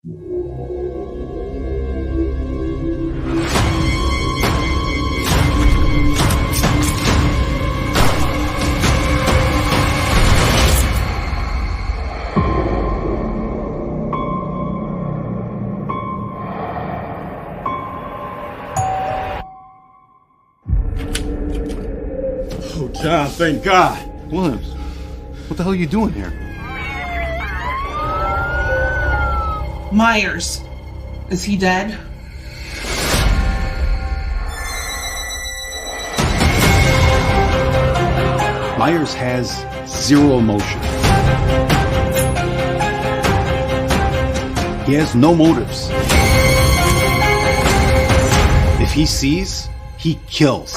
Oh, John, thank God. Williams, what the hell are you doing here? Myers. Is he dead? Myers has zero emotion. He has no motives. If he sees, he kills.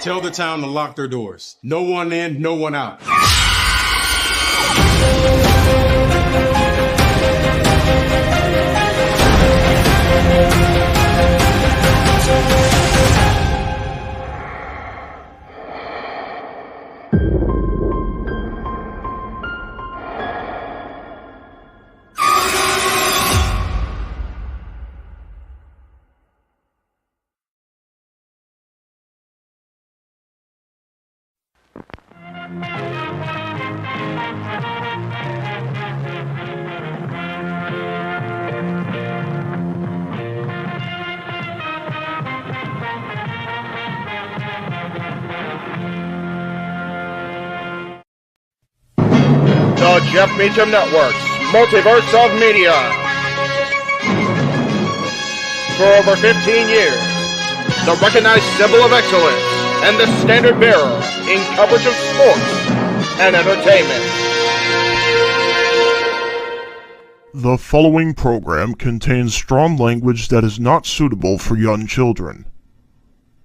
Tell the town to lock their doors. No one in, no one out. The Jeff Meacham Network's Multiverse of Media. For over 15 years, the recognized symbol of excellence and the standard bearer in coverage of sports and entertainment. The following program contains strong language that is not suitable for young children.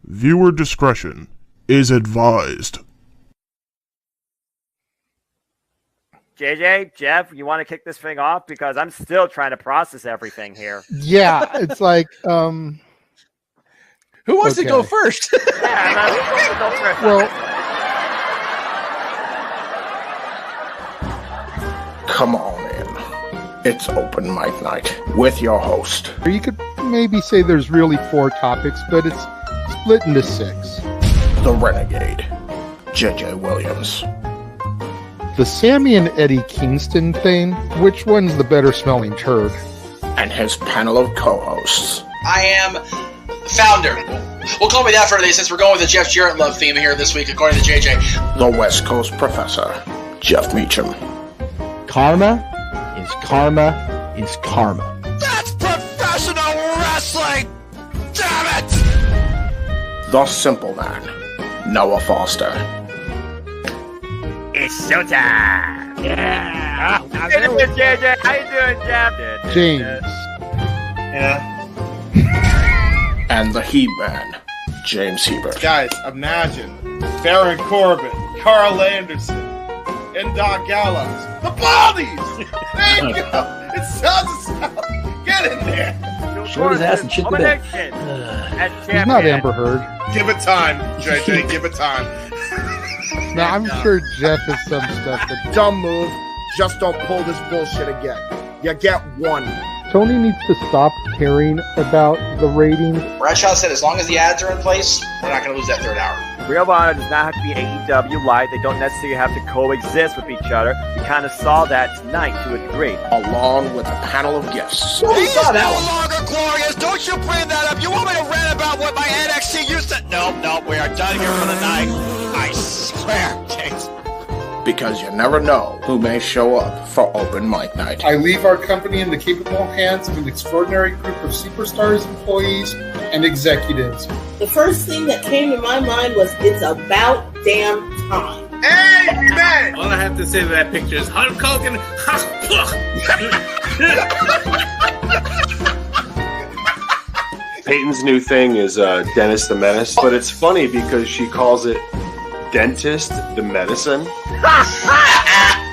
Viewer discretion is advised. JJ, Jeff, you want to kick this thing off? Because I'm still trying to process everything here. Yeah, it's like, who wants to go first? Well, Come on in. It's open mic night with your host. you could maybe say there's really 4 topics, but it's split into 6. The Renegade, JJ Williams. The Sammy and Eddie Kingston thing, which one's the better smelling turd? And his panel of co-hosts. I am founder. We'll call me that for today since we're going with the Jeff Jarrett love theme here this week, according to JJ. The West Coast Professor, Jeff Meacham. Karma is karma is karma. That's professional wrestling! Damn it! The Simple Man, Noah Foster. It's showtime! Yeah! How you doing, JJ? How you doing, Jeff? James. Yeah. And the He-Man, James Hebert. Guys, imagine Baron Corbin, Carl Anderson, and Doc Gallows. The Baldies! There you go! It sounds Get in there! Short his ass and shit the bed. He's not Amber Heard. Give it time, JJ. Give it time. No, I'm sure Jeff has some stuff that... Dumb move. Just don't pull this bullshit again. You get one. Tony needs to stop caring about the ratings. Bradshaw said as long as the ads are in place, we're not going to lose that third hour. Real Honor does not have to be AEW Light. They don't necessarily have to coexist with each other. We kind of saw that tonight to a degree. Along with a panel of guests. He is no longer glorious. Don't you bring that up. You want me to rant about what my NXT used to... Nope, we are done here for the night. I swear, James. Because you never know who may show up for open mic night. I leave our company in the capable hands of an extraordinary group of superstars, employees, and executives. The first thing that came to my mind was, it's about damn time. Amen! All I have to say to that picture is Hulk Hogan. Peyton's new thing is Dennis the Menace, but it's funny because she calls it Dentist the Medicine.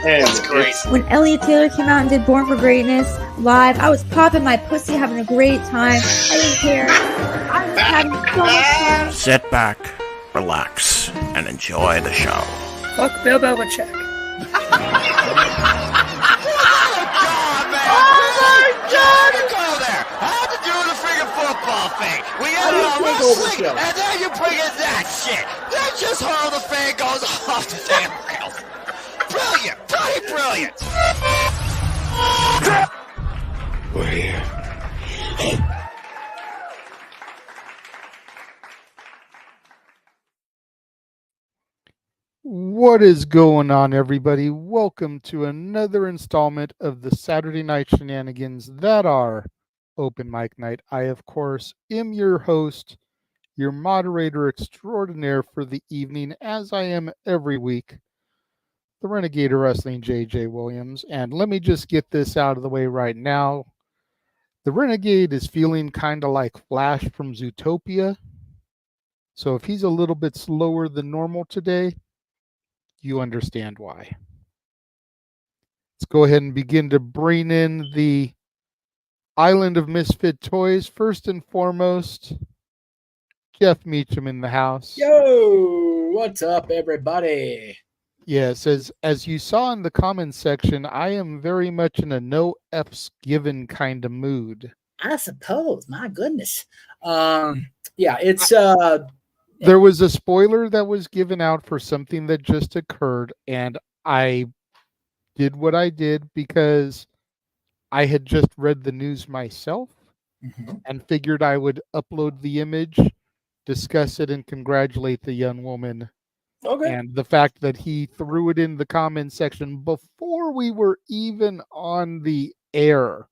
That's great. When Elliot Taylor came out and did Born for Greatness live, I was popping my pussy, having a great time. I didn't care. I was having so much fun. Sit back, relax, and enjoy the show. Fuck Bill Belichick. We had it on wrestling, and then you bring in that shit. That just how the fan goes off the damn rails. Brilliant, bloody brilliant. We're here. What is going on, everybody? Welcome to another installment of the Saturday Night Shenanigans that are Open Mic Night. I, of course, am your host, your moderator extraordinaire for the evening, as I am every week, the Renegade of Wrestling, JJ Williams. And let me just get this out of the way right now. The Renegade is feeling kind of like Flash from Zootopia. So if he's a little bit slower than normal today, you understand why. Let's go ahead and begin to bring in the Island of Misfit Toys. First and foremost, Jeff Meacham in the house. Yo, what's up, everybody? Yes, as you saw in the comments section, I am very much in a no F's given kind of mood. I suppose. My goodness. Yeah, it's There was a spoiler that was given out for something that just occurred, and I did what I did because I had just read the news myself and figured I would upload the image, discuss it, and congratulate the young woman. Okay. And the fact that he threw it in the comment section before we were even on the air,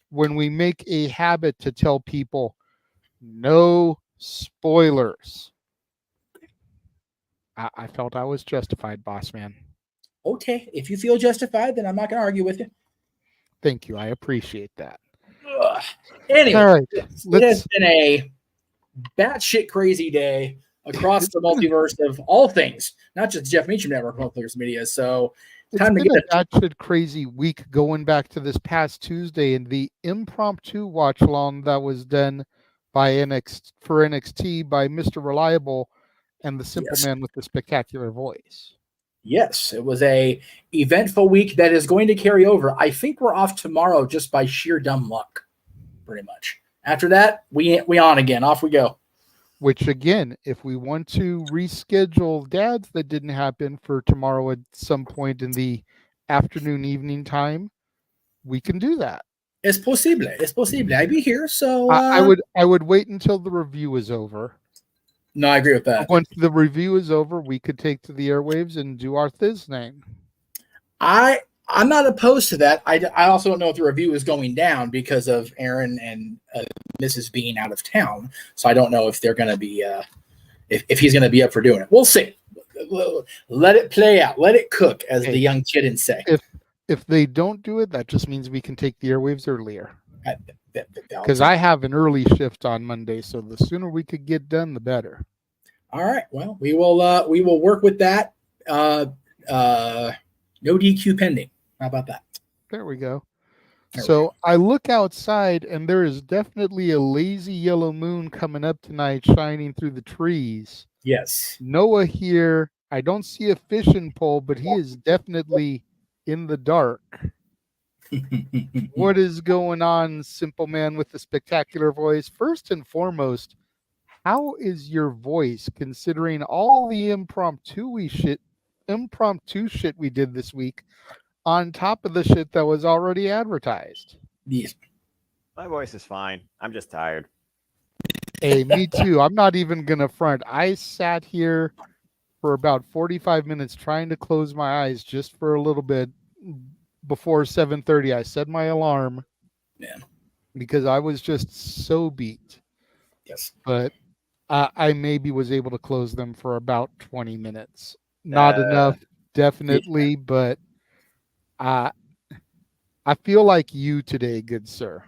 when we make a habit to tell people no spoilers. I felt I was justified, boss man. Okay. If you feel justified, then I'm not going to argue with you. Thank you. I appreciate that. Anyway, all right, it has been a batshit crazy day across the multiverse of all things, not just Jeff Meacham Network Multiverse of Media. So time to get a batshit crazy week going back to this past Tuesday and the impromptu watch along that was done by NXT by Mr. Reliable and the Simple Man with the Spectacular Voice. Yes, it was a eventful week that is going to carry over. I think we're off tomorrow just by sheer dumb luck, pretty much. After that, we on again. Off we go. Which, again, if we want to reschedule dads that didn't happen for tomorrow at some point in the afternoon, evening time, we can do that. Es posible. Es posible. I'd be here, so... I would wait until the review is over. No, I agree with that. Once the review is over, we could take to the airwaves and do our Thiz name. I'm not opposed to that. I also don't know if the review is going down because of Aaron and Mrs. being out of town. So I don't know if they're going to be, if he's going to be up for doing it. We'll see. Let it play out. Let it cook, as the young kittens say. If they don't do it, that just means we can take the airwaves earlier. Because I have an early shift on Monday, so the sooner we could get done, the better. All right. Well, we will work with that. No DQ pending. How about that? There we go. So I look outside, and there is definitely a lazy yellow moon coming up tonight, shining through the trees. Yes. Noah here. I don't see a fishing pole, but he is definitely in the dark. What is going on, Simple Man with the Spectacular Voice? First and foremost, how is your voice, considering all the impromptu shit we did this week, on top of the shit that was already advertised? Yes. My voice is fine. I'm just tired. Hey, me too. I'm not even going to front. I sat here for about 45 minutes trying to close my eyes just for a little bit. Before 7:30, I set my alarm. Yeah. Because I was just so beat. Yes. But I maybe was able to close them for about 20 minutes. Not enough, definitely, but I feel like you today, good sir.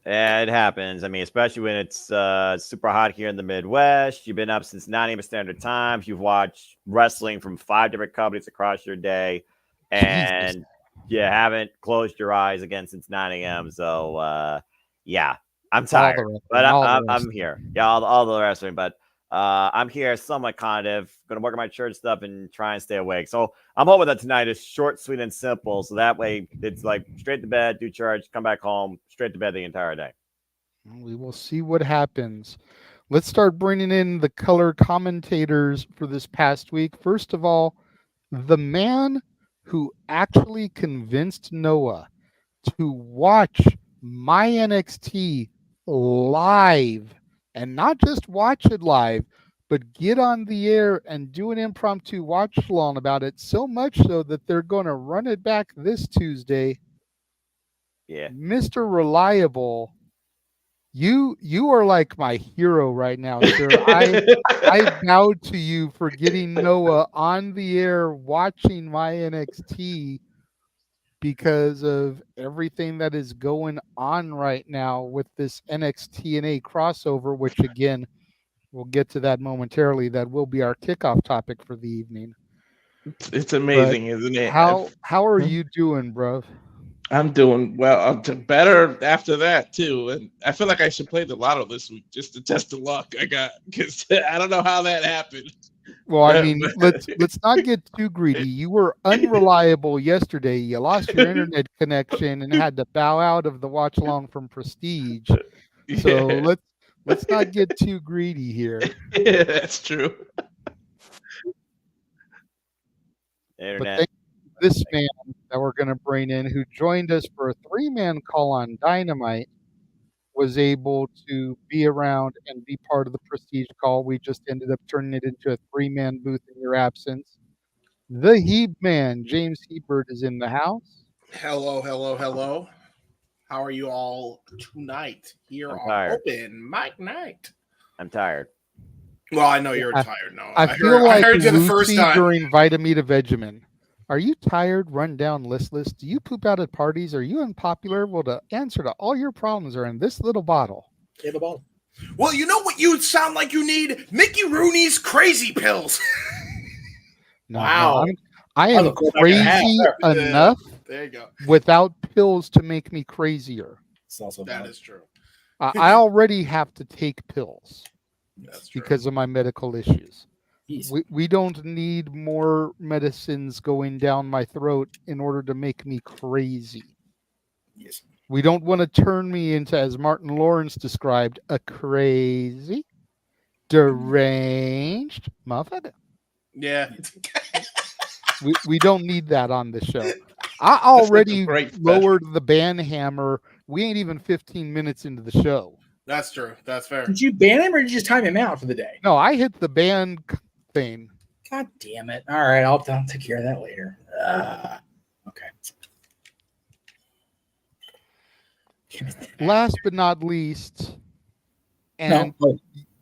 Yeah, it happens. I mean, especially when it's super hot here in the Midwest. You've been up since 9 a.m. Standard Time. You've watched wrestling from 5 different companies across your day. And Jesus. You haven't closed your eyes again since 9 a.m. So, yeah, I'm tired. But I'm here. Yeah, all the wrestling. But I'm here somewhat kind of going to work on my church stuff and try and stay awake. So I'm hoping that tonight is short, sweet, and simple. So that way it's like straight to bed, do church, come back home, straight to bed the entire day. We will see what happens. Let's start bringing in the color commentators for this past week. First of all, the man who actually convinced Noah to watch my NXT live, and not just watch it live, but get on the air and do an impromptu watch along about it, so much so that they're going to run it back this Tuesday. Yeah. Mr. Reliable, you are like my hero right now, sir. I bow to you for getting Noah on the air watching my NXT because of everything that is going on right now with this NXT&A crossover, which again, we'll get to that momentarily. That will be our kickoff topic for the evening. It's amazing, isn't it? How are you doing, bro? I'm doing well. I'm better after that too, and I feel like I should play the lotto this week just to test the luck I got, because I don't know how that happened. Well, I mean, let's not get too greedy. You were unreliable yesterday. You lost your internet connection and had to bow out of the watch along from Prestige. So let's not get too greedy here. Yeah, that's true. But thank you to this man that we're going to bring in, who joined us for a 3-man call on Dynamite, was able to be around and be part of the Prestige call. We just ended up turning it into a 3-man booth in your absence. The Heeb Man, James Hebert, is in the house. Hello, hello, hello. How are you all tonight here on tired. Open Mic Night? I'm tired. Well, I know you're tired. No, I feel like I heard you the first Lucy time. during Vitamita Vegemin. Are you tired, run down, listless? Do you poop out at parties? Are you unpopular? Well, the answer to all your problems are in this little bottle. Yeah, the bottle. Well, you know what you sound like you need? Mickey Rooney's crazy pills. No, Wow. no, I am crazy enough There you go. without pills to make me crazier. It's also That is true. I already have to take pills That's true. because of my medical issues. We don't need more medicines going down my throat in order to make me crazy. Yes. We don't want to turn me into, as Martin Lawrence described, a crazy, deranged motherfucker. Yeah. We don't need that on the show. I already great lowered the ban hammer. We ain't even 15 minutes into the show. That's true. That's fair. Did you ban him or did you just time him out for the day? No, I hit the ban thing. God damn it. All right, I'll take care of that later. Okay. Last but not least, and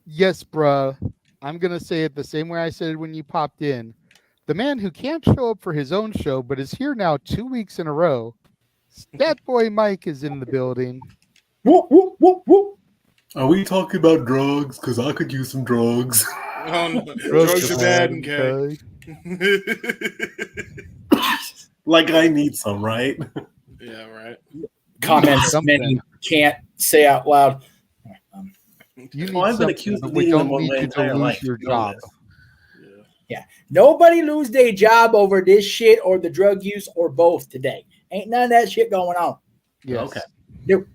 yes, bruh, I'm going to say it the same way I said it when you popped in. The man who can't show up for his own show, but is here now 2 weeks in a row, Stat Boy Mike is in the building. Whoop, whoop, whoop, whoop. Are we talking about drugs? Because I could use some drugs. Oh, no. Drugs are bad, okay. Like I need some, right? Yeah, right. Comments many can't say out loud. You need I've been accused of needing them my entire life. Your job. Yeah. Nobody lose their job over this shit or the drug use or both today. Ain't none of that shit going on. Yes. Okay. Nope.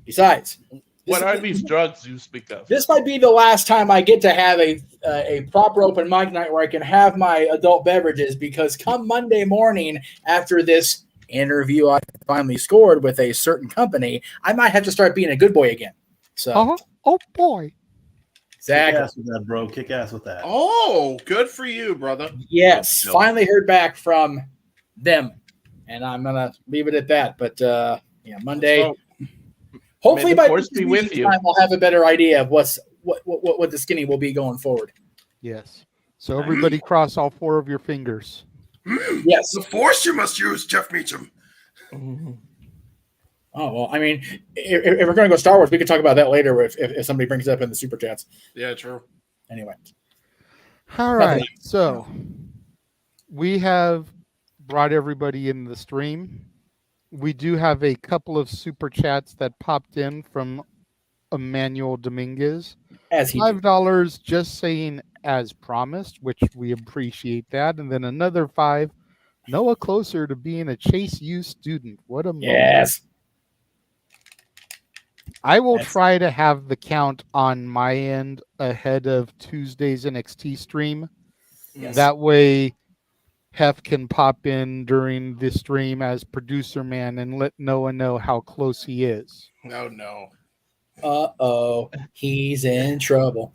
Besides, What are these drugs you speak of? this might be the last time I get to have a proper open mic night where I can have my adult beverages, because come Monday morning after this interview I finally scored with a certain company, I might have to start being a good boy again. So, Oh boy. Exactly. Kick ass with that, bro. Kick ass with that. Oh, good for you, brother. Yes, finally heard back from them, and I'm gonna leave it at that. But yeah, Monday. Hopefully, by force be with you. time, I'll have a better idea of what the skinny will be going forward. Yes. So everybody cross all 4 of your fingers. Yes. The force you must use, Jeff Meacham. Oh, well, I mean, if we're going to go Star Wars, we can talk about that later if somebody brings it up in the Super Chats. Yeah, true. Anyway. All right. So we have brought everybody in the stream. We do have a couple of Super Chats that popped in from Emmanuel Dominguez. As he did. $5 just saying as promised, which we appreciate that. And then another $5, Noah closer to being a Chase U student. What a moment. Yes. I will try to have the count on my end ahead of Tuesday's NXT stream. Yes. That way, Hef can pop in during the stream as producer man and let Noah know how close he is. Oh, no. Uh-oh. He's in trouble.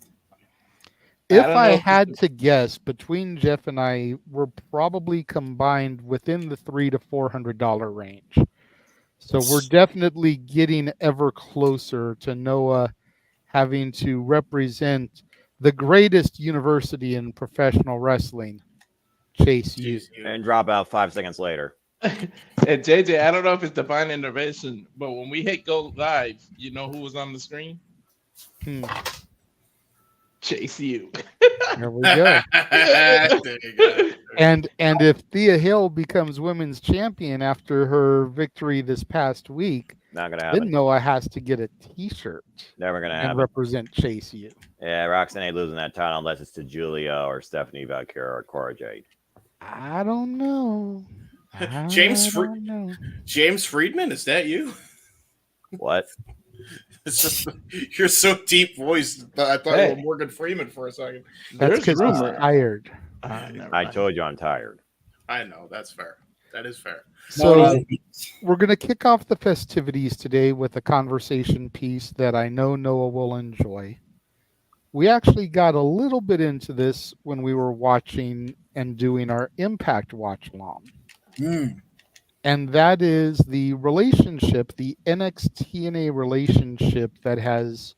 If I had to guess, between Jeff and I, we're probably combined within the $300 to $400 range. So we're definitely getting ever closer to Noah having to represent the greatest university in professional wrestling, Chase U. And drop out 5 seconds later. And JJ, I don't know if it's divine intervention, but when we hit go live, you know who was on the screen? Chase U. There we go. There you go. And if Thea Hill becomes women's champion after her victory this past week, not gonna happen. Then Noah has to get a T-shirt. Never gonna and happen. represent Chase U. Yeah, Roxanne ain't losing that title unless it's to Julia or Stephanie Valkyra or Cora Jade. I don't know. James Friedman, is that you? What? It's just you're so deep voiced. I thought you were Morgan Freeman for a second. That's because he's tired. I told you I'm tired. I know, that's fair. That is fair. So we're going to kick off the festivities today with a conversation piece that I know Noah will enjoy. We actually got a little bit into this when we were watching and doing our Impact watch along. And that is the relationship, the NXT-TNA relationship that has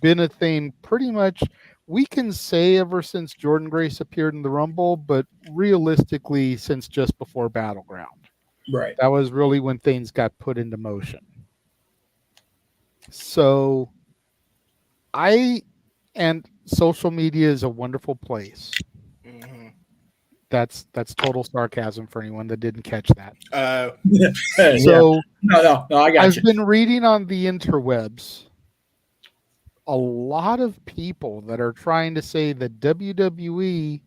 been a thing pretty much, we can say ever since Jordan Grace appeared in the Rumble, but realistically since just before Battleground. Right. That was really when things got put into motion. So and social media is a wonderful place. That's total sarcasm for anyone that didn't catch that. So no, I got I've you. been reading on the interwebs a lot of people that are trying to say that WWE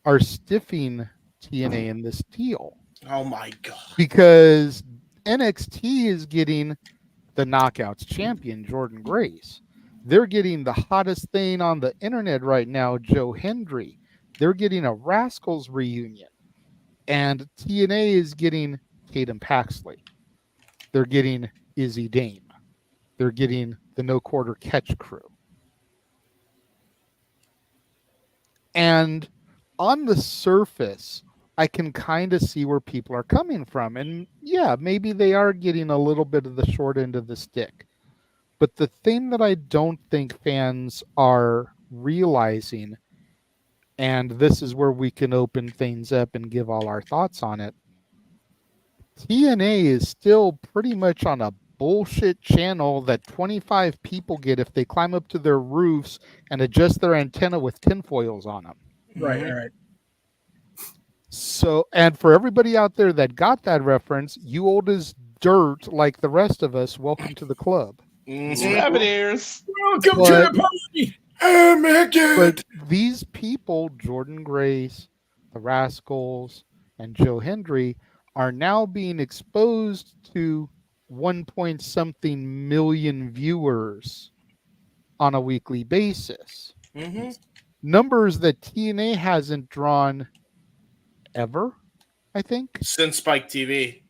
are stiffing TNA in this deal. Oh my god! Because NXT is getting the Knockouts champion, Jordan Grace. They're getting the hottest thing on the internet right now, Joe Hendry. They're getting a Rascals reunion. And TNA is getting Tatum Paxley. They're getting Izzy Dame. They're getting the No Quarter Catch crew. And on the surface, I can kind of see where people are coming from. And yeah, maybe they are getting a little bit of the short end of the stick. But the thing that I don't think fans are realizing, and this is where we can open things up and give all our thoughts on it, TNA is still pretty much on a bullshit channel that 25 people get if they climb up to their roofs and adjust their antenna with tinfoils on them. Right. So, and for everybody out there that got that reference, you old as dirt like the rest of us, welcome to the club. Rabbit ears. Welcome to the party. But these people, Jordan Grace, the Rascals, and Joe Hendry, are now being exposed to 1-something million viewers on a weekly basis. Numbers that TNA hasn't drawn ever, I think. Since Spike TV.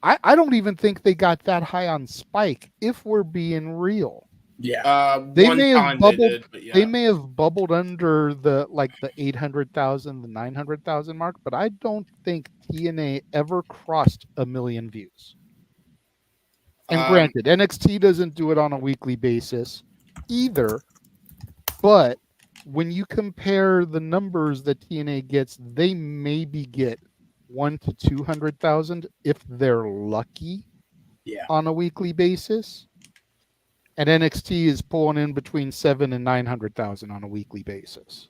I don't even think they got that high on Spike, if we're being real. Yeah. They One may have time bubbled. they did, but yeah. They may have bubbled under the 800,000, the 900,000 mark, but I don't think TNA ever crossed 1 million views. And granted, NXT doesn't do it on a weekly basis either, but when you compare the numbers that TNA gets, they maybe get 100,000 to 200,000 if they're lucky. Yeah. On a weekly basis. And NXT is pulling in between 700,000 and 900,000 on a weekly basis.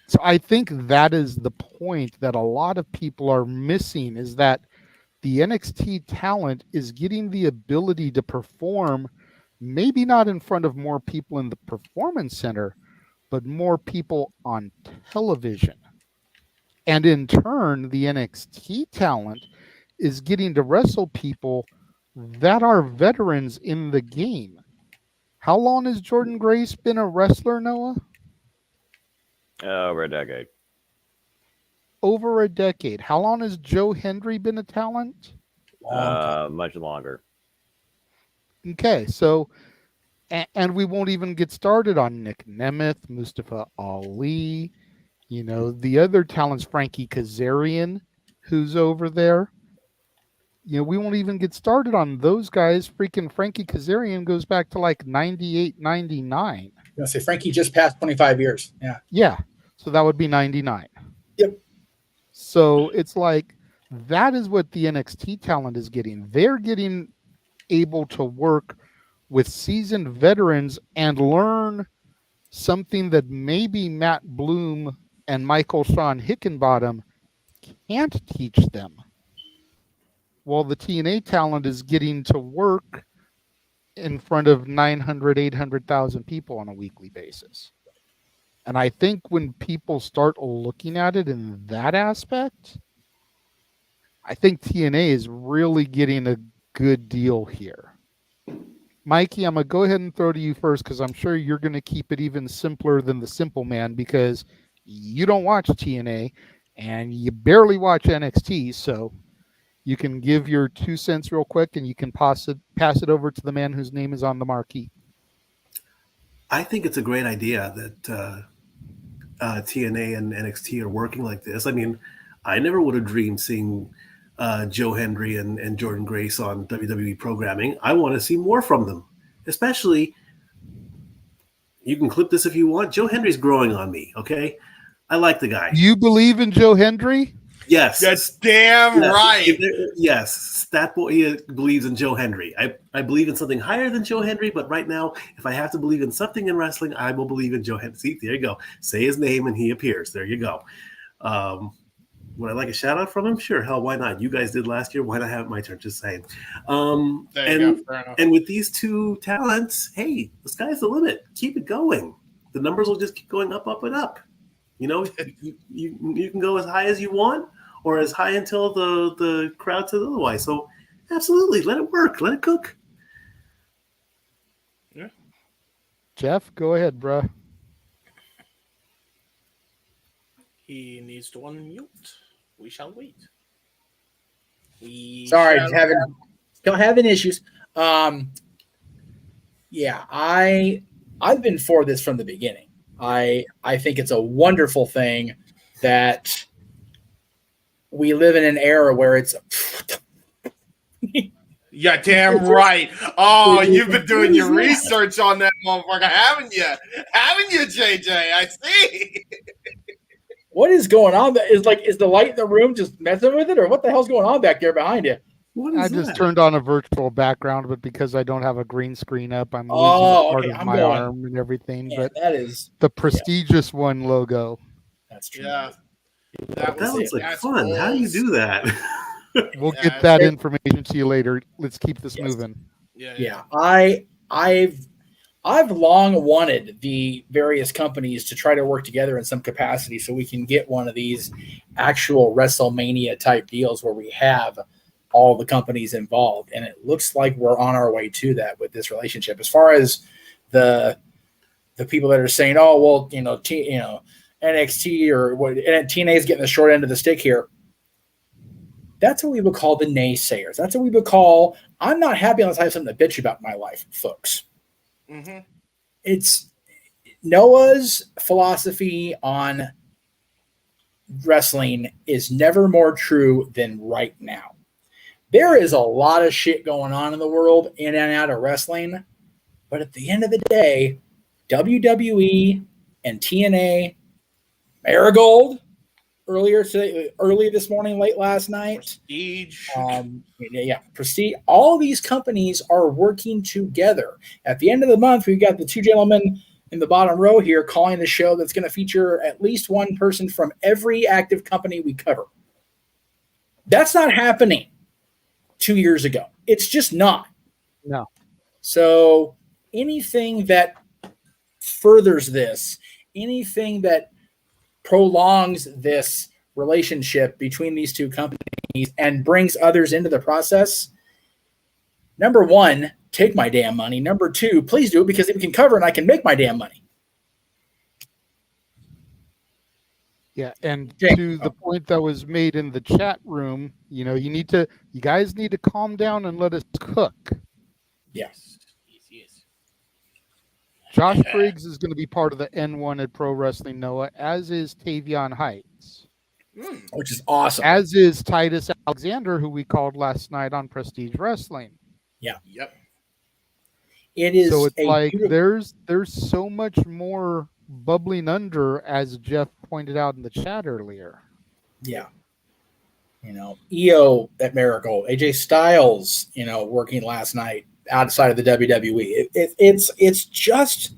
So I think that is the point that a lot of people are missing, is that the NXT talent is getting the ability to perform maybe not in front of more people in the performance center, but more people on television. And in turn, the NXT talent is getting to wrestle people that are veterans in the game. How long has Jordan Grace been a wrestler, Noah? Over a decade. Over a decade. How long has Joe Hendry been a talent? Much longer. Okay, so, and we won't even get started on Nick Nemeth, Mustafa Ali, you know, the other talents, Frankie Kazarian, who's over there. You know, we won't even get started on those guys. Freaking Frankie Kazarian goes back to like 98, 99. I was gonna say Frankie just passed 25 years. Yeah. Yeah. So that would be 99. Yep. So it's like that is what the NXT talent is getting. They're getting able to work with seasoned veterans and learn something that maybe Matt Bloom and Michael Sean Hickenbottom can't teach them. While the TNA talent is getting to work in front of 900, 800,000 people on a weekly basis. And I think when people start looking at it in that aspect, I think TNA is really getting a good deal here. Mikey, I'm going to go ahead and throw to you first because I'm sure you're going to keep it even simpler than the Simple Man because you don't watch TNA and you barely watch NXT. So you can give your 2 cents real quick and you can pass it over to the man whose name is on the marquee. I think it's a great idea that TNA and NXT are working like this. I mean, I never would have dreamed seeing Joe Hendry and Jordan Grace on WWE programming. I want to see more from them, especially, you can clip this if you want, Joe Hendry's growing on me, okay? I like the guy. You believe in Joe Hendry? Yes. That's damn right. Yes, that boy, he believes in Joe Hendry. I believe in something higher than Joe Hendry, but right now, if I have to believe in something in wrestling, I will believe in Joe Hendry. See, there you go. Say his name and he appears. There you go. Would I like a shout out from him? Sure. Hell, why not? You guys did last year. Why not have it my turn? Just saying. And with these two talents, hey, the sky's the limit. Keep it going. The numbers will just keep going up, up, and up. You know, you can go as high as you want, or as high until the crowd says otherwise. So, absolutely, let it work, let it cook. Yeah. Jeff, go ahead, bruh. He needs to unmute. We shall wait. Sorry, having issues. Yeah, I've been for this from the beginning. I think it's a wonderful thing that we live in an era where it's yeah, damn right. Oh, you've been doing your research on that motherfucker, haven't you? Haven't you, JJ? I see. What is going on? Is the light in the room just messing with it, or what the hell's going on back there behind you? I just turned on a virtual background, but because I don't have a green screen up, I'm losing part of my arm and everything. Yeah, but that is the prestigious one logo. That's true. Yeah. That looks like fun. How do you do that? We'll get that information to you later. Let's keep this moving. Yeah. I've long wanted the various companies to try to work together in some capacity so we can get one of these actual WrestleMania type deals where we have all the companies involved. And it looks like we're on our way to that with this relationship. As far as the people that are saying, oh, well, NXT or what, TNA is getting the short end of the stick here. That's what we would call the naysayers. That's what we would call, I'm not happy unless I have something to bitch about in my life, folks. Mm-hmm. It's Noah's philosophy on wrestling is never more true than right now. There is a lot of shit going on in the world in and out of wrestling, but at the end of the day, WWE and TNA, Marigold early this morning, late last night, Prestige, Prestige. All these companies are working together. At the end of the month, we've got the two gentlemen in the bottom row here calling the show that's going to feature at least one person from every active company we cover. That's not happening 2 years ago. It's just not. No. So anything that furthers this, anything that prolongs this relationship between these two companies and brings others into the process, number one, take my damn money. Number two, please do it because it can cover and I can make my damn money. Yeah, and to the point that was made in the chat room, you know, you guys need to calm down and let us cook. Yes. Josh Briggs is going to be part of the N1 at Pro Wrestling Noah, as is Tavion Heights. Which is awesome. As is Titus Alexander, who we called last night on Prestige Wrestling. Yeah. Yep. It is so. It's like beautiful... there's so much more bubbling under, as Jeff pointed out in the chat earlier. Yeah. You know, EO at Miracle, AJ Styles, you know, working last night outside of the WWE. It's just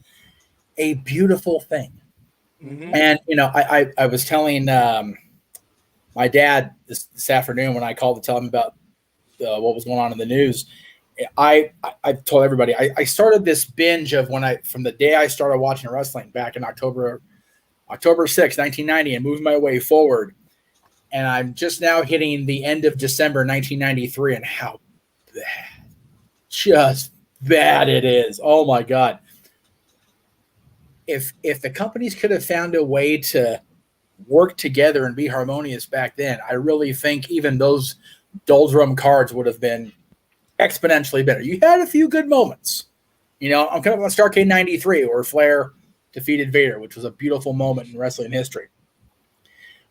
a beautiful thing. Mm-hmm. And, you know, I was telling my dad this afternoon when I called to tell him about what was going on in the news. I told everybody I started this binge of from the day I started watching wrestling back in October 6, 1990, and moving my way forward. And I'm just now hitting the end of December 1993, and how just bad it is. Oh my God. If the companies could have found a way to work together and be harmonious back then, I really think even those doldrum cards would have been exponentially better. You had a few good moments. You know, I'm coming up on Starrcade 93 where Flair defeated Vader, which was a beautiful moment in wrestling history.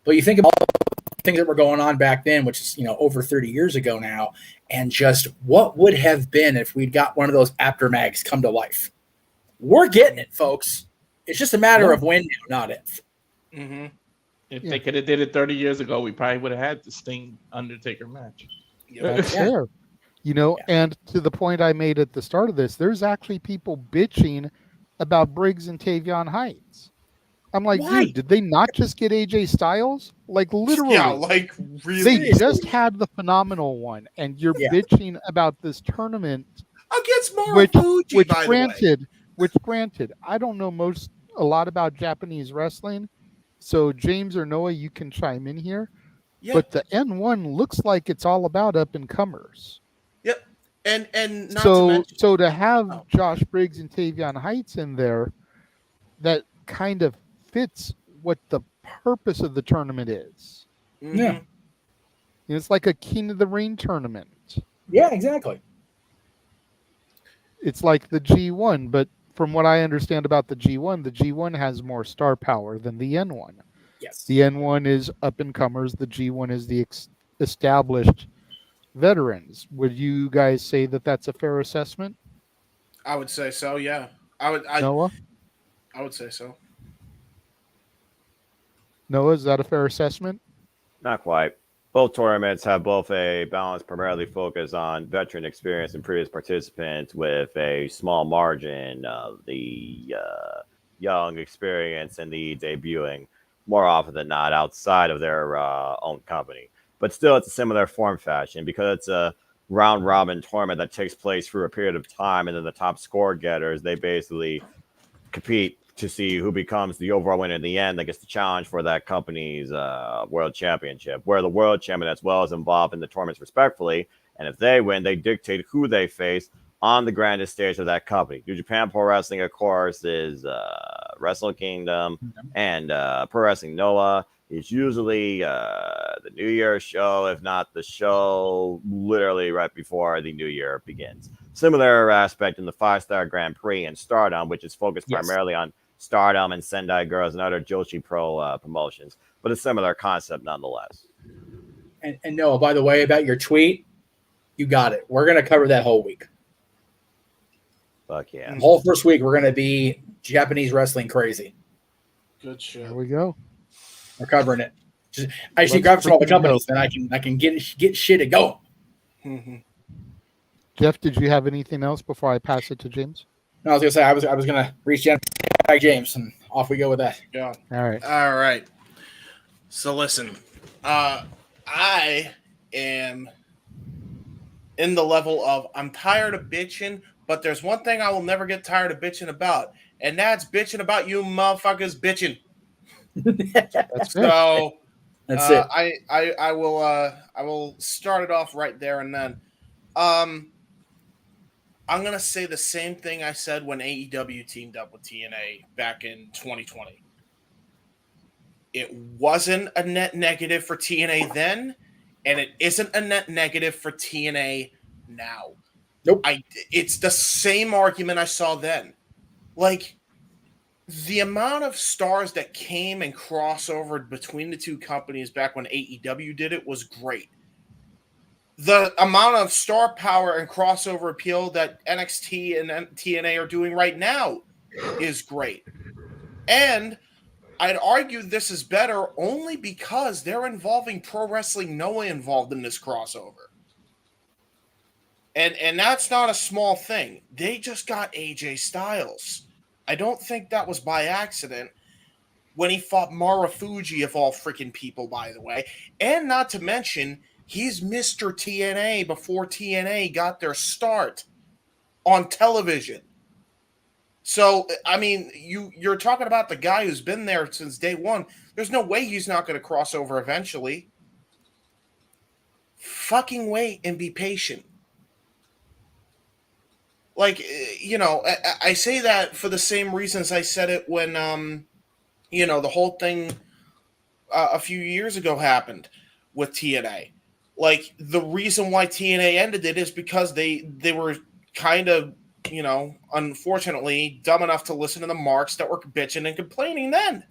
But you think about the things that were going on back then, which is, you know, over 30 years ago now, and just what would have been if we'd got one of those aftermags come to life. We're getting it, folks. It's just a matter of when, not if. Mm-hmm. If they could have did it 30 years ago, we probably would have had the Sting Undertaker match. That's fair. You know, and to the point I made at the start of this, there's actually people bitching about Briggs and Tavion Heights. I'm like, dude, did they not just get AJ Styles? Like, literally. Yeah, like, really? They just had the phenomenal one, and you're bitching about this tournament. Against Marufuji, by the way. Which granted, I don't know a lot about Japanese wrestling, so James or Noah, you can chime in here. Yeah. But the N1 looks like it's all about up-and-comers. Yep. And not to mention, so to have Josh Briggs and Tavion Heights in there, that kind of fits what the purpose of the tournament is. Mm-hmm. Yeah. It's like a King of the Ring tournament. Yeah, exactly. It's like the G1, but from what I understand about the G1 has more star power than the N1. Yes. The N1 is up-and-comers. The G1 is the established veterans. Would you guys say that that's a fair assessment? I would say so, yeah. Noah? I would say so. Noah, is that a fair assessment? Not quite. Both tournaments have both a balance primarily focused on veteran experience and previous participants with a small margin of the young experience and the debuting more often than not outside of their own company. But still, it's a similar form fashion because it's a round-robin tournament that takes place through a period of time, and then the top score getters, they basically compete to see who becomes the overall winner in the end that gets the challenge for that company's world championship, where the world champion as well is involved in the tournaments respectfully. And if they win, they dictate who they face on the grandest stage of that company. New Japan Pro Wrestling, of course, is Wrestle Kingdom, and Pro Wrestling Noah is usually the New Year show, if not the show literally right before the New Year begins. Similar aspect in the 5-Star Grand Prix and Stardom, which is focused primarily on Stardom and Sendai Girls and other Joshi Pro promotions, but a similar concept nonetheless. And Noah, by the way, about your tweet, you got it. We're going to cover that whole week. Fuck yeah. The whole first week, we're going to be Japanese wrestling crazy. Good shit. There we go. We're covering it. I just grab from all the companies, then I can get shit to go. Mm-hmm. Jeff, did you have anything else before I pass it to James? No, I was gonna say I was gonna reach down James, and off we go with that. Yeah. All right. So listen, I am in the level of I'm tired of bitching, But there's one thing I will never get tired of bitching about, and that's bitching about you motherfuckers bitching. That's So That's it. I will start it off right there and then. I'm gonna say the same thing I said when AEW teamed up with TNA back in 2020. It wasn't a net negative for TNA then, and it isn't a net negative for TNA now. Nope. It's the same argument I saw then. Like, the amount of stars that came and crossovered between the two companies back when AEW did it was great. The amount of star power and crossover appeal that NXT and TNA are doing right now is great. And I'd argue this is better only because they're involving Pro Wrestling Noah involved in this crossover. And that's not a small thing. They just got AJ Styles. I don't think that was by accident when he fought Marufuji, of all freaking people, by the way. And not to mention, he's Mr. TNA before TNA got their start on television. So, I mean, you're talking about the guy who's been there since day one. There's no way he's not going to cross over eventually. Fucking wait and be patient. Like, you know, I say that for the same reasons I said it when, you know, the whole thing a few years ago happened with TNA. Like, the reason why TNA ended it is because they were kind of, you know, unfortunately, dumb enough to listen to the marks that were bitching and complaining then.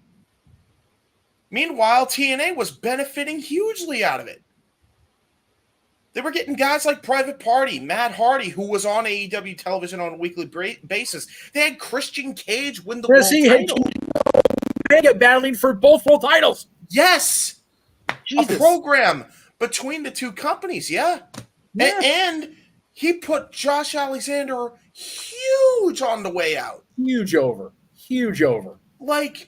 Meanwhile, TNA was benefiting hugely out of it. They were getting guys like Private Party, Matt Hardy, who was on AEW television on a weekly basis. They had Christian Cage win the world title. Omega battling for both world titles. Yes. Jesus. A program between the two companies, yeah. And he put Josh Alexander huge on the way out. Huge over. Like,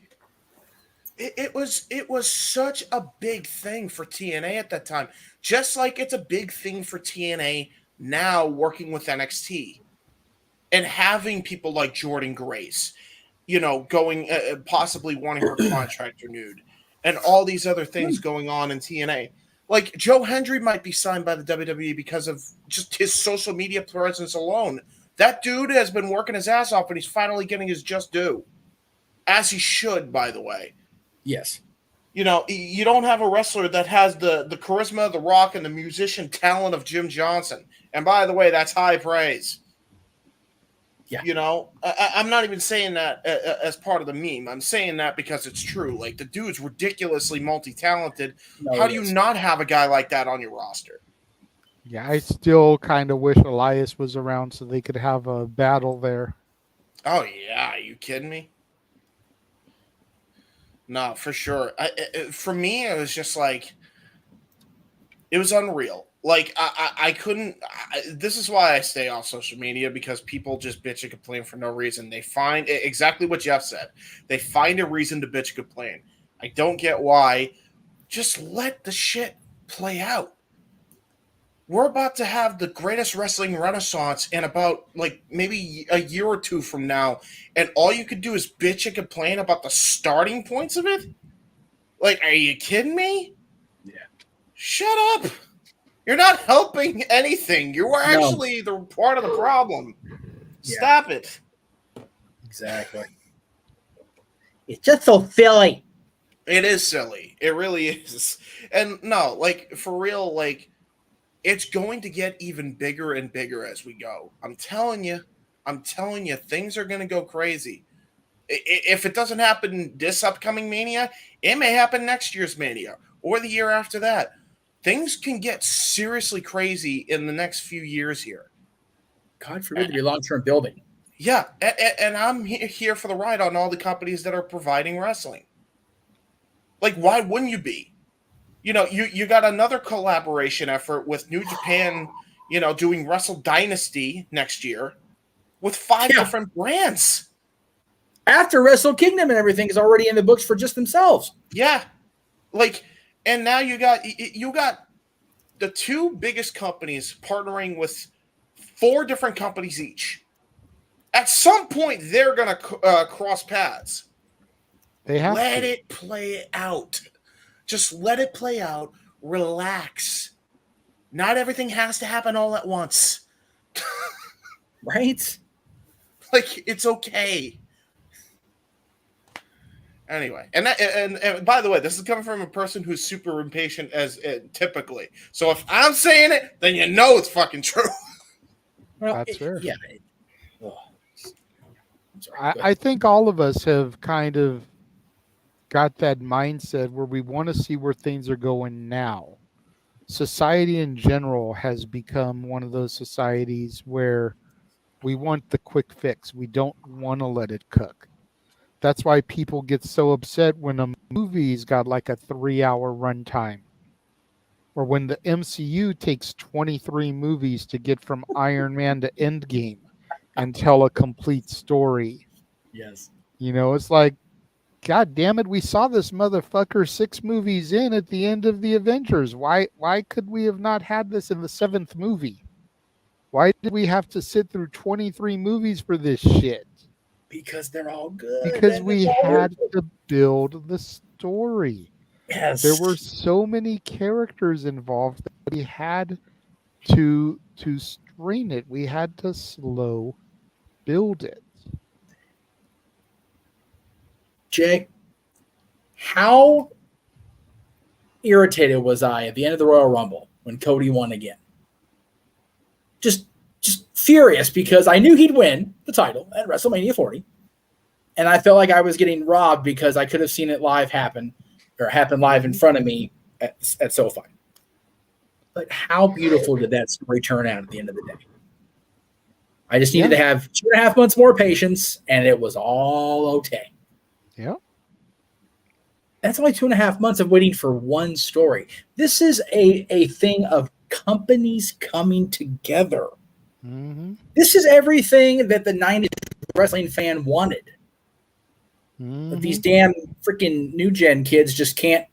it was such a big thing for TNA at that time. Just like it's a big thing for TNA now working with NXT and having people like Jordan Grace, you know, going possibly wanting her contract renewed and all these other things going on in TNA. Like, Joe Hendry might be signed by the WWE because of just his social media presence alone. That dude has been working his ass off and he's finally getting his just due. As he should, by the way. Yes. You know, you don't have a wrestler that has the charisma of The Rock and the musician talent of Jim Johnson. And by the way, that's high praise. Yeah. You know, I'm not even saying that as part of the meme. I'm saying that because it's true. Like, the dude's ridiculously multi-talented. How do you not have a guy like that on your roster? Yeah, I still kind of wish Elias was around so they could have a battle there. Oh, yeah. Are you kidding me? No, for sure. For me, it was just like, it was unreal. Like, I couldn't. This is why I stay off social media, because people just bitch and complain for no reason. They find exactly what Jeff said. They find a reason to bitch and complain. I don't get why. Just let the shit play out. We're about to have the greatest wrestling renaissance in about, like, maybe a year or two from now, and all you could do is bitch and complain about the starting points of it? Like, are you kidding me? Yeah. Shut up. You're not helping anything. You are actually the part of the problem. Yeah. Stop it. Exactly. It's just so silly. It is silly. It really is. And no, like, for real, like, it's going to get even bigger and bigger as we go. I'm telling you, things are going to go crazy. If it doesn't happen this upcoming Mania, it may happen next year's Mania or the year after that. Things can get seriously crazy in the next few years here. God forbid to be long-term building. Yeah, and I'm here for the ride on all the companies that are providing wrestling. Like, why wouldn't you be? You know, you got another collaboration effort with New Japan, you know, doing Wrestle Dynasty next year with 5 different brands. After Wrestle Kingdom and everything is already in the books for just themselves. Yeah. Like, and now you got the two biggest companies partnering with 4 different companies each. At some point, they're gonna cross paths. They have let to. it play out. Just let it play out. Relax. Not everything has to happen all at once. Right? Like, it's okay. Anyway, and by the way, this is coming from a person who's super impatient as typically. So if I'm saying it, then you know it's fucking true. Well, That's fair. Yeah. I think all of us have kind of got that mindset where we want to see where things are going now. Society in general has become one of those societies where we want the quick fix. We don't want to let it cook. That's why people get so upset when a movie's got like a 3-hour runtime. Or when the MCU takes 23 movies to get from Iron Man to Endgame and tell a complete story. Yes. You know, it's like, God damn it, we saw this motherfucker 6 movies in at the end of the Avengers. Why could we have not had this in the 7th movie? Why did we have to sit through 23 movies for this shit? Because they're all good. Because we had to build the story. Yes. There were so many characters involved that we had to strain it. We had to slow build it. Jay, how irritated was I at the end of the Royal Rumble when Cody won again? Just furious because I knew he'd win the title at WrestleMania 40. And I felt like I was getting robbed because I could have seen it happen live in front of me at SoFi. But how beautiful did that story turn out at the end of the day? I just needed to have 2.5 months more patience, and it was all okay. Yeah. That's only 2.5 months of waiting for one story. This is a thing of companies coming together. Mm-hmm. This is everything that the 90s wrestling fan wanted. Mm-hmm. But these damn freaking new gen kids just can't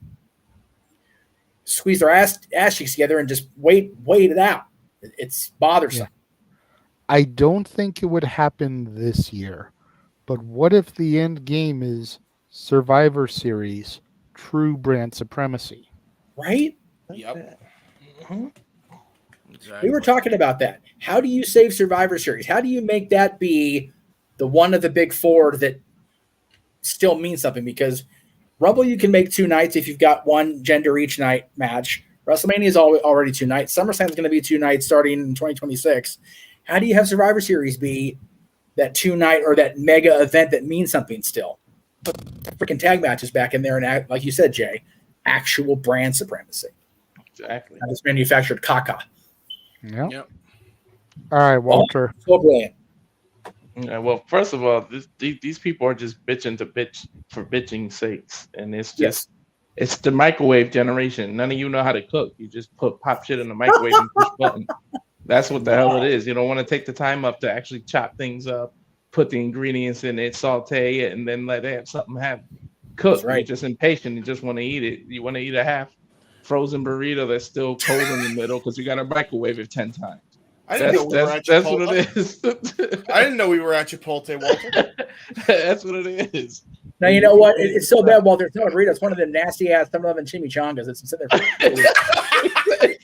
squeeze their ass cheeks together and just wait it out. It's bothersome. Yeah. I don't think it would happen this year. But what if the end game is Survivor Series, true brand supremacy? Right? Yep. Mm-hmm. Exactly. We were talking about that. How do you save Survivor Series? How do you make that be the one of the big four that still means something? Because Rumble, you can make 2 nights if you've got one gender each night match. WrestleMania is already 2 nights. SummerSlam is going to be 2 nights starting in 2026. How do you have Survivor Series be that 2-night or that mega event that means something still? Put freaking tag matches back in there and, like you said, Jay, actual brand supremacy. Exactly. Not just manufactured caca. Yeah. Yep. All right, Walter. Oh, so brilliant. Yeah, well, first of all, these people are just bitching to bitch for bitching sakes, and it's just it's the microwave generation. None of you know how to cook. You just pop shit in the microwave and push button. That's what the hell it is. You don't want to take the time up to actually chop things up, put the ingredients in it, saute it, and then let it have something cook. Right. You're just impatient. You just want to eat it. You want to eat a half frozen burrito that's still cold in the middle because you got to microwave it 10 times. I didn't know we were at Chipotle. That's what it is. I didn't know we were at Chipotle, Walter. That's what it is. Now, you know what? It's so bad, Walter. It's not a burrito. It's one of them nasty ass 7-Eleven chimichangas. It's sitting there.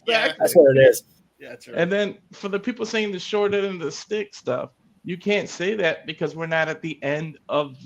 That's what it is. Yeah, that's right. And then for the people saying the shorter than the stick stuff, you can't say that because we're not at the end of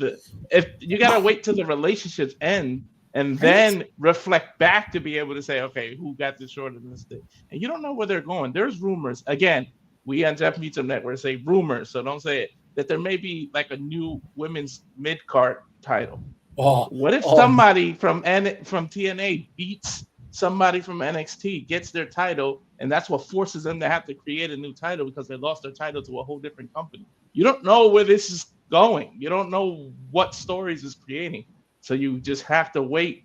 if you got to wait till the relationships end and then reflect back to be able to say, okay, who got the shorter than the stick? And you don't know where they're going. There's rumors. Again, we on Jeff Meets Up Network say rumors, so don't say it, that there may be like a new women's mid-card title. What if somebody from TNA beats somebody from NXT, gets their title, and that's what forces them to have to create a new title because they lost their title to a whole different company? You don't know where this is going. You don't know what stories is creating. So you just have to wait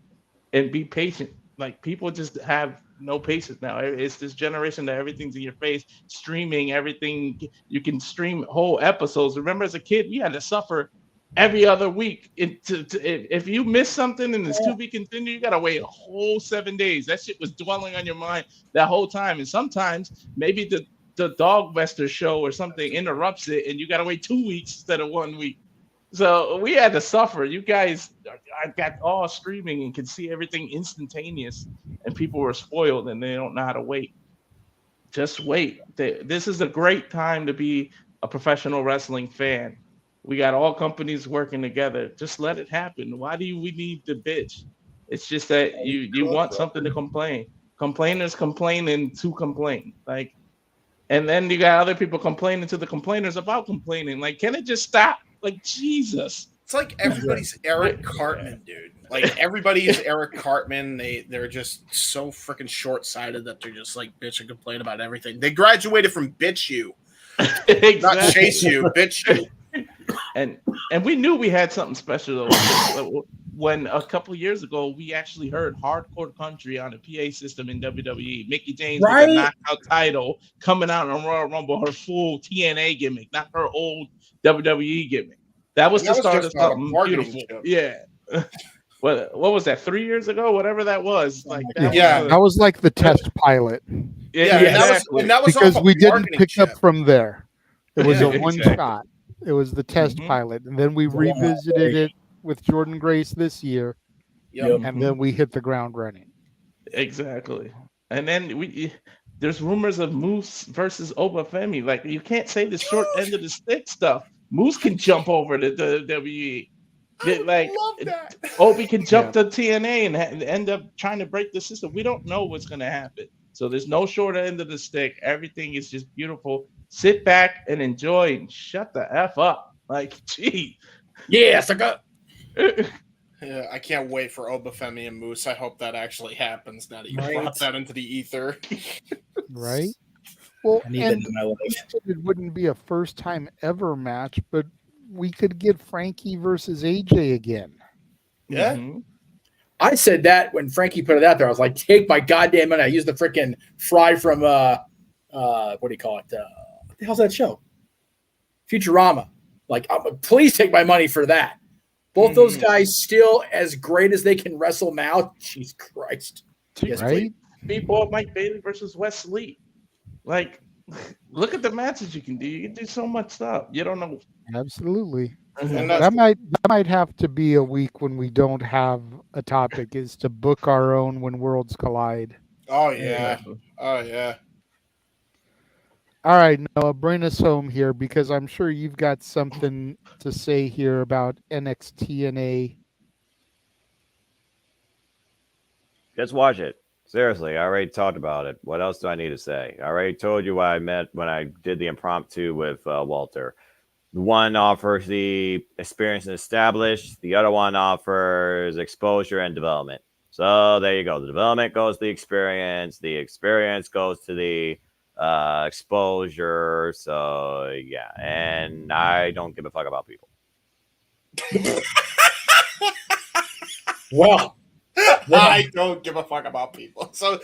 and be patient. Like, people just have no patience now. It's this generation that everything's in your face, streaming everything. You can stream whole episodes. Remember, as a kid, we had to suffer every other week. If you miss something and it's to be continued, you got to wait a whole 7 days. That shit was dwelling on your mind that whole time. And sometimes maybe the Dogbuster show or something interrupts it, and you got to wait 2 weeks instead of 1 week. So we had to suffer. You guys, I got all streaming and could see everything instantaneous, and people were spoiled and they don't know how to wait. Just wait. This is a great time to be a professional wrestling fan. We got all companies working together. Just let it happen. Why do we need to bitch? It's just that you want something to complain. Complainers complaining to complain. Like, and then you got other people complaining to the complainers about complaining. Like, can it just stop? Like, Jesus. It's like everybody's Eric Cartman, dude. Like everybody's Eric Cartman. They're just so freaking short-sighted that they're just like bitch and complain about everything. They graduated from bitch you, not chase you, bitch you. And we knew we had something special though. When a couple years ago we actually heard Hardcore Country on a PA system in WWE. Mickey James with a knockout title coming out on Royal Rumble, her full TNA gimmick, not her old WWE gimmick. That was the start of something beautiful. Yeah. What was that? 3 years ago? Whatever that was. Like that was like the test pilot. Yeah, exactly. And that was because off we of didn't pick chip. up from there. It was a one exactly. shot. It was the test pilot, and then we revisited it with Jordan Grace this year, and then we hit the ground running. Exactly. And then there's rumors of Moose versus Obafemi. Like, you can't say the short end of the stick stuff. Moose can jump over to the WWE. Like, love that. Obi can jump to TNA and end up trying to break the system. We don't know what's going to happen. So there's no short end of the stick. Everything is just beautiful. Sit back and enjoy and shut the F up. Like, gee. Yeah, sucker. Yeah, I can't wait for Obafemi and Moose. I hope that actually happens now that you brought that into the ether. Right? Well, I need that in my life. It wouldn't be a first time ever match, but we could get Frankie versus AJ again. Yeah. Mm-hmm. I said that when Frankie put it out there. I was like, take my goddamn money. I used the freaking Fry from what do you call it? What the hell's that show? Futurama. Like, please take my money for that. Both those guys still as great as they can wrestle now. Jesus Christ. Yes, right? People Mike Bailey versus Wes Lee. Like, look at the matches you can do. You can do so much stuff. You don't know. Absolutely. And That might have to be a week when we don't have a topic, is to book our own When Worlds Collide. Oh yeah. Oh yeah. All right, Noah, bring us home here, because I'm sure you've got something to say here about NXT. Just watch it. Seriously, I already talked about it. What else do I need to say? I already told you what I meant when I did the impromptu with Walter. One offers the experience and established. The other one offers exposure and development. So there you go. The development goes to the experience. The experience goes to the exposure. So yeah, and I don't give a fuck about people. Well, I don't give a fuck about people. So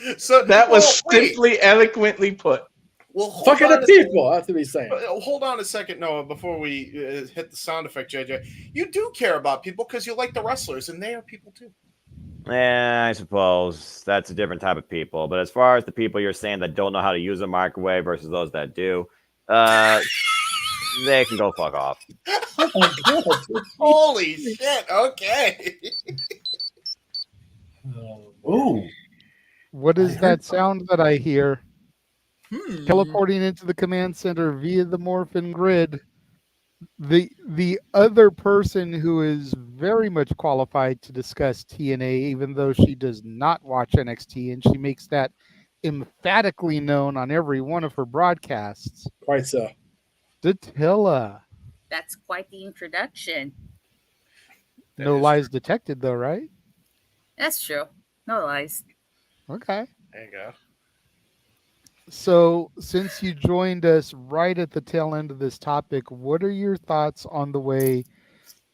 that was simply eloquently put. Well, hold fucking on the a second. people. That's what he's saying. Hold on a second, Noah, before we hit the sound effect, JJ. You do care about people because you like the wrestlers, and they are people too. Yeah, I suppose that's a different type of people. But as far as the people you're saying that don't know how to use a microwave versus those that do, they can go fuck off. Oh my God. Holy shit. Okay. Oh. What is that sound that I hear? Hmm. Teleporting into the command center via the Morphin grid. The other person who is very much qualified to discuss TNA, even though she does not watch NXT, and she makes that emphatically known on every one of her broadcasts. Quite so. Datilla. That's quite the introduction. No lies detected, though, right? That's true. No lies. Okay. There you go. So, since you joined us right at the tail end of this topic, what are your thoughts on the way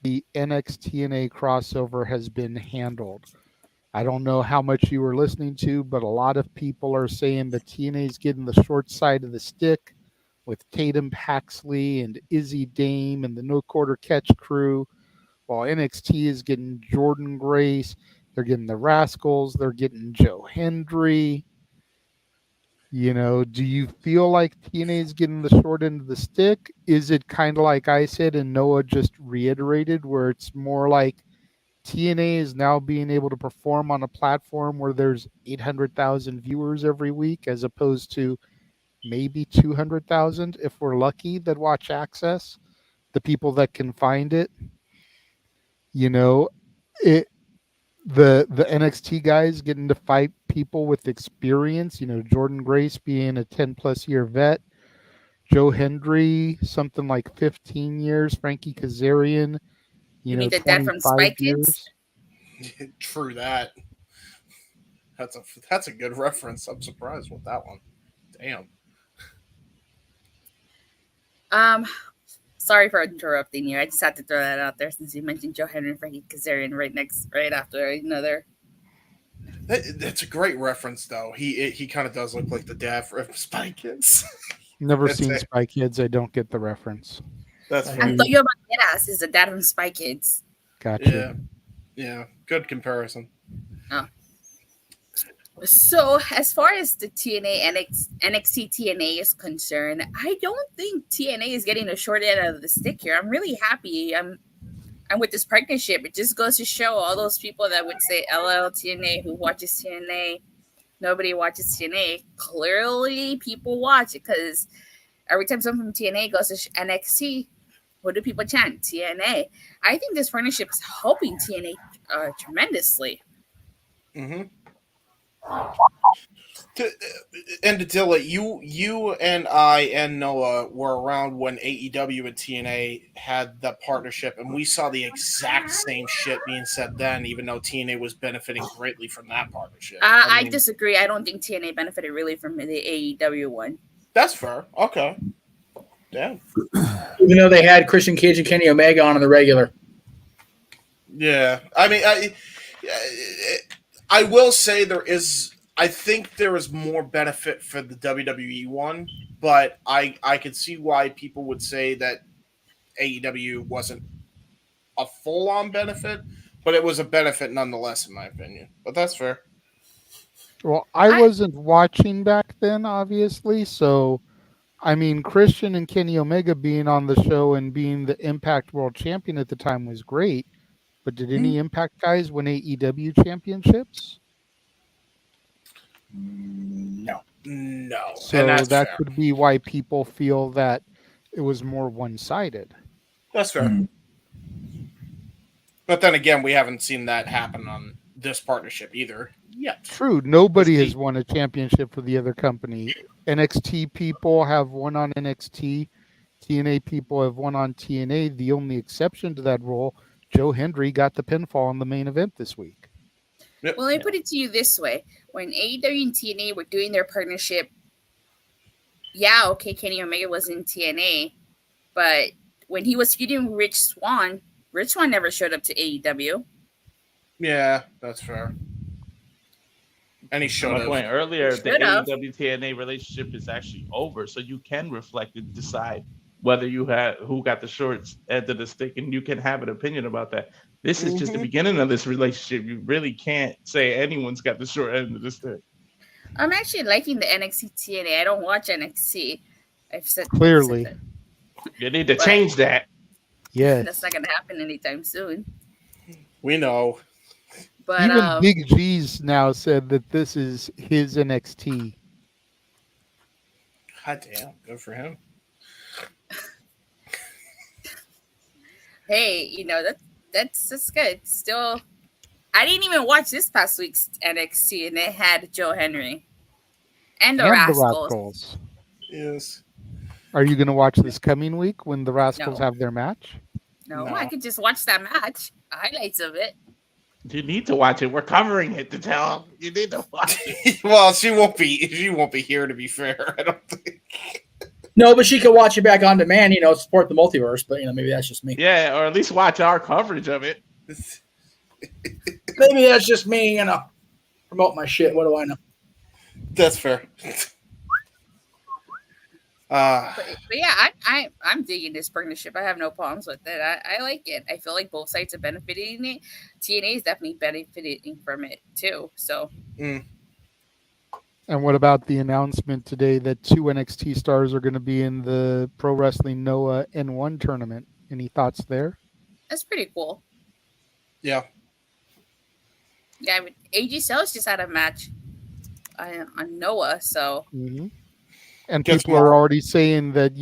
the NXT crossover has been handled? I don't know how much you were listening to, but a lot of people are saying that TNA is getting the short side of the stick with Tatum Paxley and Izzy Dame and the No Quarter Catch crew, while NXT is getting Jordan Grace. They're getting the Rascals. They're getting Joe Hendry. You know, do you feel like TNA is getting the short end of the stick? Is it kind of like I said and Noah just reiterated, where it's more like TNA is now being able to perform on a platform where there's 800,000 viewers every week, as opposed to maybe 200,000 if we're lucky that watch Access, the people that can find it. You know, it the NXT guys getting to fight people with experience. You know, Jordan Grace being a 10+ year vet, Joe Hendry something like 15 years, Frankie Kazarian, You know, mean the dad from 25 Spy Kids? years. True that. That's a good reference. I'm surprised with that one. Damn. Sorry for interrupting you. I just had to throw that out there since you mentioned Joe Henry and Frankie Kazarian right after another. That's a great reference, though. He kind of does look like the dad from Spy Kids. Never That's seen it. Spy Kids. I don't get the reference. That's I fine. thought you were about Deadass is the dad from Spy Kids. Gotcha. Yeah. Good comparison. Oh. So, as far as the NXT TNA is concerned, I don't think TNA is getting the short end of the stick here. I'm really happy. I'm with this partnership. It just goes to show all those people that would say LL TNA, who watches TNA, nobody watches TNA. Clearly, people watch it because every time someone from TNA goes to NXT, what do people chant? TNA. I think this partnership is helping TNA tremendously. Mm-hmm. And Attila, you and I and Noah were around when AEW and TNA had the partnership, and we saw the exact same shit being said then, even though TNA was benefiting greatly from that partnership. I disagree. I don't think TNA benefited really from the AEW one. That's fair. Okay. Damn. Even though they had Christian Cage and Kenny Omega on the regular. Yeah. I mean, I will say I think there is more benefit for the WWE one, but I could see why people would say that AEW wasn't a full-on benefit, but it was a benefit nonetheless, in my opinion. But that's fair. Well, I wasn't watching back then, obviously, so I mean, Christian and Kenny Omega being on the show and being the Impact World Champion at the time was great, but did any Impact guys win AEW championships? No. So and that's that fair. could be why people feel that it was more one-sided. That's fair. But then again, we haven't seen that happen on this partnership either yet. True. Nobody has won a championship for the other company. NXT people have won on NXT. TNA people have won on TNA. The only exception to that rule, Joe Hendry got the pinfall in the main event this week. Yep. Well, let me put it to you this way. When AEW and TNA were doing their partnership, Kenny Omega was in TNA, but when he was feuding Rich Swann never showed up to AEW. Yeah, that's fair. And he showed up. Point earlier, the Should've. AEW TNA relationship is actually over, so you can reflect and decide whether you had who got the short end of the stick, and you can have an opinion about that. This is just the beginning of this relationship. You really can't say anyone's got the short end of the stick. I'm actually liking the NXT TNA. I don't watch NXT. Clearly. You need to change that. Yes. That's not going to happen anytime soon. We know. But even Big G's now said that this is his NXT. God damn, good for him. Hey, that's good. Still, I didn't even watch this past week's NXT, and it had Joe Henry and the Rascals. Yes. Are you going to watch this coming week when the Rascals have their match? No, I could just watch that match, highlights of it. You need to watch it. We're covering it to tell them. You need to watch it. Well, she won't be here, to be fair. I don't think. No, but she could watch it back on demand, support the multiverse, but maybe that's just me. Yeah, or at least watch our coverage of it. Maybe that's just me, promote my shit. What do I know? That's fair. But yeah, I'm digging this partnership. I have no problems with it. I like it. I feel like both sides are benefiting it. TNA is definitely benefiting from it too. So And what about the announcement today that 2 NXT stars are going to be in the Pro Wrestling Noah N1 tournament? Any thoughts there? That's pretty cool. Yeah. Yeah, I mean, AJ Styles just had a match on Noah, so Mm-hmm. And Gets people are more- already saying that,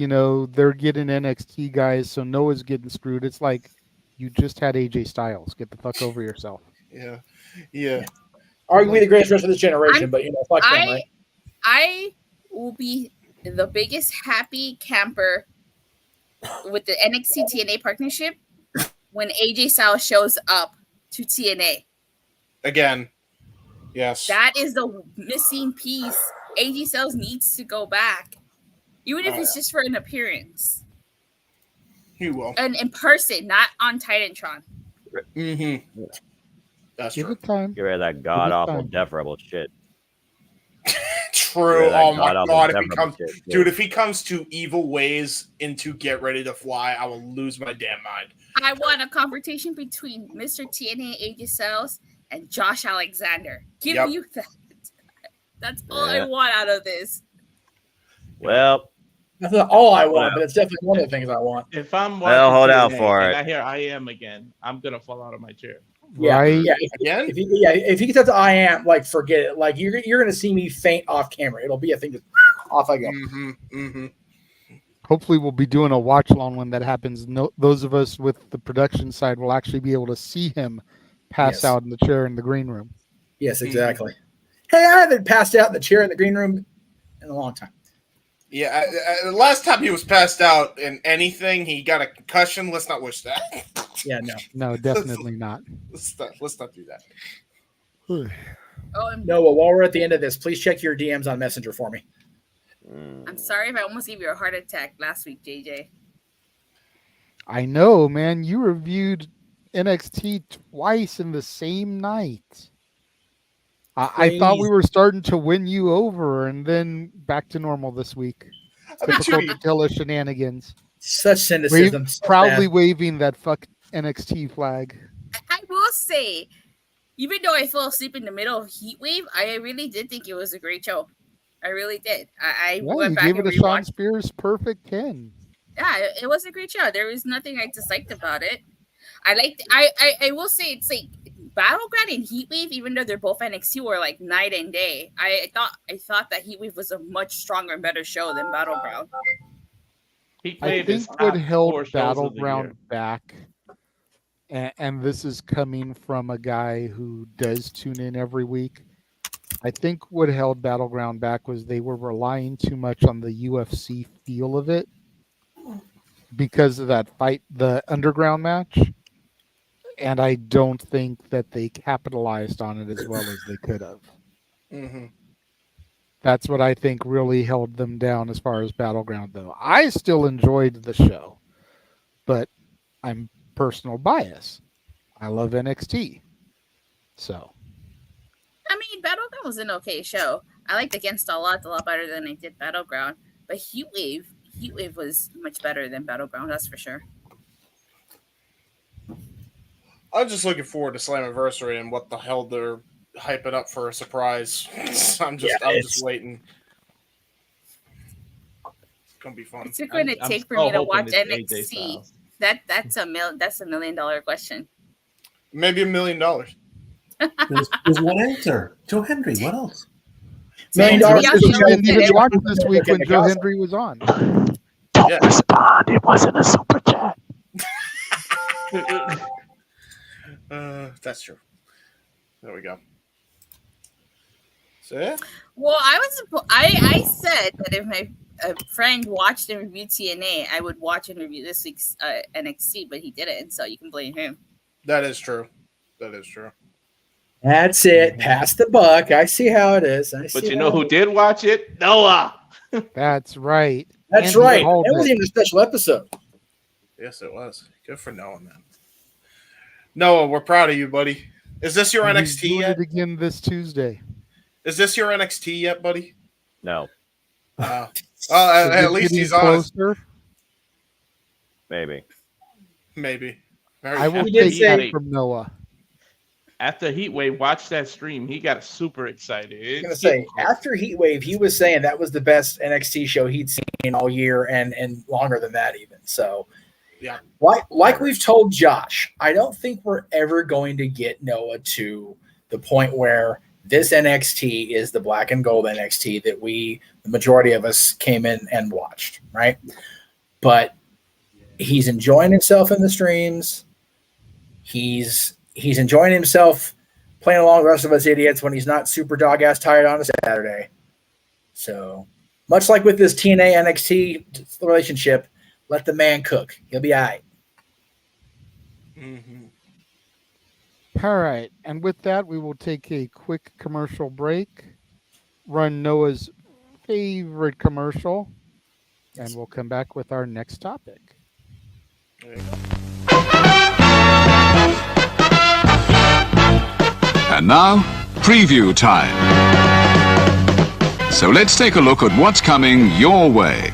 they're getting NXT guys, so Noah's getting screwed. It's like, you just had AJ Styles. Get the fuck over yourself. Yeah. Yeah. Arguably the greatest wrestler of this generation, but fuck them, right? I will be the biggest happy camper with the NXT TNA partnership when AJ Styles shows up to TNA. Again. Yes. That is the missing piece. AJ Styles needs to go back, even if it's just for an appearance. He will. And in person, not on Titantron. Mm-hmm. That's Give true. it time. Get rid of that god awful Death Rebel shit. True. That Oh my god-awful god! If Death he Rebel comes, shit, dude, if he comes to Evil Ways into Get Ready to Fly, I will lose my damn mind. I want a confrontation between Mr. TNA AJ Styles and Josh Alexander. Give you that. That's all I want out of this. Well, That's not all I want, but it's definitely one of the things I want. If I'm Well, watching hold out TNA for and it. I hear I am again, I'm gonna fall out of my chair. Yeah, Right? yeah. Again? If he gets up to I am, like, forget it. Like, you're gonna see me faint off camera. It'll be a thing. Just off I go. Mm-hmm. Mm-hmm. Hopefully, we'll be doing a watch along when that happens. No, those of us with the production side will actually be able to see him pass out in the chair in the green room. Yes, exactly. Hey, I haven't passed out in the chair in the green room in a long time. Yeah. The last time he was passed out in anything, he got a concussion. Let's not wish that. Yeah, no. No, definitely not. Let's not do that. Noah, while we're at the end of this, please check your DMs on Messenger for me. I'm sorry if I almost gave you a heart attack last week, JJ. I know, man. You reviewed NXT twice in the same night. I thought we were starting to win you over, and then back to normal this week. Typical Patilla shenanigans. Such cynicism. Proudly waving that fuck NXT flag. I will say, even though I fell asleep in the middle of Heat Wave, I really did think it was a great show. I really did. I went You back gave and it a Sean rewatched. Spears perfect 10. Yeah, it was a great show. There was nothing I disliked about it. I will say it's like Battleground and Heatwave, even though they're both NXT, were like night and day. I thought that Heatwave was a much stronger and better show than Battleground. I think what held Battleground back, and this is coming from a guy who does tune in every week, I think what held Battleground back was they were relying too much on the UFC feel of it because of that fight, the underground match. And I don't think that they capitalized on it as well as they could have. Mm-hmm. That's what I think really held them down as far as Battleground, though. I still enjoyed the show, but I'm personal bias. I love NXT. So. I mean, Battleground was an okay show. I liked Against All Odds a lot better than I did Battleground. But Heatwave was much better than Battleground, that's for sure. I'm just looking forward to Slammiversary and what the hell they're hyping up for a surprise. I'm just waiting. It's gonna be fun. What's it going to take for me to watch NXT? That's a $1 million question. Maybe $1 million. There's one answer. Joe Hendry. What else? $1 million. You didn't even watch this week when Joe Hendry was on. Don't respond. It wasn't a super chat. That's true. There we go. So yeah. Well, I said that if my friend watched and reviewed TNA, I would watch and review this week's NXT, but he didn't, so you can blame him. That is true. That is true. That's it. Pass the buck. I see how it is. But you know who did watch it? Noah. That's right. That's right. It wasn't even a special episode. Yes, it was. Good for Noah, man. Noah, we're proud of you, buddy. Is this your NXT doing yet? it again this Tuesday. Is this your NXT yet, buddy? No. At least he's honest. Maybe. Maybe. I will take that from Noah. after Heatwave watched that stream, he got super excited. I was gonna say after Heatwave, he was saying that was the best NXT show he'd seen all year and longer than that even. So yeah, like we've told Josh, I don't think we're ever going to get Noah to the point where this NXT is the black and gold NXT that the majority of us came in and watched, right? But he's enjoying himself in the streams. He's enjoying himself playing along with the rest of us idiots when he's not super dog-ass tired on a Saturday. So, much like with this TNA NXT relationship, let the man cook. He'll be all right. Mm-hmm. All right. And with that, we will take a quick commercial break, run Noah's favorite commercial, and we'll come back with our next topic. There you go. And now, preview time. So let's take a look at what's coming your way.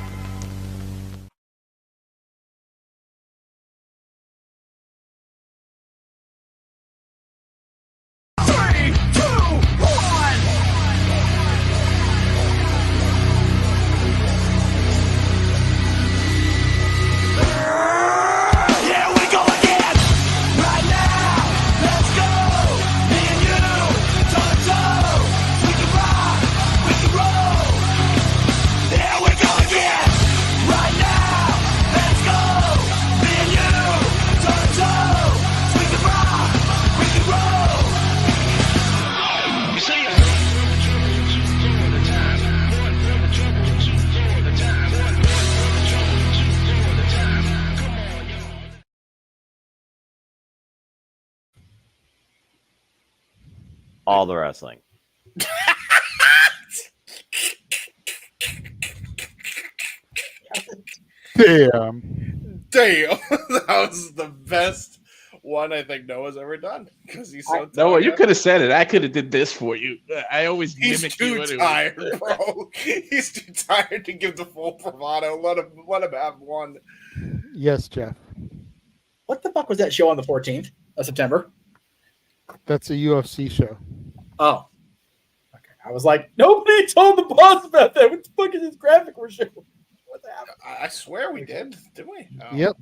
All the wrestling. Damn. That was the best one I think Noah's ever done because he's so Noah, you could have said it. I could have did this for you. I always mimic you. He's too tired, bro. He's too tired to give the full bravado. Let him have one. Yes, Jeff. What the fuck was that show on the 14th of September? That's a UFC show. Oh. Okay. I was like, nobody told the boss about that. What the fuck is this graphic we're showing? What the hell? I swear we did, didn't we? Oh. Yep.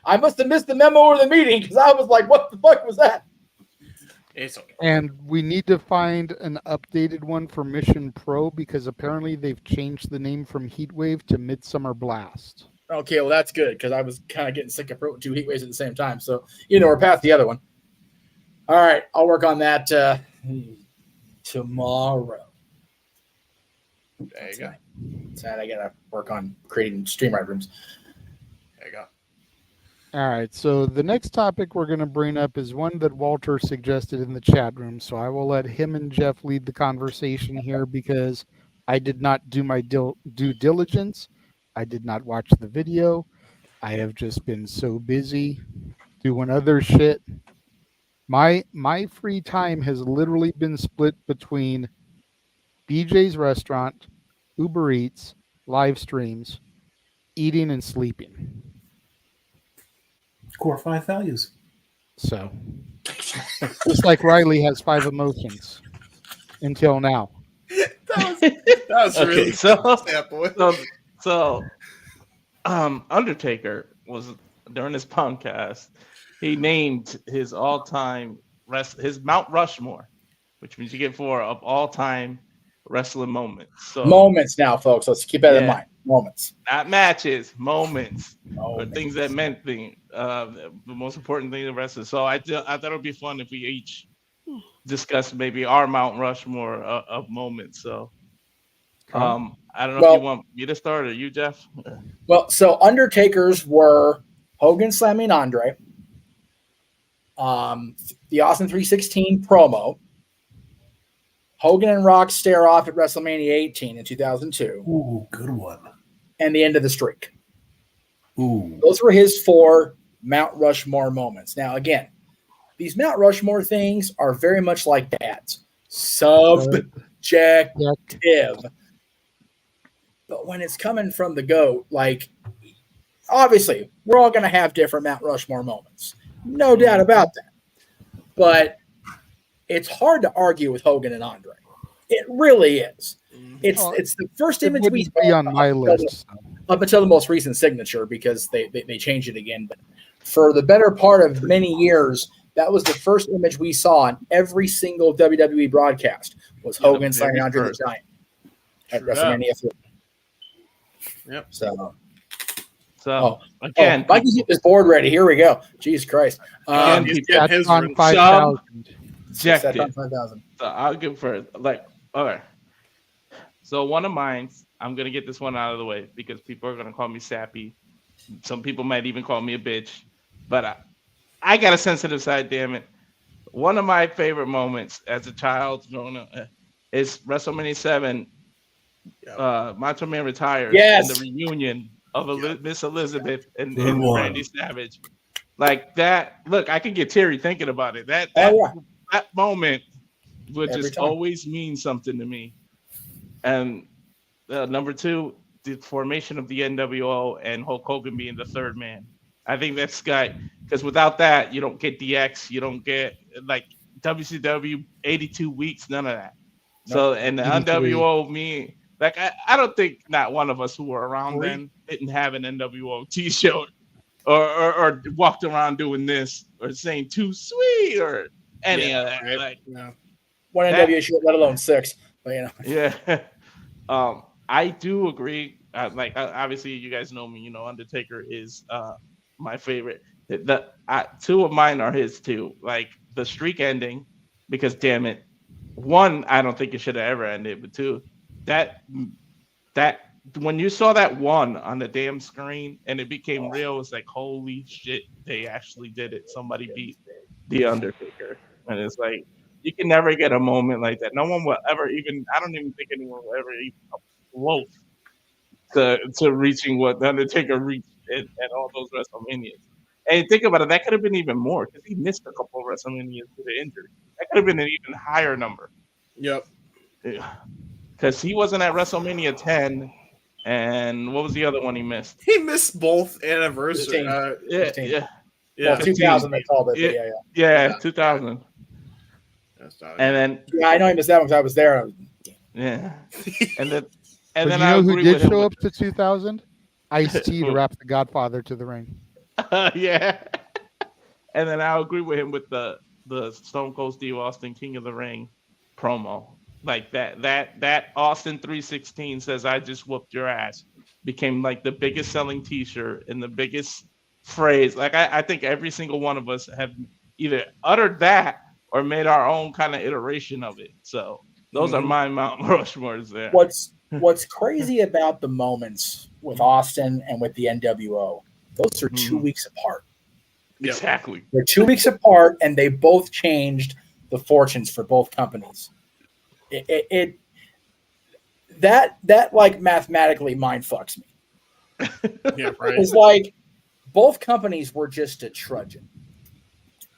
I must have missed the memo or the meeting because I was like, what the fuck was that? It's okay. And we need to find an updated one for Mission Pro because apparently they've changed the name from Heatwave to Midsummer Blast. Okay, well, that's good because I was kind of getting sick of two heat waves at the same time. So, we're past the other one. All right, I'll work on that tomorrow. There you go. Sad, I got to work on creating StreamYard rooms. There you go. All right, so the next topic we're going to bring up is one that Walter suggested in the chat room. So I will let him and Jeff lead the conversation here because I did not do my due diligence. I did not watch the video. I have just been so busy doing other shit. My free time has literally been split between BJ's Restaurant, Uber Eats, live streams, eating and sleeping. Core 5 values. So, just like Riley has 5 emotions until now. That was Okay, really so Undertaker was during his podcast. He named his all-time his Mount Rushmore, which means you get 4 of all-time wrestling moments. So Moments now, folks. Let's keep that in mind. Moments, not matches. Moments. Or things that meant things. The most important thing in wrestling. So I thought it would be fun if we each discuss maybe our Mount Rushmore of moments. So. I don't know if you want me to start or you, Jeff. Well, so Undertakers were Hogan slamming Andre, the Austin 316 promo, Hogan and Rock stare off at WrestleMania 18 in 2002. Ooh, good one. And the end of the streak. Ooh. Those were his 4 Mount Rushmore moments. Now, again, these Mount Rushmore things are very much like that. Subjective. But when it's coming from the GOAT, like, obviously, we're all going to have different Mount Rushmore moments. No doubt about that. but it's hard to argue with Hogan and Andre. It really is. It's the first It image we wouldn't be saw on my list. up until the most recent signature because they changed it again. But for the better part of many years, that was the first image we saw on every single WWE broadcast was Hogan slamming Andre the Giant at WrestleMania 3. Yep. Again, Mikey's getting his board ready. Here we go. Jesus Christ. He's on 5,000. Rejected. on 5,000. So I'll give for okay. So one of mine, I'm gonna get this one out of the way because people are gonna call me sappy. Some people might even call me a bitch, but I got a sensitive side. Damn it! One of my favorite moments as a child growing up is WrestleMania 7. Macho Man retires and the reunion of Miss Elizabeth and Randy Savage. Like that. Look, I can get teary thinking about it. That moment would just always mean something to me. And number 2, the formation of the NWO and Hulk Hogan being the third man. I think that's because without that, you don't get DX, you don't get like WCW 82 weeks, none of that. So, and the NWO, I don't think not one of us who were around then didn't have an NWO t-shirt or walked around doing this or saying too sweet or any of that. Right. Like, one NWO shirt, let alone 6. But yeah. I do agree. Obviously, you guys know me. Undertaker is my favorite. Two of mine are his too. Like the streak ending, because damn it, 1, I don't think it should have ever ended. But 2, that when you saw that 1 on the damn screen and it became real, it's like holy shit, they actually did it. Somebody beat the Undertaker, and it's like you can never get a moment like that. No one will ever even. I don't even think anyone will ever even come close to reaching what the Undertaker reached at all those WrestleManias. And think about it, that could have been even more because he missed a couple of WrestleManias with an injury. That could have been an even higher number. Yep. Because he wasn't at WrestleMania 10, and what was the other one he missed? He missed both anniversaries. 15. Well, 2000 they called it. Yeah, 2000. And then I know he missed that one because I was there. Yeah. And then you know who did show up to 2000? Ice-T to wrap the Godfather to the ring. Yeah. And then I agree with him with the Stone Cold Steve Austin King of the Ring promo. Like that Austin 316 says I just whooped your ass became like the biggest selling t-shirt and the biggest phrase. Like I think every single one of us have either uttered that or made our own kind of iteration of it. So those are my Mount Rushmores there. What's crazy about the moments with Austin and with the NWO, those are 2 weeks apart. Exactly. They're 2 weeks apart, and they both changed the fortunes for both companies. That like mathematically mind fucks me. Yeah, right. It's like both companies were just a trudging.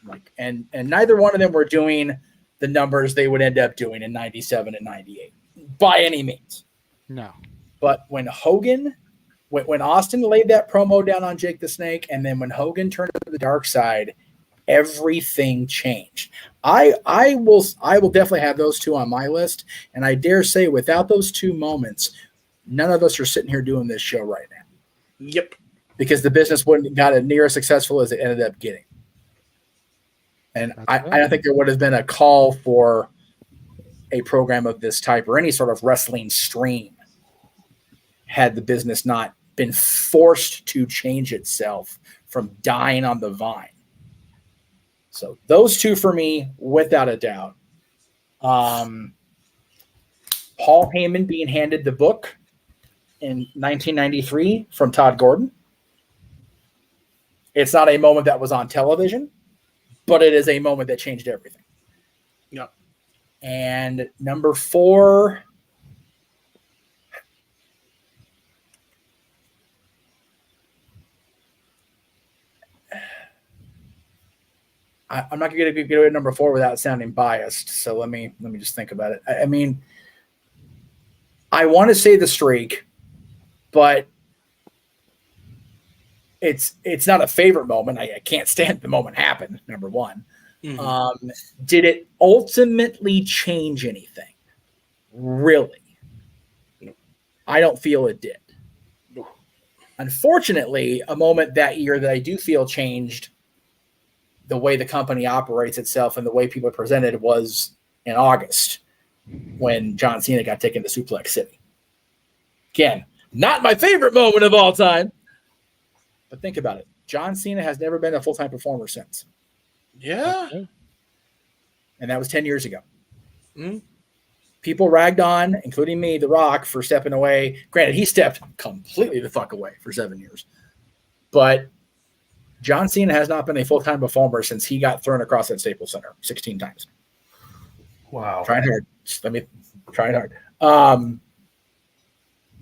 Like and neither one of them were doing the numbers they would end up doing in 97 and 98 by any means. No. But when Austin laid that promo down on Jake the Snake, and then when Hogan turned to the dark side, everything changed. I will definitely have those two on my list, and I dare say without those two moments, none of us are sitting here doing this show right now. Yep. Because the business wouldn't have got near as successful as it ended up getting. And I don't think there would have been a call for a program of this type or any sort of wrestling stream had the business not been forced to change itself from dying on the vine. So those two for me, without a doubt. Paul Heyman being handed the book in 1993 from Todd Gordon. It's not a moment that was on television, but it is a moment that changed everything. Yep. And number 4, I'm not going to get away with number 4 without sounding biased. So let me just think about it. I mean, I want to say the streak, but it's not a favorite moment. I can't stand the moment happen. Number 1, Mhm. Did it ultimately change anything? Really? I don't feel it did. Unfortunately, a moment that year that I do feel changed the way the company operates itself and the way people are presented was in August when John Cena got taken to Suplex City. Again, not my favorite moment of all time, but think about it. John Cena has never been a full-time performer since. Yeah. And that was 10 years ago. Mm. People ragged on, including me, The Rock, for stepping away. Granted, he stepped completely the fuck away for 7 years. But John Cena has not been a full-time performer since he got thrown across that Staples Center 16 times. Wow. Trying hard. Trying hard.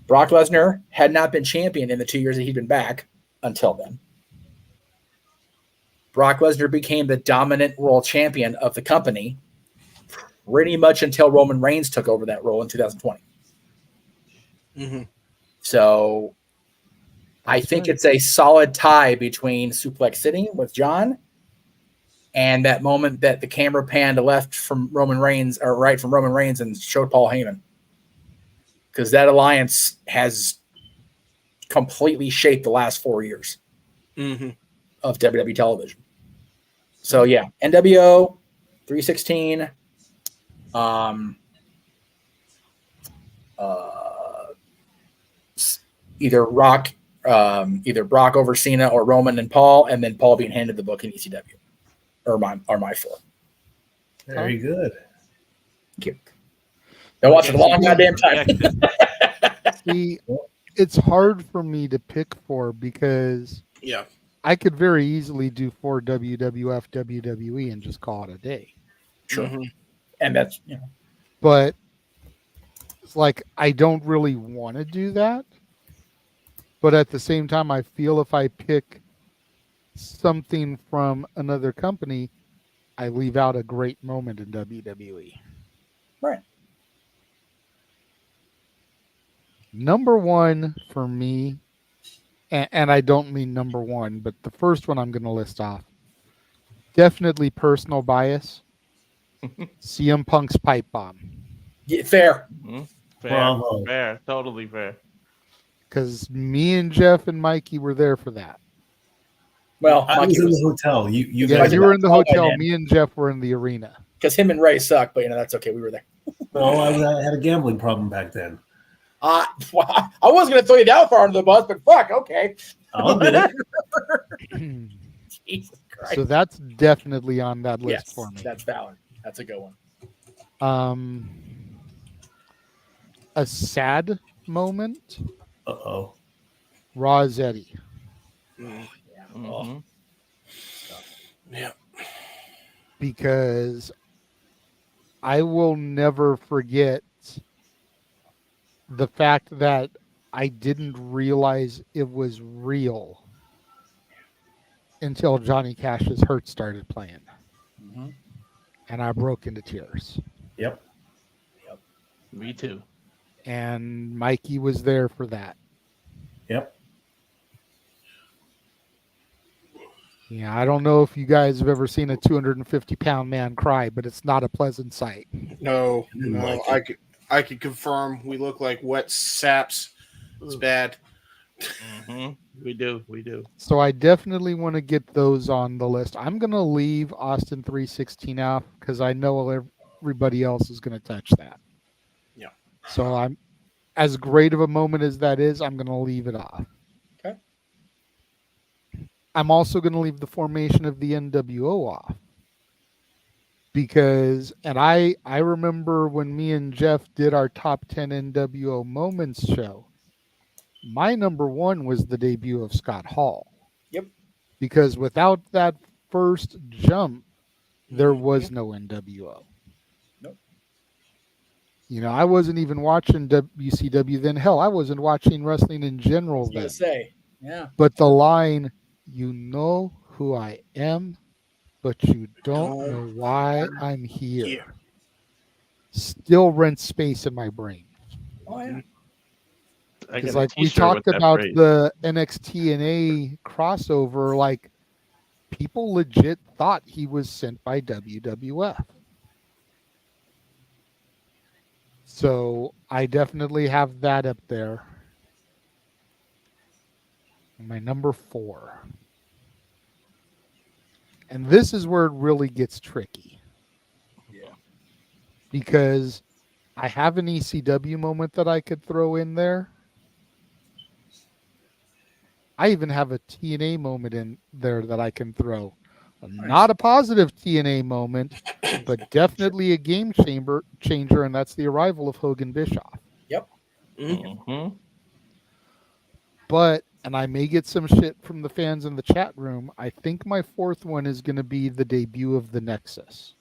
Brock Lesnar had not been champion in the 2 years that he'd been back until then. Brock Lesnar became the dominant world champion of the company pretty much until Roman Reigns took over that role in 2020. Mm-hmm. So I think it's a solid tie between Suplex City with John and that moment that the camera panned left from Roman Reigns, or right from Roman Reigns, and showed Paul Heyman. Because that alliance has completely shaped the last 4 years of WWE television. So yeah, NWO, 316, either Brock over Cena or Roman and Paul, and then Paul being handed the book in ECW, or my four. Very good. Thank you. Been watching a long goddamn time. See, it's hard for me to pick four because I could very easily do 4 WWF, WWE and just call it a day. Sure. And that's, but it's like I don't really want to do that. But at the same time, I feel if I pick something from another company, I leave out a great moment in WWE. Right. Number one for me, and I don't mean number one, but the first one I'm going to list off, definitely personal bias, CM Punk's pipe bomb. Yeah, fair. Fair, totally fair. Because me and Jeff and Mikey were there for that. Well, I was in the hotel. You guys were in the hotel. Me and Jeff were in the arena. Because him and Ray suck, but that's okay. We were there. No, I had a gambling problem back then. I wasn't going to throw you that far under the bus, but fuck, okay. I'll do it. Jesus Christ. So that's definitely on that list for me. That's valid. That's a good one. A sad moment. Uh-oh. Raw's Eddie. Yeah. Because I will never forget the fact that I didn't realize it was real until Johnny Cash's Hurt started playing. And I broke into tears. Yep. Me too. And Mikey was there for that. Yep. Yeah, I don't know if you guys have ever seen a 250-pound man cry, but it's not a pleasant sight. No. I could confirm we look like wet saps. It's bad. We do. So I definitely want to get those on the list. I'm going to leave Austin 316 out because I know everybody else is going to touch that. Yeah. So I'm, as great of a moment as that is, I'm going to leave it off. Okay. I'm also going to leave the formation of the NWO off. Because, and I remember when me and Jeff did our top 10 NWO moments show, my number one was the debut of Scott Hall. Yep. Because without that first jump, there was no NWO. Nope. I wasn't even watching WCW then. Hell, I wasn't watching wrestling in general then. Yeah. But the line, "You know who I am, but you don't know why I'm here," still rents space in my brain. Oh, yeah. Because like we talked about the NXT and A crossover, like people legit thought he was sent by WWF. So I definitely have that up there. My number 4. And this is where it really gets tricky. Yeah. Because I have an ECW moment that I could throw in there. I even have a TNA moment in there that I can throw. Not a positive TNA moment, but definitely a game changer, and that's the arrival of Hogan Bischoff. Yep. Mm-hmm. But, and I may get some shit from the fans in the chat room, I think my 4th one is going to be the debut of the Nexus.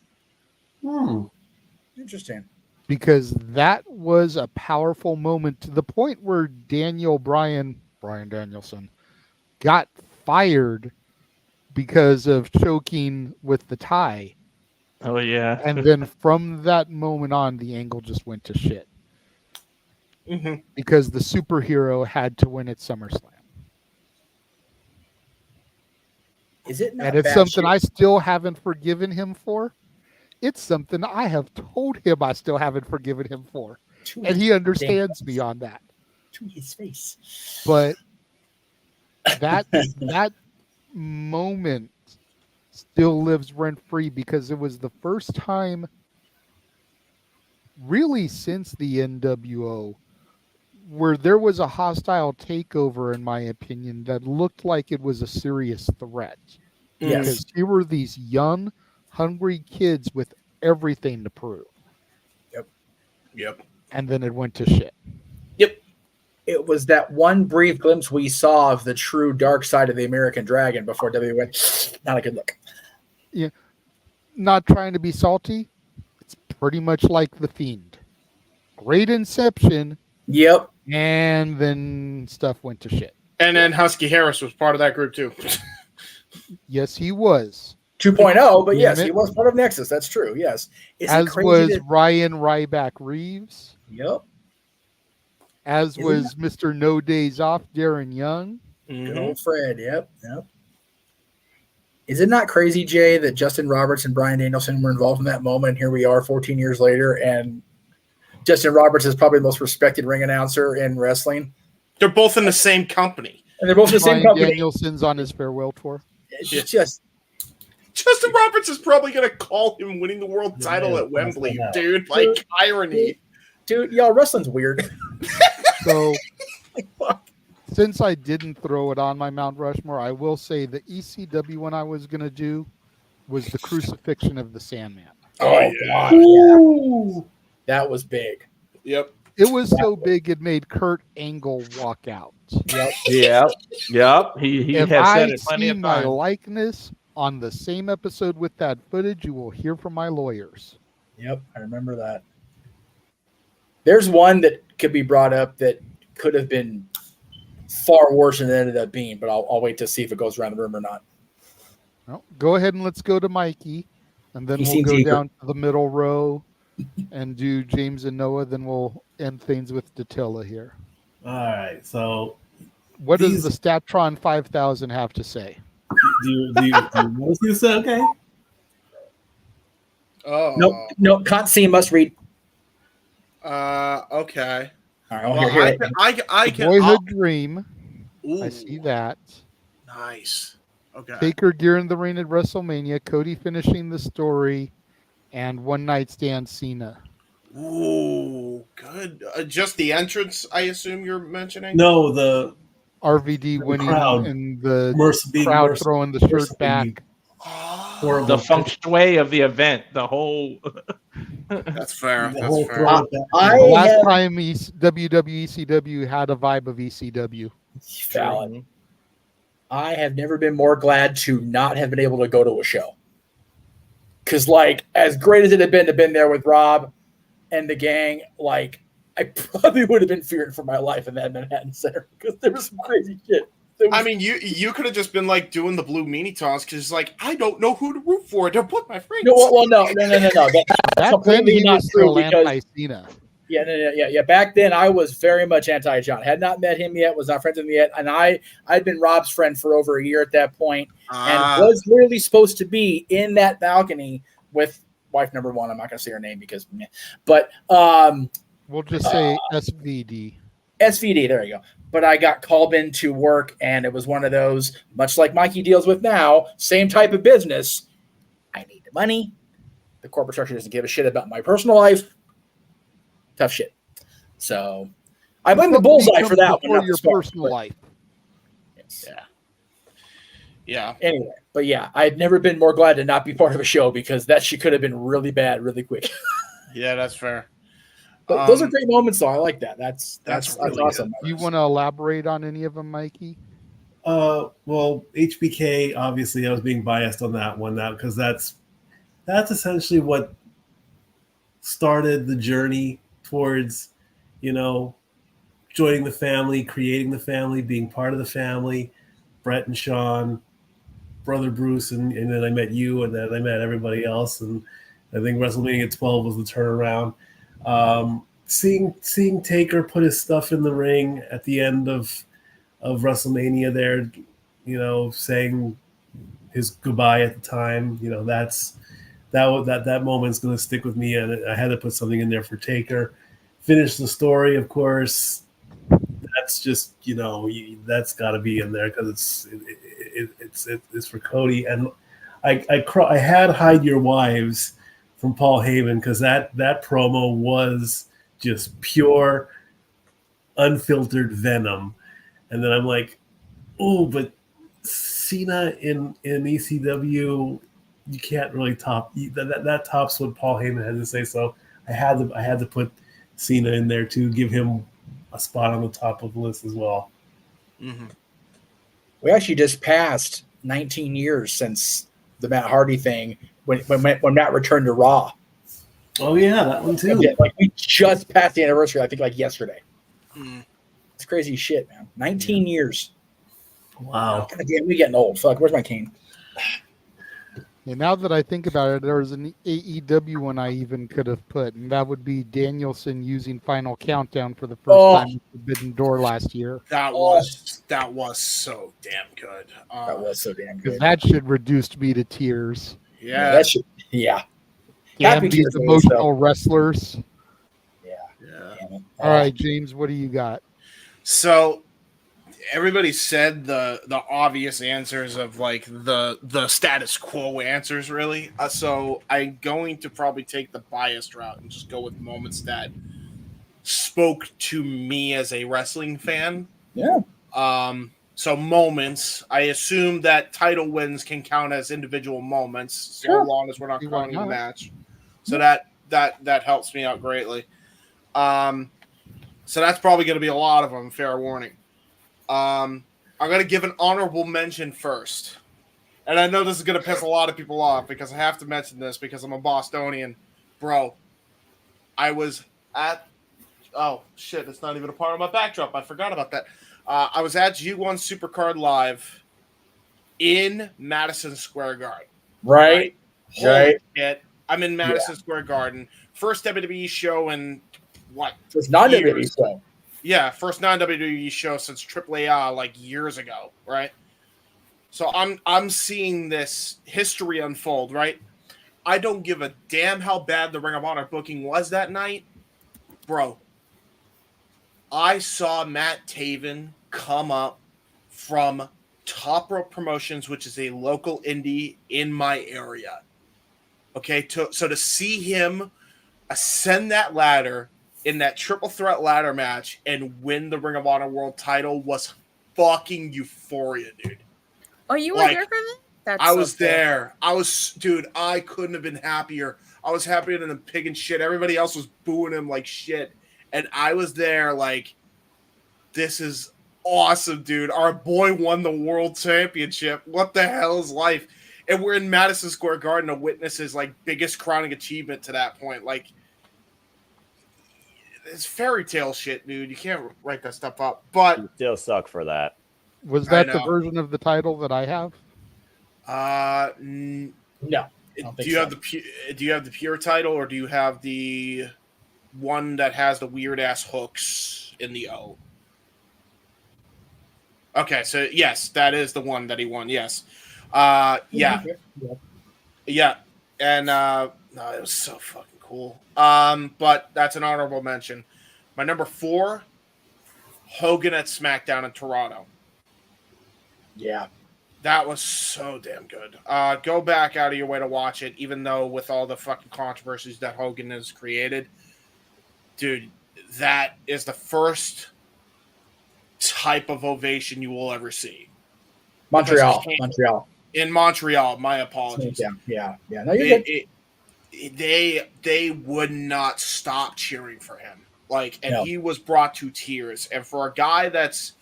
Interesting. Because that was a powerful moment to the point where Brian Danielson, got fired because of choking with the tie. Oh, yeah. And then from that moment on, the angle just went to shit. Mm-hmm. Because the superhero had to win at SummerSlam. Is it not And it's bad something shit? I still haven't forgiven him for. It's something I have told him I still haven't forgiven him for. And he understands me on that. To his face. But that moment still lives rent free because it was the first time really since the NWO where there was a hostile takeover, in my opinion, that looked like it was a serious threat. Yes. Because here were these young, hungry kids with everything to prove. Yep. And then it went to shit. It was that one brief glimpse we saw of the true dark side of the American Dragon before WWE went, not a good look. Yeah. Not trying to be salty. It's pretty much like The Fiend. Great inception. Yep. And then stuff went to shit. And then Husky Harris was part of that group too. Yes, he was. 2.0, but yes, he was part of Nexus. That's true. Yes. As was Ryan Ryback Reeves. Yep. As was Mr. No Days Off, Darren Young. Good old Fred. Yep. Is it not crazy, Jay, that Justin Roberts and Bryan Danielson were involved in that moment? And here we are 14 years later, and Justin Roberts is probably the most respected ring announcer in wrestling. They're both in the same company. And they're both in the same company. Danielson's on his farewell tour. It's just... Justin Roberts is probably going to call him winning the world title at Wembley, dude. Like, irony. Dude, y'all, wrestling's weird. So, since I didn't throw it on my Mount Rushmore, I will say the ECW one I was going to do was the Crucifixion of the Sandman. Oh, God. Yeah. That was big. Yep. It was so big it made Kurt Angle walk out. Yep. He If has said I it plenty see of my times. likeness on the same episode with that footage, you will hear from my lawyers. Yep, I remember that. There's one that could be brought up that could have been far worse than it ended up being, but I'll wait to see if it goes around the room or not. Well, go ahead and let's go to Mikey, and then He we'll seems go eager. down to the middle row and do James and Noah. Then we'll end things with Datilla here. All right. So, what does the Statron 5000 have to say? Do you want to say okay? Oh. Nope. Can't see. Must read. Okay. All right. Well, Here it. I can. Boyhood Dream. Ooh, I see that. nice. Okay. Taker gear in the ring at WrestleMania. Cody finishing the story, and One Night Stand Cena. Ooh, good. Just the entrance, I assume you're mentioning? No, the RVD winning crowd. and the Being crowd throwing the shirt mercifully back. horrible. The feng shui of the event, the whole. That's fair. The That's whole fair. throw it back. Last time WWECW had a vibe of ECW. Fallon. I have never been more glad to not have been able to go to a show. Because, like, as great as it had been to been there with Rob and the gang, like, I probably would have been fearing for my life in that Manhattan Center because there was some crazy shit. I mean, you could have just been like doing the blue meanie toss because like I don't know who to root for to put my friends. No. That's Back then completely he not was true still because anti-Cena. Yeah. Back then, I was very much anti-John. Had not met him yet, was not friends with him yet, and I'd been Rob's friend for over a year at that point, and was literally supposed to be in that balcony with wife number one. I'm not going to say her name because, but we'll just say SVD. SVD. There you go. But I got called into work, and it was one of those, much like Mikey deals with now, same type of business. I need the money. The corporate structure doesn't give a shit about my personal life. Tough shit. So I blame the bullseye for that one. Your personal life. Yeah. Anyway, but yeah, I've never been more glad to not be part of a show because that shit could have been really bad really quick. Yeah, that's fair. But those are great moments, though. I like that. That's really awesome. Do you want to elaborate on any of them, Mikey? Well, HBK, obviously, I was being biased on that one now because that's essentially what started the journey towards, joining the family, creating the family, being part of the family. Brett and Sean, brother Bruce, and then I met you, and then I met everybody else, and I think WrestleMania 12 was the turnaround. Seeing Taker put his stuff in the ring at the end of WrestleMania there, saying his goodbye at the time, that moment's going to stick with me, and I had to put something in there for Taker. Finish the story, of course. That's just that's got to be in there because it's for Cody, and I had Hide Your Wives from Paul Heyman because that promo was just pure, unfiltered venom, and then I'm like, oh, but Cena in ECW, you can't really top that tops what Paul Heyman had to say. So I had to put Cena in there to give him a spot on the top of the list as well. Mm-hmm. We actually just passed 19 years since the Matt Hardy thing when Matt returned to Raw. Oh yeah, that one too. Like we just passed the anniversary, I think, like yesterday. Mm. It's crazy shit, man. 19 years. Wow. God damn, we getting old. Fuck, where's my cane? And now that I think about it, there was an AEW one I even could have put, and that would be Danielson using Final Countdown for the first time at Forbidden Door last year. That was so damn good. That was so damn Because good. that shit reduced me to tears. Yeah. That shit, yeah. Damn Happy these tears, emotional wrestlers. Yeah. All right, James, what do you got? So everybody said the obvious answers of like the status quo answers, really. So I'm going to probably take the biased route and just go with moments that spoke to me as a wrestling fan. Yeah. So moments, I assume that title wins can count as individual moments, so long as we're not counting the match. So that helps me out greatly. So that's probably going to be a lot of them. Fair warning. I'm going to give an honorable mention first. And I know this is going to piss a lot of people off because I have to mention this because I'm a Bostonian. Bro, I was at... Oh, shit, it's not even a part of my backdrop. I forgot about that. I was at G1 Supercard Live in Madison Square Garden. Right. Holy shit. I'm in Madison Square Garden. First WWE show in what? It's not WWE show. Yeah, first non-WWE show since AAA like years ago, right? So I'm seeing this history unfold, right? I don't give a damn how bad the Ring of Honor booking was that night. Bro, I saw Matt Taven come up from Top Rope Promotions, which is a local indie in my area. Okay, so to see him ascend that ladder in that triple threat ladder match and win the Ring of Honor World title was fucking euphoria, dude. Oh, you were there for that? That's I so was cool. there. Dude, I couldn't have been happier. I was happier than a pig and shit. Everybody else was booing him like shit. And I was there like, this is awesome, dude. Our boy won the world championship. What the hell is life? And we're in Madison Square Garden to witness his like biggest crowning achievement to that point. Like, it's fairy tale shit, dude. You can't write that stuff up. But you still suck for that. Was that the version of the title that I have? No. Do you have the pure title, or do you have the one that has the weird ass hooks in the O. Okay, so yes, that is the one that he won. Yes, yeah, and no, it was so fucking cool. But that's an honorable mention. My number 4, Hogan at SmackDown in Toronto. Yeah. That was so damn good. Go back out of your way to watch it, even though with all the fucking controversies that Hogan has created. Dude, that is the first type of ovation you will ever see. Montreal. In Montreal, my apologies. Yeah. No, you're good. They would not stop cheering for him. No. He was brought to tears. And for a guy that's,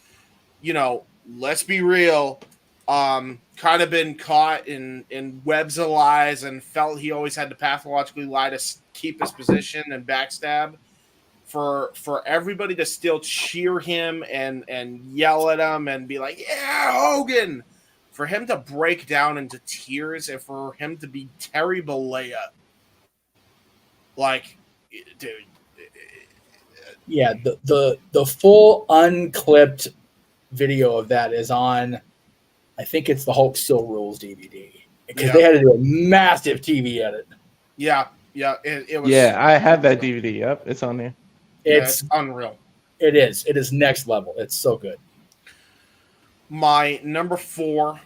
let's be real, kind of been caught in webs of lies and felt he always had to pathologically lie to keep his position and backstab. For everybody to still cheer him and yell at him and be like, yeah, Hogan, for him to break down into tears and for him to be Terry Bollea, dude. Yeah, the full unclipped video of that is on, I think it's the Hulk Still Rules DVD, because they had to do a massive TV edit. Yeah, it was. Yeah, I have that DVD. Yep, it's on there. It's unreal. It is next level. It's so good. My number 4,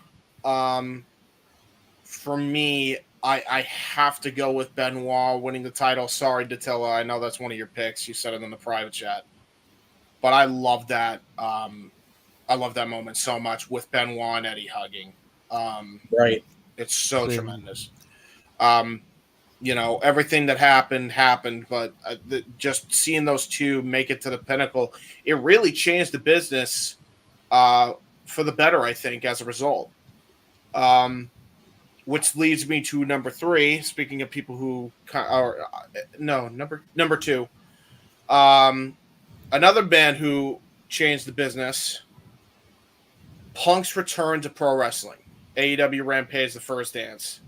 for me, I have to go with Benoit winning the title. Sorry, Dattila, I know that's one of your picks. You said it in the private chat, but I love that. I love that moment so much with Benoit and Eddie hugging. Right, it's so tremendous. Everything that happened, but just seeing those two make it to the pinnacle, it really changed the business for the better, I think, as a result. Which leads me to number 3. Speaking of people who number 2. Another band who changed the business. Punk's return to pro wrestling. AEW Rampage: The First Dance.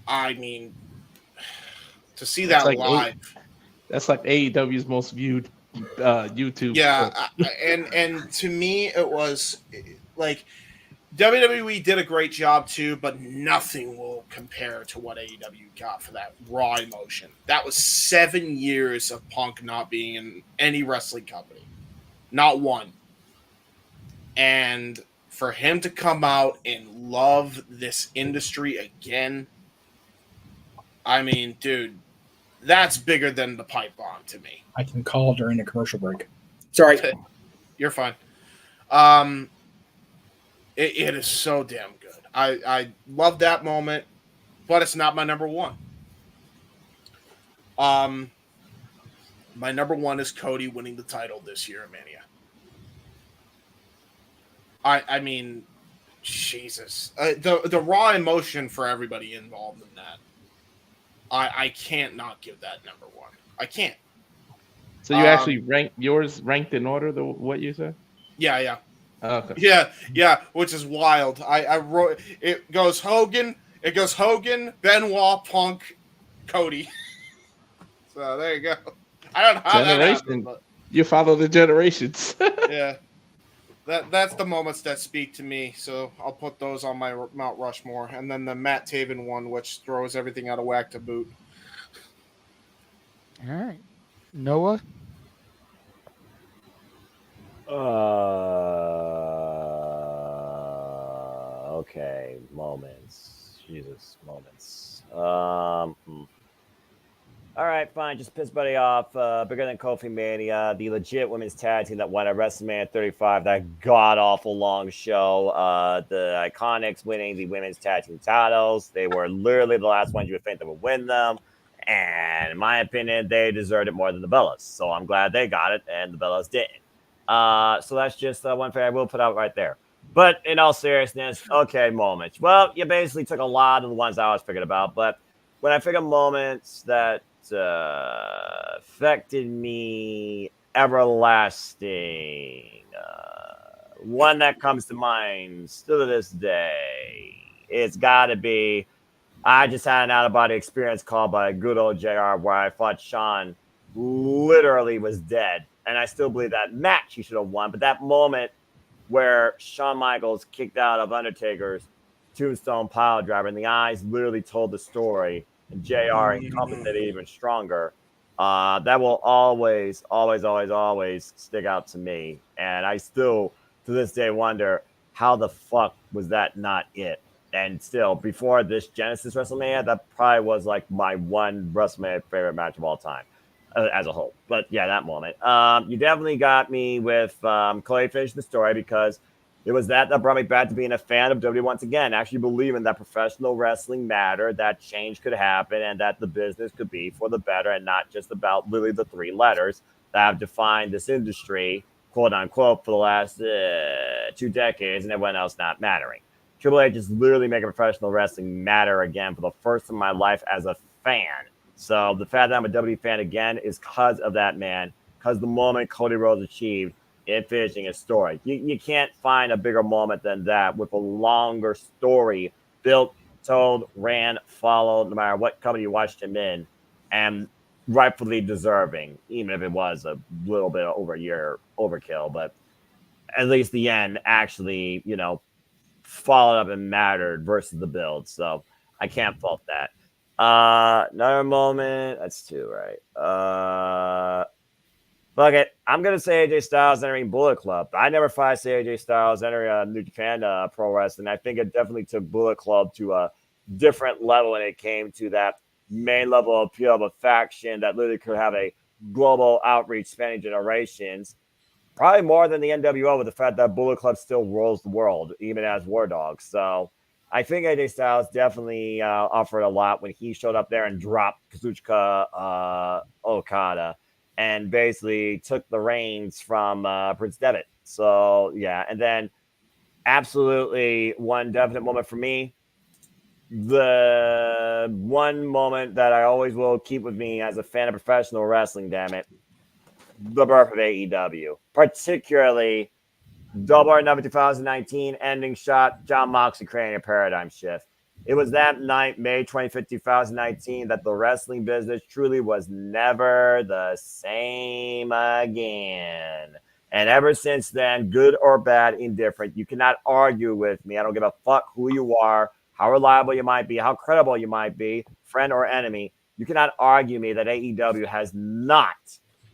I mean, to see that live. That's like AEW's most viewed YouTube. Yeah, and to me, it was like WWE did a great job too, but nothing will compare to what AEW got for that Raw emotion. That was 7 years of Punk not being in any wrestling company. Not one. And for him to come out and love this industry again, I mean, dude, that's bigger than the pipe bomb to me. I can call during a commercial break. Sorry. You're fine. It is so damn good. I love that moment, but it's not my number 1. My number 1 is Cody winning the title this year at Mania. I mean, Jesus. The raw emotion for everybody involved in that. I can't not give that number 1. I can't. So you actually ranked in order what you said? Yeah. Okay. Yeah, which is wild. I wrote it goes Hogan, Benoit, Punk, Cody. So there you go. I don't know how that happened, but you follow the generations. yeah. That's the moments that speak to me, so I'll put those on my Mount Rushmore, and then the Matt Taven one, which throws everything out of whack to boot. All right, Noah. Okay, moments. Jesus, moments. All right, fine. Just piss buddy off. Bigger than Kofi Mania, the legit women's tag team that won at WrestleMania 35. That god awful long show. The Iconics winning the women's tag team titles. They were literally the last ones you would think that would win them. And in my opinion, they deserved it more than the Bellas. So I'm glad they got it, and the Bellas didn't. So that's just one thing I will put out right there. But in all seriousness, okay, moments. Well, you basically took a lot of the ones I was thinking about. But when I think of moments that affected me everlasting, one that comes to mind still to this day, it's got to be I just had an out-of-body experience called by good old JR where I thought Shawn literally was dead. And I still believe that match he should have won. But that moment where Shawn Michaels kicked out of Undertaker's Tombstone Pile Driver and the eyes literally told the story and JR encompassed it even stronger. That will always, always, always, always stick out to me. And I still, to this day, wonder how the fuck was that not it? And still, before this Genesis WrestleMania, that probably was like my one WrestleMania favorite match of all time as a whole. But yeah, that moment. You definitely got me with Clay finishing the story because it was that brought me back to being a fan of WWE once again, actually believing that professional wrestling mattered, that change could happen, and that the business could be for the better and not just about literally the three letters that have defined this industry, quote unquote, for the last 2 decades and everyone else not mattering. Triple H is literally making professional wrestling matter again for the first time in my life as a fan. So the fact that I'm a WWE fan again is because of that man, because the moment Cody Rhodes achieved in finishing his story. You can't find a bigger moment than that with a longer story built, told, ran, followed, no matter what company you watched him in, and rightfully deserving, even if it was a little bit over a year overkill. But at least the end actually, followed up and mattered versus the build. So I can't fault that. Another moment. That's 2, right? Fuck it. I'm gonna say AJ Styles entering Bullet Club. I never thought I'd say AJ Styles entering New Japan Pro Wrestling. I think it definitely took Bullet Club to a different level when it came to that main level appeal of a faction that literally could have a global outreach spanning generations. Probably more than the NWO with the fact that Bullet Club still rules the world, even as War Dogs. So I think AJ Styles definitely offered a lot when he showed up there and dropped Kazuchika Okada and basically took the reins from Prince Devitt. So, yeah. And then absolutely one definite moment for me. The one moment that I always will keep with me as a fan of professional wrestling, damn it. The birth of AEW, particularly Double or Nothing 2019 ending shot, John Moxley creating a paradigm shift. It was that night, May 25th, 2019, that the wrestling business truly was never the same again. And ever since then, good or bad, indifferent, you cannot argue with me. I don't give a fuck who you are, how reliable you might be, how credible you might be, friend or enemy. You cannot argue me that AEW has not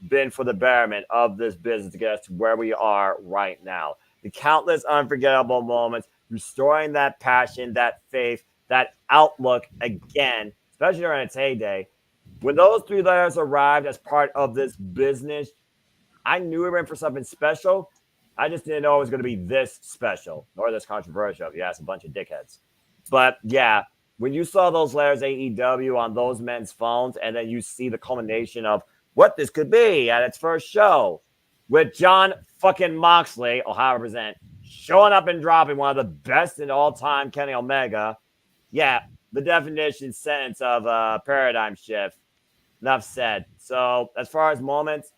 been for the betterment of this business to get us to where we are right now. The countless unforgettable moments, restoring that passion, that faith, that outlook again, especially during its heyday. When those 3 letters arrived as part of this business, I knew we were in for something special. I just didn't know it was going to be this special or this controversial, if you ask a bunch of dickheads. But yeah, when you saw those letters AEW on those men's phones, and then you see the culmination of what this could be at its first show with John fucking Moxley, Ohio represent, showing up and dropping one of the best in all time, Kenny Omega. Yeah, the definition sentence of paradigm shift. Enough said. So as far as moments,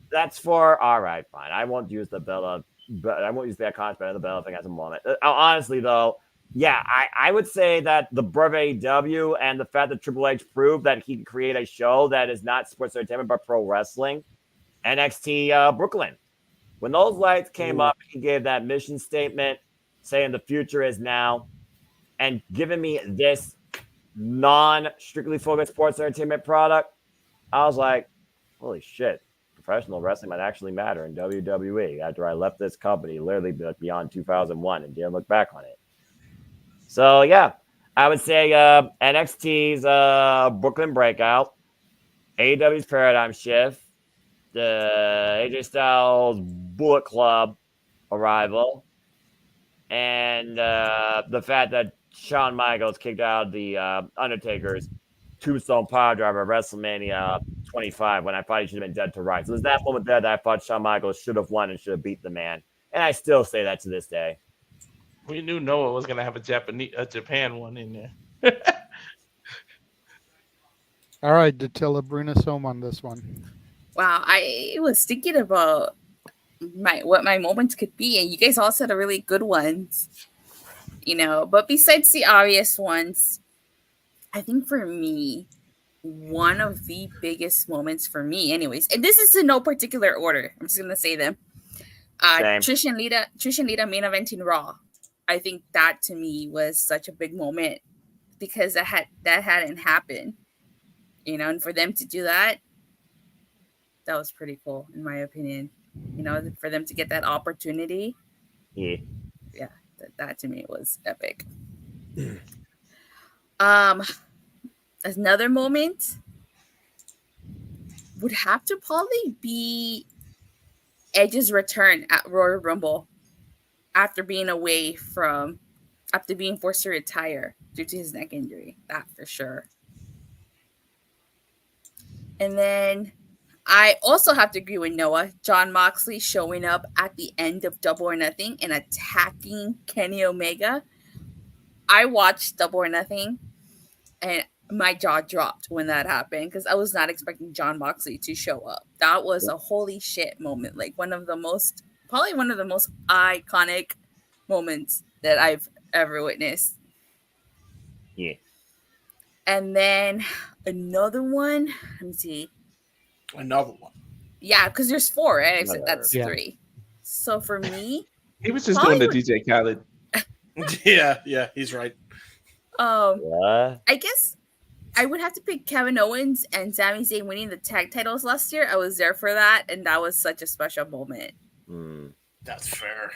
that's for all right, fine. I won't use the Bella, but I won't use that concept of the Bella thing as a moment. Honestly, though, yeah, I would say that the birth of AEW and the fact that Triple H proved that he can create a show that is not sports entertainment but pro wrestling, NXT Brooklyn. When those lights came up, he gave that mission statement saying the future is now, and giving me this non-strictly focused sports entertainment product, I was like, holy shit, professional wrestling might actually matter in WWE after I left this company literally beyond 2001 and didn't look back on it. So, yeah, I would say NXT's Brooklyn Breakout, AEW's Paradigm Shift, the AJ Styles Bullet Club arrival, and the fact that Shawn Michaels kicked out the Undertaker's Tombstone Power Driver at WrestleMania 25 when I thought he should have been dead to rights. So there's that moment there that I thought Shawn Michaels should have won and should have beat the man. And I still say that to this day. We knew Noah was going to have a Japan one in there. All right, Datilla, bring us home on this one. Wow, I was thinking about what my moments could be, and you guys all said a really good ones. But besides the obvious ones, I think for me, one of the biggest moments for me, anyways, and this is in no particular order. I'm just gonna say them. Same. Trish and Lita main eventing Raw. I think that to me was such a big moment because that hadn't happened, and for them to do that, that was pretty cool in my opinion. For them to get that opportunity. Yeah. Yeah, that to me was epic. Another moment would have to probably be Edge's return at Royal Rumble after being forced to retire due to his neck injury. That for sure. And then I also have to agree with Noah. Jon Moxley showing up at the end of Double or Nothing and attacking Kenny Omega. I watched Double or Nothing and my jaw dropped when that happened because I was not expecting Jon Moxley to show up. That was a holy shit moment. Like probably one of the most iconic moments that I've ever witnessed. Yeah. And then another one. Let me see. Another one. Yeah, because there's 4, right? I said that's Yeah. 3. So for me, He was just doing the DJ Khaled. Yeah, he's right. What? I guess I would have to pick Kevin Owens and Sami Zayn winning the tag titles last year. I was there for that, and that was such a special moment. That's fair.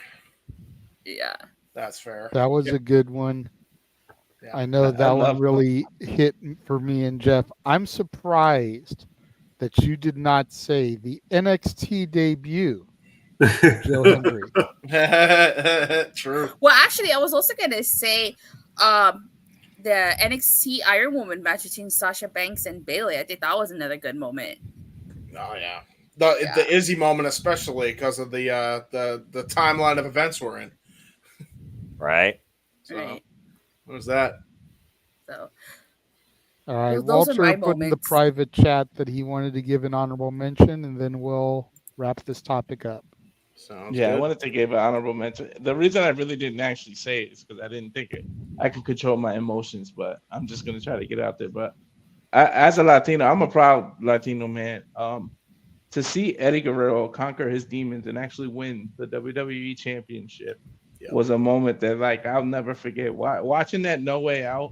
Yeah. That's fair. That was a good one. Yeah. I know that one really hit for me and Jeff. I'm surprised that you did not say the NXT debut of Joe Hendry. True. Well, actually, I was also going to say the NXT Iron Woman match between Sasha Banks and Bayley. I think that was another good moment. Oh, yeah. The Izzy moment, especially because of the timeline of events we're in. Right. So, right. What was that? So, all right, those are my Walter put in the moments. private chat that he wanted to give an honorable mention, and then we'll wrap this topic up. Sounds Yeah, good. I wanted to give an honorable mention. The reason I really didn't actually say it is because I didn't think I could control my emotions, but I'm just going to try to get out there. But as a Latino, I'm a proud Latino man. To see Eddie Guerrero conquer his demons and actually win the WWE Championship was a moment that, like, I'll never forget. Watching that No Way Out,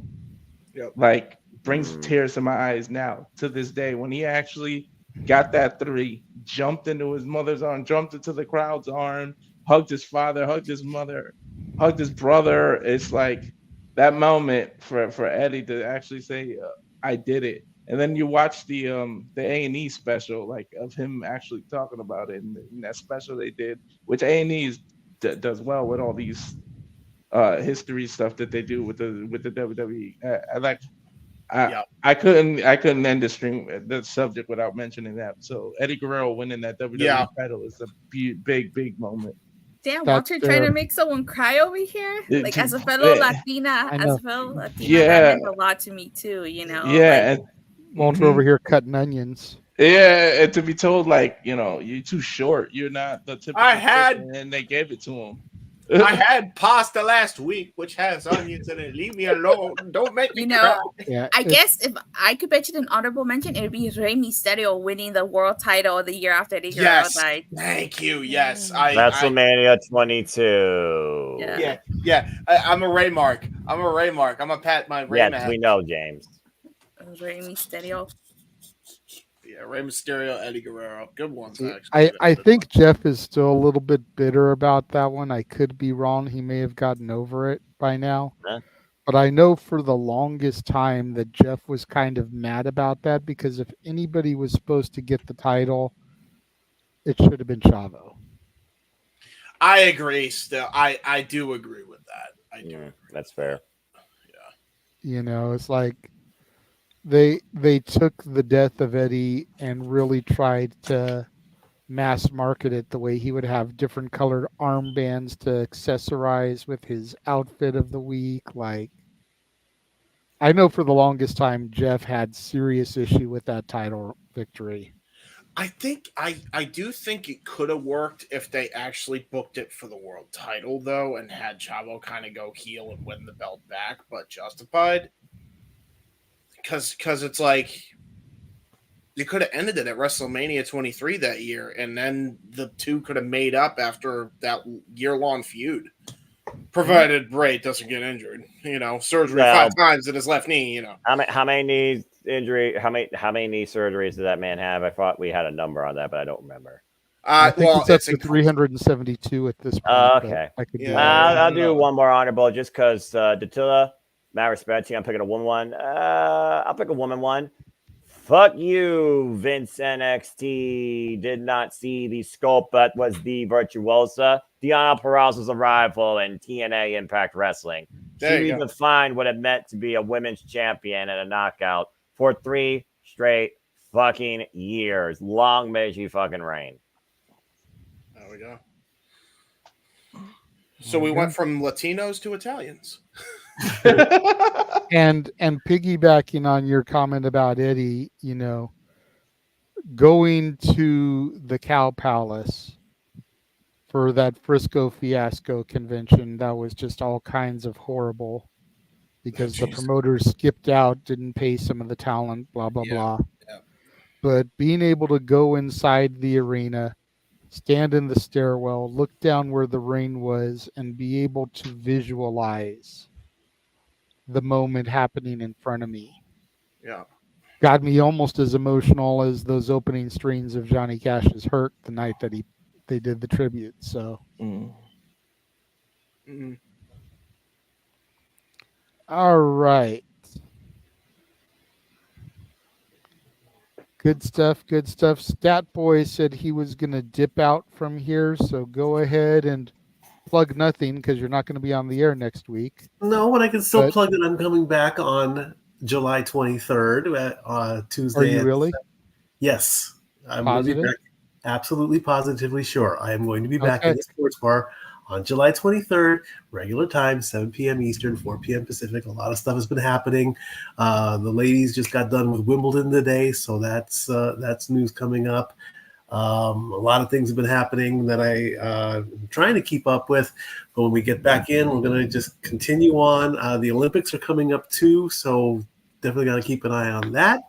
like, brings tears to my eyes now to this day. When he actually got that 3, jumped into his mother's arm, jumped into the crowd's arm, hugged his father, hugged his mother, hugged his brother. It's like that moment for Eddie to actually say, "I did it." And then you watch the A&E special, like, of him actually talking about it, and that special they did, which A&E does well with all these history stuff that they do with the WWE. I couldn't end the subject without mentioning that. So Eddie Guerrero winning that WWE title is a big moment. Damn, Walter trying to make someone cry over here. Like, as a fellow Latina, that meant a lot to me too. Yeah, like, Walter over here cutting onions. Yeah, and to be told, like, you're too short, you're not the typical person, and they gave it to him. I had pasta last week, which has onions in it. Leave me alone. Don't make me cry. I guess if I could mention an honorable mention, it would be Rey Mysterio winning the world title the year after Eddie Guerrero died. Thank you. Yes. WrestleMania 22. Yeah. I'm a Ray Mark. I'm a pat my Ray Yes, we know, James. Rey Mysterio. Yeah, Rey Mysterio, Eddie Guerrero. Good ones, actually. I think Jeff is still a little bit bitter about that one. I could be wrong. He may have gotten over it by now. But I know for the longest time that Jeff was kind of mad about that because if anybody was supposed to get the title, it should have been Chavo. I agree still. I do agree with that. I do agree. That's fair. Yeah. It's like they took the death of Eddie and really tried to mass market it the way he would have different colored armbands to accessorize with his outfit of the week. Like, I know for the longest time, Jeff had serious issue with that title victory. I do think it could have worked if they actually booked it for the world title, though, and had Chavo kind of go heel and win the belt back, but justified. because it's like you could have ended it at WrestleMania 23 that year, and then the two could have made up after that year-long feud, provided Bray doesn't get injured. Surgery 5 times in his left knee. How many knee injury? How many knee surgeries did that man have? I thought we had a number on that, but I don't remember. I think it's up to 372 at this point. Okay. I could do I'll do one more honorable just because Dattila, my respect to you, I'm picking a woman one. I'll pick a woman one. Fuck you, Vince NXT. Did not see the scope, but was the virtuosa. Deonna Purrazzo's arrival in TNA Impact Wrestling. She redefined what it meant to be a women's champion at a knockout for 3 straight fucking years. Long may she fucking reign. There we go. So we went from Latinos to Italians. and piggybacking on your comment about Eddie, going to the Cow Palace for that Frisco Fiasco convention, that was just all kinds of horrible because the promoters skipped out, didn't pay some of the talent, blah, blah, blah. Yeah. But being able to go inside the arena, stand in the stairwell, look down where the ring was, and be able to visualize the moment happening in front of me. Yeah. Got me almost as emotional as those opening streams of Johnny Cash's Hurt the night that they did the tribute. So All right. Good stuff. Stat Boy said he was going to dip out from here, so go ahead and plug nothing because you're not going to be on the air next week. No, but I can still plug that I'm coming back on July 23rd, Tuesday. Are you really? Yes. I'm going to be back. Absolutely, positively sure. I am going to be back in the sports bar on July 23rd, regular time, 7 p.m. Eastern, 4 p.m. Pacific. A lot of stuff has been happening. The ladies just got done with Wimbledon today, so that's news coming up. A lot of things have been happening that I'm trying to keep up with. But when we get back in, we're going to just continue on. The Olympics are coming up too, so definitely got to keep an eye on that.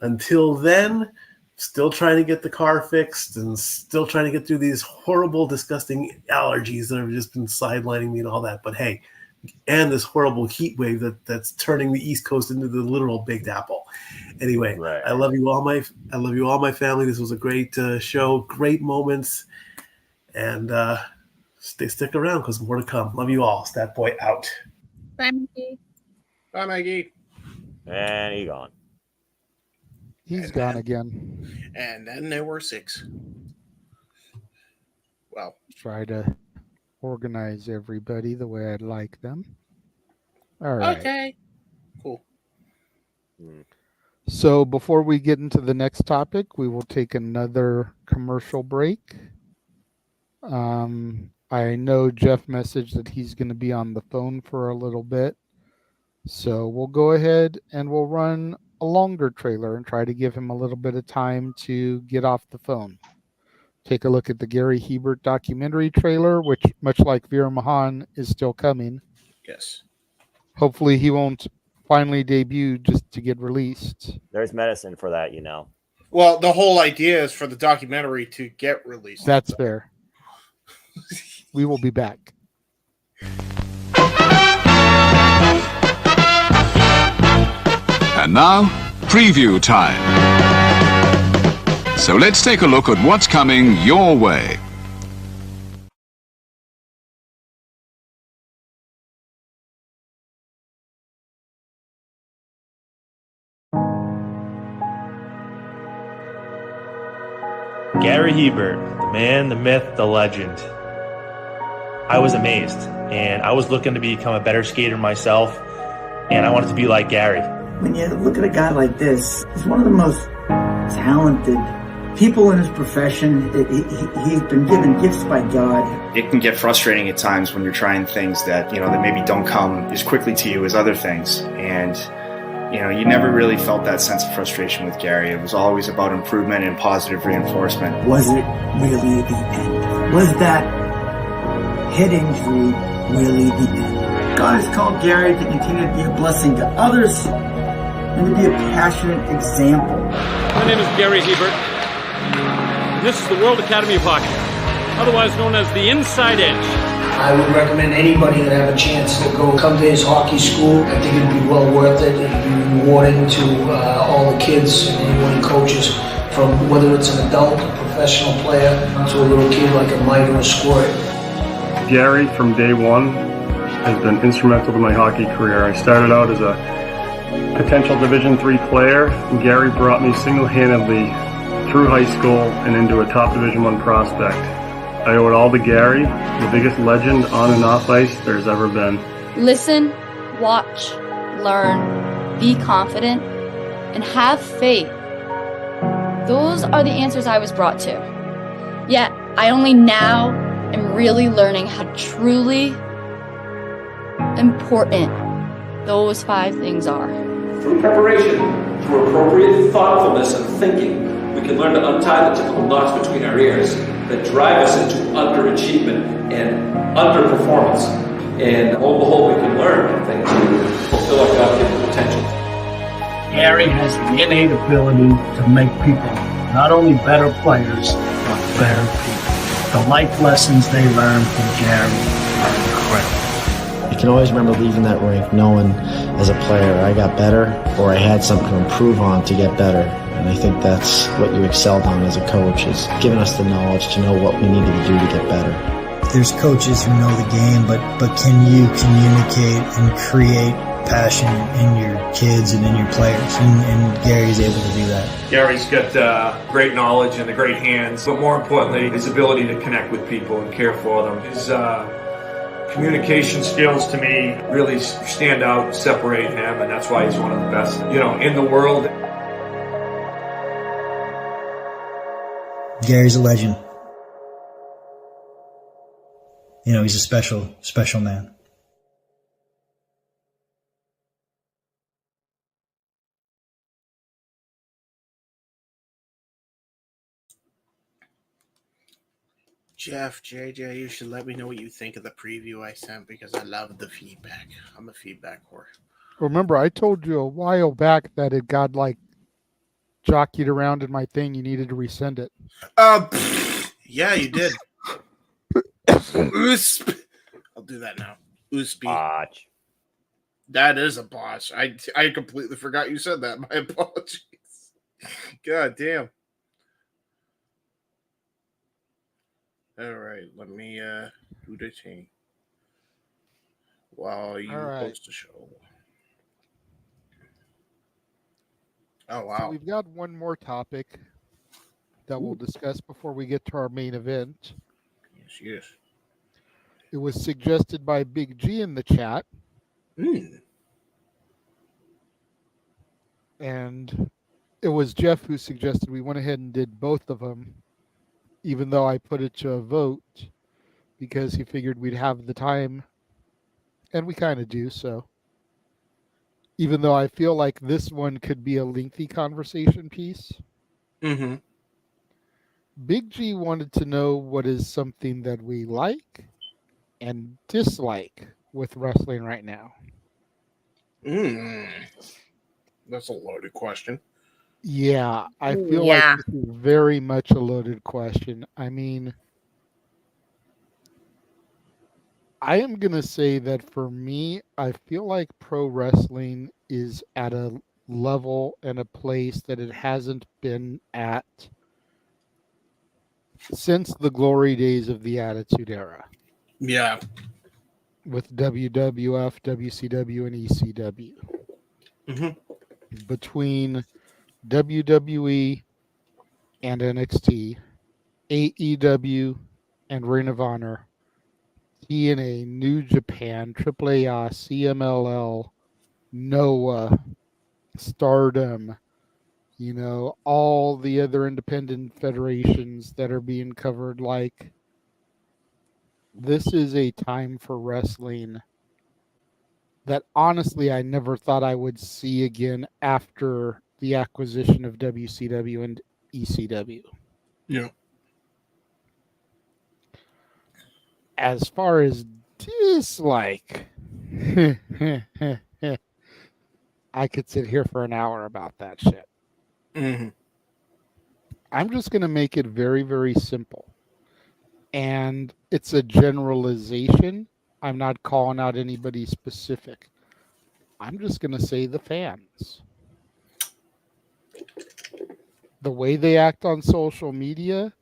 Until then, still trying to get the car fixed and still trying to get through these horrible, disgusting allergies that have just been sidelining me and all that. But hey, and this horrible heat wave that's turning the East Coast into the literal Baked Apple. Anyway, right. I love you all, my family. This was a great show, great moments, and stick around because more to come. Love you all. Stat Boy out. Bye, Maggie. Bye, Maggie. And he gone. He's gone again. And then there were 6. Well, try to organize everybody the way I'd like them. All right. Okay. Cool. So before we get into the next topic, we will take another commercial break. I know Jeff messaged that he's going to be on the phone for a little bit. So we'll go ahead and we'll run a longer trailer and try to give him a little bit of time to get off the phone. Take a look at the Gary Hebert documentary trailer, which, much like Veer Mahan, is still coming. Yes. Hopefully he won't finally debut just to get released. There's medicine for that, Well, the whole idea is for the documentary to get released. That's fair. We will be back. And now, preview time. So let's take a look at what's coming your way. Gary Hebert, the man, the myth, the legend. I was amazed, and I was looking to become a better skater myself, and I wanted to be like Gary. When you look at a guy like this, he's one of the most talented people in his profession. He's been given gifts by God. It can get frustrating at times when you're trying things that, that maybe don't come as quickly to you as other things. And, you never really felt that sense of frustration with Gary. It was always about improvement and positive reinforcement. Was it really the end? Was that head injury really the end? God has called Gary to continue to be a blessing to others and to be a passionate example. My name is Gary Hebert, and this is the World Academy of Hockey, otherwise known as the Inside Edge. I would recommend anybody that have a chance to come to his hockey school. I think it'd be well worth it. It'd be rewarding to all the kids and anyone coaches, from whether it's an adult, a professional player, to a little kid like a Mike or a Squirt. Gary, from day one, has been instrumental to my hockey career. I started out as a potential Division III player, and Gary brought me single-handedly through high school and into a top Division I prospect. I owe it all to Gary, the biggest legend on and off ice there's ever been. Listen, watch, learn, be confident, and have faith. Those are the answers I was brought to. Yet, I only now am really learning how truly important those 5 things are. Through preparation, through appropriate thoughtfulness and thinking, we can learn to untie the typical knots between our ears that drive us into underachievement and underperformance. And lo and behold, we can learn things to fulfill our God-given potential. Gary has the innate ability to make people not only better players, but better people. The life lessons they learn from Gary are incredible. I can always remember leaving that rink knowing as a player I got better, or I had something to improve on to get better. And I think that's what you excelled on as a coach, is giving us the knowledge to know what we needed to do to get better. There's coaches who know the game, but can you communicate and create passion in your kids and in your players? And Gary's able to do that. Gary's got great knowledge and the great hands, but more importantly, his ability to connect with people and care for them. His communication skills, to me, really stand out and separate him, and that's why he's one of the best, in the world. Gary's a legend. He's a special, special man. Jeff, JJ, you should let me know what you think of the preview I sent, because I love the feedback. I'm a feedback whore. Remember, I told you a while back that it got jockeyed around in my thing. You needed to resend it. Yeah, you did. I'll do that now. Botch. That is a botch. I completely forgot you said that. My apologies. God damn. All right, let me do the thing while you post the show. Oh, wow. So we've got one more topic that we'll discuss before we get to our main event. Yes. It was suggested by Big G in the chat. And it was Jeff who suggested we went ahead and did both of them, even though I put it to a vote, because he figured we'd have the time, and we kind of do, so. Even though I feel like this one could be a lengthy conversation piece. Mm-hmm. Big G wanted to know what is something that we like and dislike with wrestling right now. That's a loaded question. Yeah, I feel like this is very much a loaded question. I mean, I am going to say that for me, I feel like pro wrestling is at a level and a place that it hasn't been at since the glory days of the Attitude Era. Yeah. With WWF, WCW, and ECW. Mm-hmm. Between WWE and NXT, AEW and Ring of Honor, TNA, New Japan, AAA, CMLL, NOAH, Stardom, all the other independent federations that are being covered. This is a time for wrestling that honestly I never thought I would see again after the acquisition of WCW and ECW. Yeah. As far as dislike, I could sit here for an hour about that shit. Mm-hmm. I'm just going to make it very, very simple. And it's a generalization. I'm not calling out anybody specific. I'm just going to say the fans. The way they act on social media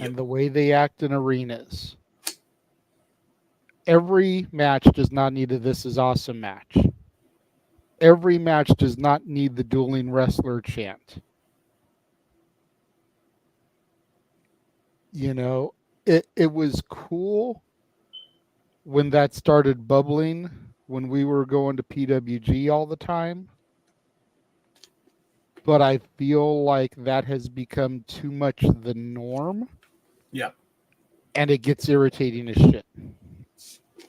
and the way they act in arenas. Every match does not need a "This is awesome" match. Every match does not need the dueling wrestler chant. You know, it was cool when that started bubbling, when we were going to PWG all the time. But I feel like that has become too much the norm. Yeah. And it gets irritating as shit.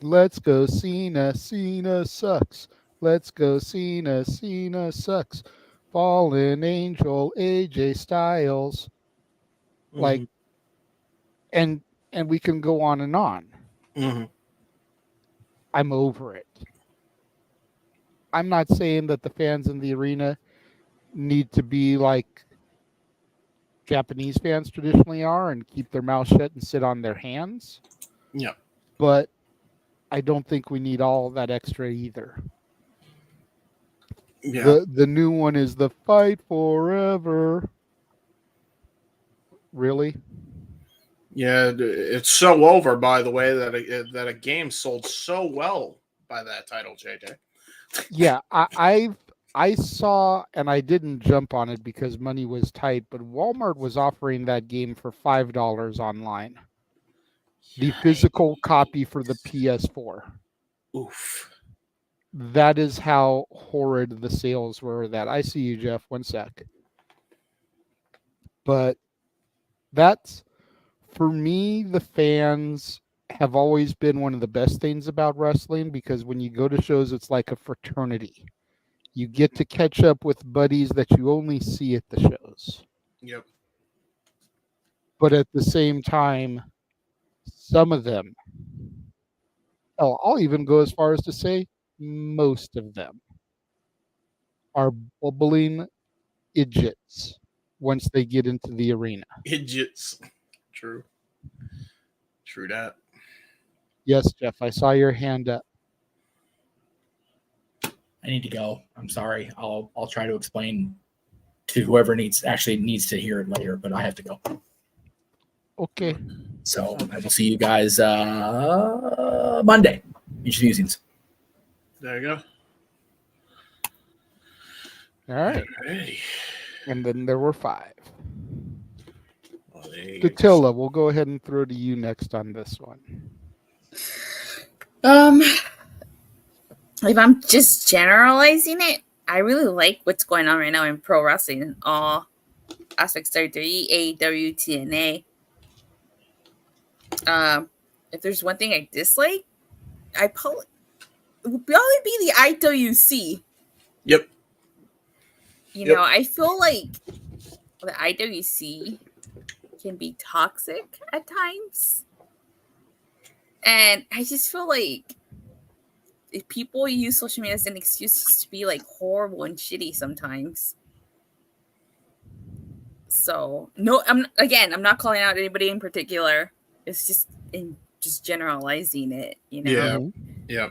Let's go Cena, Cena sucks. Let's go Cena, Cena sucks. Fallen Angel, AJ Styles. Like, and we can go on and on. Mm-hmm. I'm over it. I'm not saying that the fans in the arena need to be like Japanese fans traditionally are and keep their mouth shut and sit on their hands. Yeah. But I don't think we need all that extra either. Yeah. The new one is the fight forever. Really? Yeah, it's so over, by the way, that a game sold so well by that title, JJ. Yeah, I saw, and I didn't jump on it because money was tight, but Walmart was offering that game for $5 online. The physical copy for the PS4. Oof. That is how horrid the sales were. That I see you, Jeff. 1 sec. But that's, for me, the fans have always been one of the best things about wrestling, because when you go to shows, it's like a fraternity. You get to catch up with buddies that you only see at the shows. Yep. But at the same time, some of them, I'll even go as far as to say most of them, are bubbling idiots once they get into the arena. Idiots. True. True that. Yes, Jeff, I saw your hand up. I need to go. I'm sorry. I'll try to explain to whoever needs to hear it later, but I have to go. Okay. So I will see you guys Monday. Each musings. There you go. All right. Alrighty. And then there were 5. Well, Datilla, we'll go ahead and throw to you next on this one. If I'm just generalizing it, I really like what's going on right now in pro wrestling in all aspects. WWE, AEW, TNA. If there's one thing I dislike, it would probably be the IWC. Yep. You know, I feel like the IWC can be toxic at times. And I just feel like if people use social media as an excuse to be like horrible and shitty sometimes. So I'm not calling out anybody in particular. It's just generalizing it, you know? Yeah. Yeah.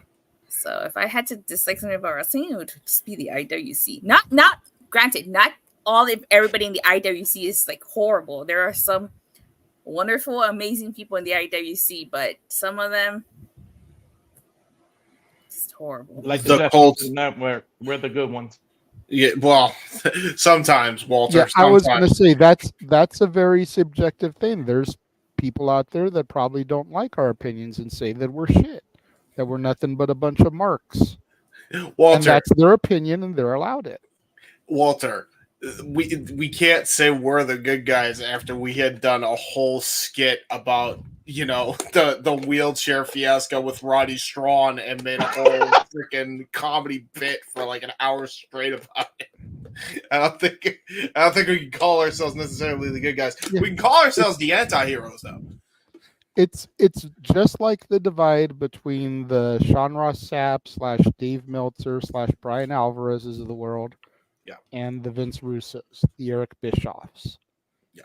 So if I had to dislike something about wrestling, it would just be the IWC. Not granted, not everybody in the IWC is like horrible. There are some wonderful, amazing people in the IWC, but some of them just horrible. Like the the Colts network, we're the good ones. Yeah, well, sometimes, Walter. Yeah, sometimes. I was going to say that's a very subjective thing. There's people out there that probably don't like our opinions and say that we're shit, that we're nothing but a bunch of marks. Walter, and that's their opinion, and they're allowed it. Walter, we can't say we're the good guys after we had done a whole skit about, you know, the wheelchair fiasco with Roddy Strachan and made a whole freaking comedy bit for like an hour straight about it. I don't think we can call ourselves necessarily the good guys. Yeah. We can call ourselves the anti-heroes, though. It's just like the divide between the Sean Ross Sapp / Dave Meltzer / Brian Alvarez's of the world, Yeah. and the Vince Russos, the Eric Bischoffs. Yeah.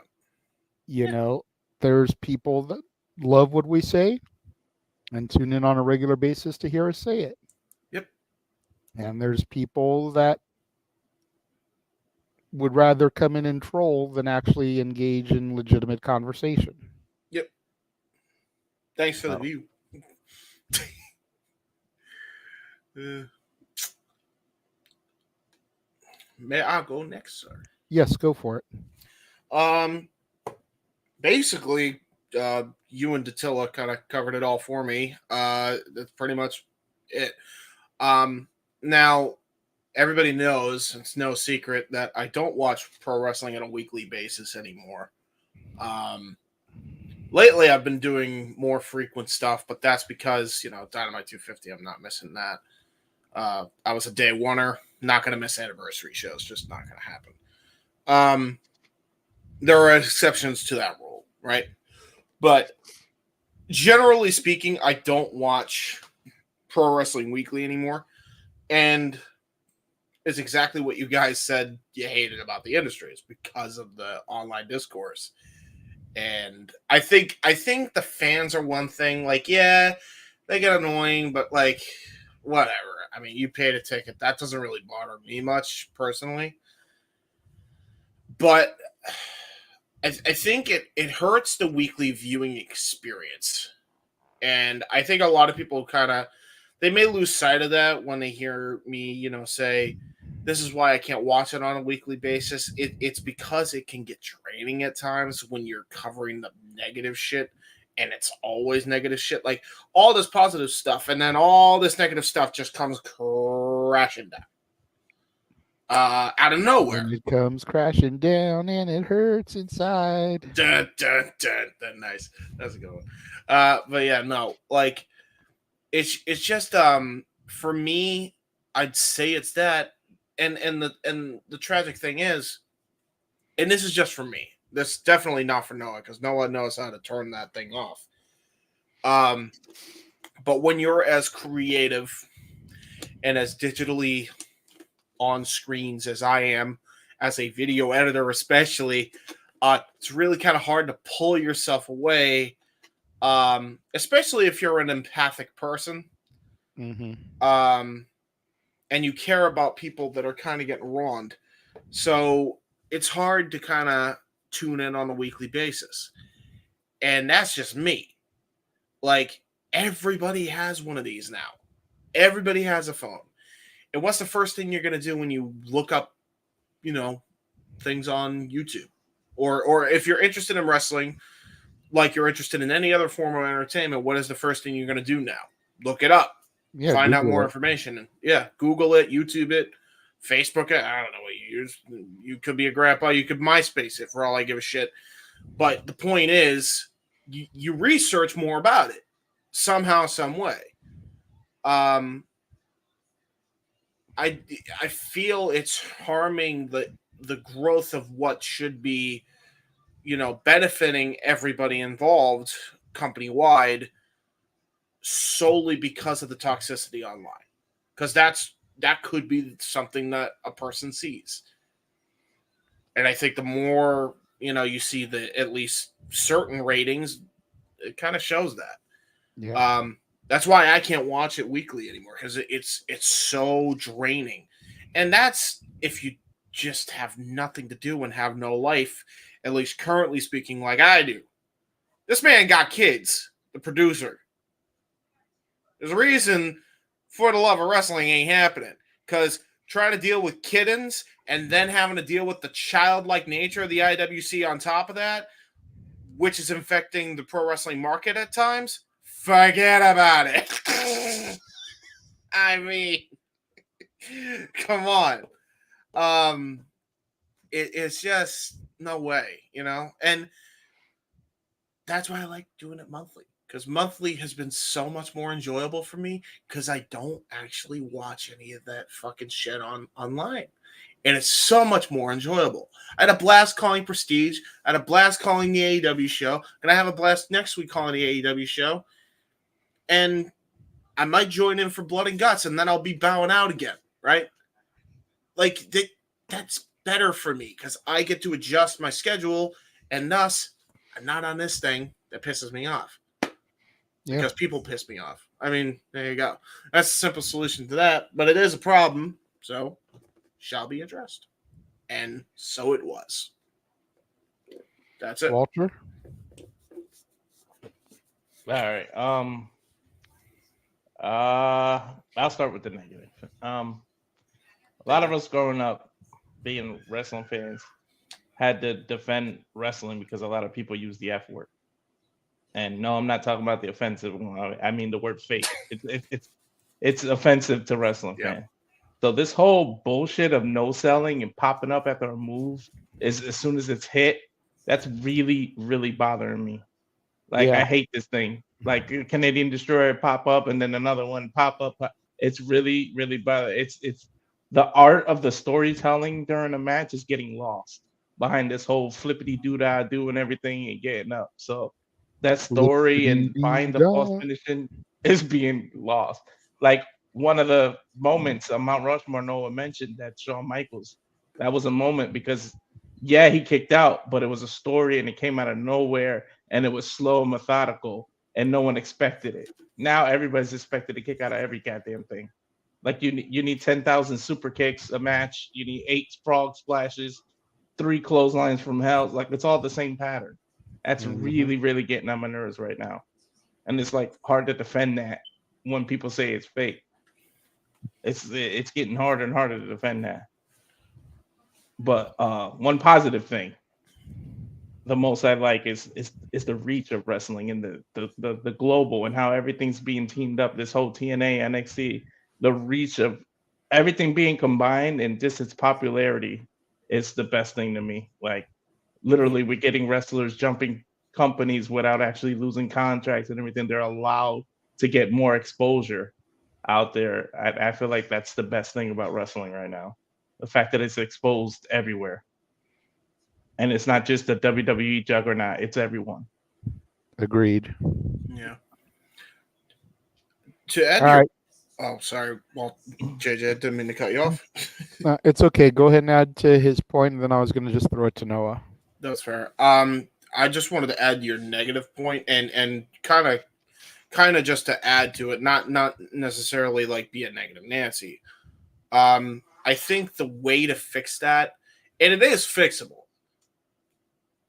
You know, there's people that love what we say and tune in on a regular basis to hear us say it. Yep. And there's people that would rather come in and troll than actually engage in legitimate conversation. Yep. Thanks for the view. May I go next, sir? Yes, go for it. Basically, you and Dattila kind of covered it all for me. That's pretty much it. Now, everybody knows, it's no secret, that I don't watch pro wrestling on a weekly basis anymore. Lately, I've been doing more frequent stuff, but that's because, Dynamite 250, I'm not missing that. I was a day oneer, not going to miss anniversary shows, just not going to happen. There are exceptions to that rule, right? But generally speaking, I don't watch Pro Wrestling Weekly anymore. And it's exactly what you guys said you hated about the industry. It's because of the online discourse. And I think the fans are one thing. Like, yeah, they get annoying, but like, whatever. I mean, you paid a ticket. That doesn't really bother me much personally. But I think it hurts the weekly viewing experience. And I think a lot of people they may lose sight of that when they hear me, say, this is why I can't watch it on a weekly basis. It's because it can get draining at times when you're covering the negative shit, and it's always negative shit. Like all this positive stuff, and then all this negative stuff just comes crashing down. Out of nowhere. And it comes crashing down and it hurts inside. Dun, dun, dun, dun. Nice. That's a good one. But yeah, no, like it's just for me, I'd say it's that. And the tragic thing is, and this is just for me. This is definitely not for Noah, because Noah knows how to turn that thing off. But when you're as creative and as digitally on screens as I am, as a video editor especially, it's really kind of hard to pull yourself away, especially if you're an empathic person. Mm-hmm. And you care about people that are kind of getting wronged. So it's hard to kind of tune in on a weekly basis. And that's just me. Like, everybody has one of these now. Everybody has a phone. And what's the first thing you're going to do when you look up, things on YouTube? Or if you're interested in wrestling, like you're interested in any other form of entertainment, what is the first thing you're going to do now? Look it up. Yeah, find out Google more it. information. And Google it, YouTube it, Facebook it. I don't know what you use. You could be a grandpa. You could MySpace it, for all I give a shit. But the point is, you research more about it somehow, some way. I feel it's harming the growth of what should be, benefiting everybody involved company wide, solely because of the toxicity online. Because that could be something that a person sees. And I think the more, you see at least certain ratings, it kind of shows that. Yeah. That's why I can't watch it weekly anymore, because it's so draining. And that's if you just have nothing to do and have no life, at least currently speaking, like I do. This man got kids, the producer. There's a reason For the Love of Wrestling ain't happening, because trying to deal with kittens and then having to deal with the childlike nature of the IWC on top of that, which is infecting the pro wrestling market at times, forget about it. I mean, come on. It's just no way, and that's why I like doing it monthly, because monthly has been so much more enjoyable for me, because I don't actually watch any of that fucking shit online. and it's so much more enjoyable. I had a blast calling Prestige. I had a blast calling the AEW show, and I have a blast next week calling the AEW show. And I might join in for Blood and Guts, and then I'll be bowing out again, right? Like that's better for me because I get to adjust my schedule, and thus I'm not on this thing that pisses me off. Yeah. Because people piss me off. I mean, there you go. That's a simple solution to that, but it is a problem, so shall be addressed. And so it was. That's it. Walter? All right. I'll start with the negative. A lot of us growing up being wrestling fans had to defend wrestling because a lot of people use the F word. And no, I'm not talking about the offensive one. I mean the word fake. It's offensive to wrestling fans. So this whole bullshit of no selling and popping up after a move is as soon as it's hit, that's really, really bothering me. Like I hate this thing. Like Canadian Destroyer pop up and then another one pop up. It's really, really bad. It's the art of the storytelling during a match is getting lost behind this whole flippity doo-dah doing everything and getting up. So that story and buying the false finishing is being lost. Like one of the moments on Mount Rushmore Noah mentioned that Shawn Michaels, that was a moment because he kicked out, but it was a story and it came out of nowhere and it was slow and methodical and no one expected it. Now everybody's expected to kick out of every goddamn thing. Like you need 10,000 super kicks a match. You need 8 frog splashes, 3 clotheslines from hell. Like it's all the same pattern. That's really, really getting on my nerves right now. And it's like hard to defend that when people say it's fake. It's getting harder and harder to defend that. But one positive thing, the most I like is the reach of wrestling and the global and how everything's being teamed up. This whole TNA, NXT, the reach of everything being combined and just its popularity is the best thing to me. Like literally, we're getting wrestlers jumping companies without actually losing contracts and everything. They're allowed to get more exposure out there. I feel like that's the best thing about wrestling right now. The fact that it's exposed everywhere. And it's not just the WWE juggernaut, it's everyone. Agreed. Yeah. To add All your right. Oh, sorry. Well, JJ, I didn't mean to cut you off. It's okay. Go ahead and add to his point, and then I was going to just throw it to Noah. That's fair. I just wanted to add your negative point and kind of just to add to it, not necessarily like be a negative Nancy. I think the way to fix that, and it is fixable,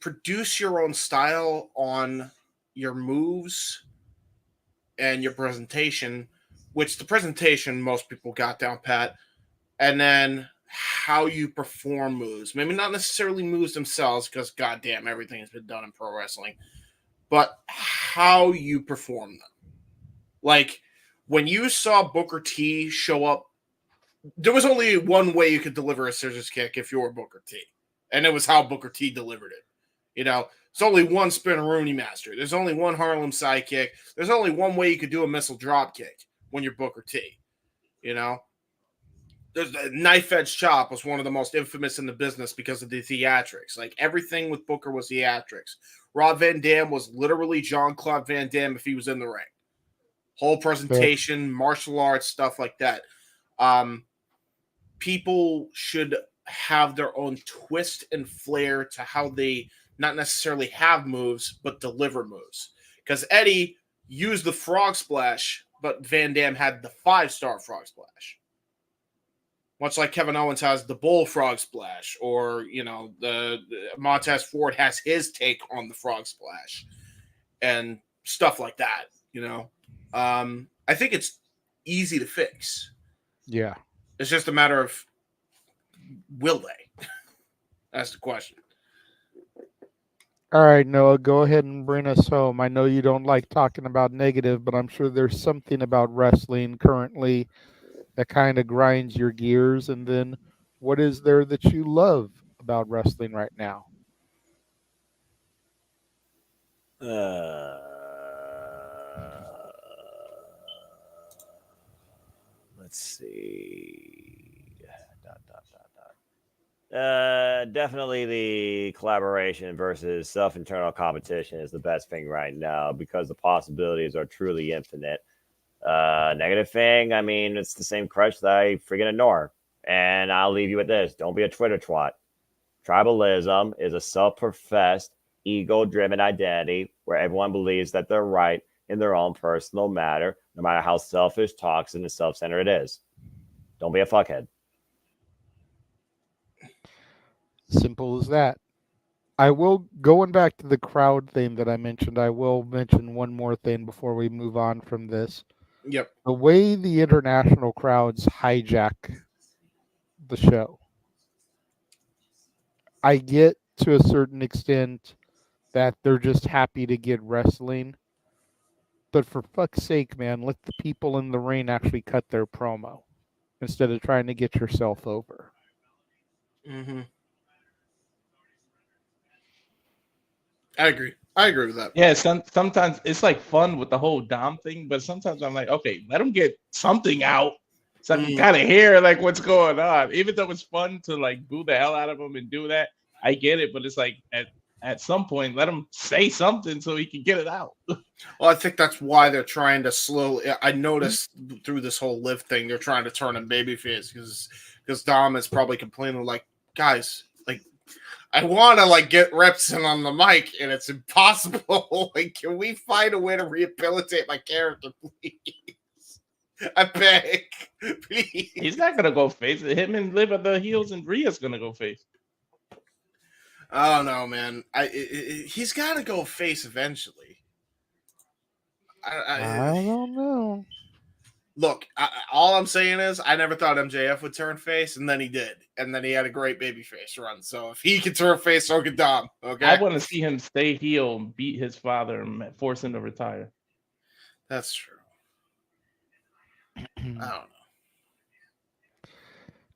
produce your own style on your moves and your presentation, which the presentation most people got down pat, and then how you perform moves. Maybe not necessarily moves themselves, because goddamn, everything has been done in pro wrestling, but how you perform them. Like when you saw Booker T show up, there was only one way you could deliver a scissors kick if you were Booker T, and it was how Booker T delivered it. You know, there's only one Spinneroonie master. There's only one Harlem sidekick. There's only one way you could do a missile drop kick when you're Booker T. You know, there's the knife edge chop was one of the most infamous in the business because of the theatrics. Like everything with Booker was theatrics. Rob Van Dam was literally Jean-Claude Van Damme if he was in the ring. Whole presentation, martial arts, stuff like that. People should have their own twist and flair to how they not necessarily have moves, but deliver moves. Because Eddie used the frog splash, but Van Dam had the 5-star frog splash. Much like Kevin Owens has the bullfrog splash, or, you know, the Montez Ford has his take on the frog splash and stuff like that, you know. I think it's easy to fix. Yeah. It's just a matter of will they? That's the question. All right, Noah, go ahead and bring us home. I know you don't like talking about negative, but I'm sure there's something about wrestling currently that kind of grinds your gears. And then what is there that you love about wrestling right now? Let's see. Definitely the collaboration versus self-internal competition is the best thing right now because the possibilities are truly infinite. Negative thing, I mean, it's the same crush that I freaking ignore. And I'll leave you with this. Don't be a Twitter twat. Tribalism is a self-professed, ego-driven identity where everyone believes that they're right in their own personal matter, no matter how selfish, toxic, and self-centered it is. Don't be a fuckhead. Simple as that. I will, going back to the crowd thing that I mentioned, I will mention one more thing before we move on from this. Yep. The way the international crowds hijack the show. I get to a certain extent that they're just happy to get wrestling. But for fuck's sake, man, let the people in the ring actually cut their promo instead of trying to get yourself over. Mm-hmm. I agree with that. Yeah, sometimes it's like fun with the whole Dom thing, but sometimes I'm like, okay, let them get something out so I can kind of hear like what's going on. Even though it's fun to like boo the hell out of him and do that, I get it, but it's like at some point, let him say something so he can get it out. Well, I think that's why they're trying to slowly. I noticed through this whole live thing, they're trying to turn him babyface because Dom is probably complaining like, guys, like I want to like get reps in on the mic and it's impossible. Like, can we find a way to rehabilitate my character, please? I beg, please. He's not gonna go face it. Him and Liv at the heels, and Rhea's gonna go face. I don't know, man. He's got to go face eventually. I don't know. Look, all I'm saying is I never thought MJF would turn face, and then he did. And then he had a great babyface run. So if he can turn face, so can Dom. Okay? I want to see him stay heel, beat his father, and force him to retire. That's true. I don't know.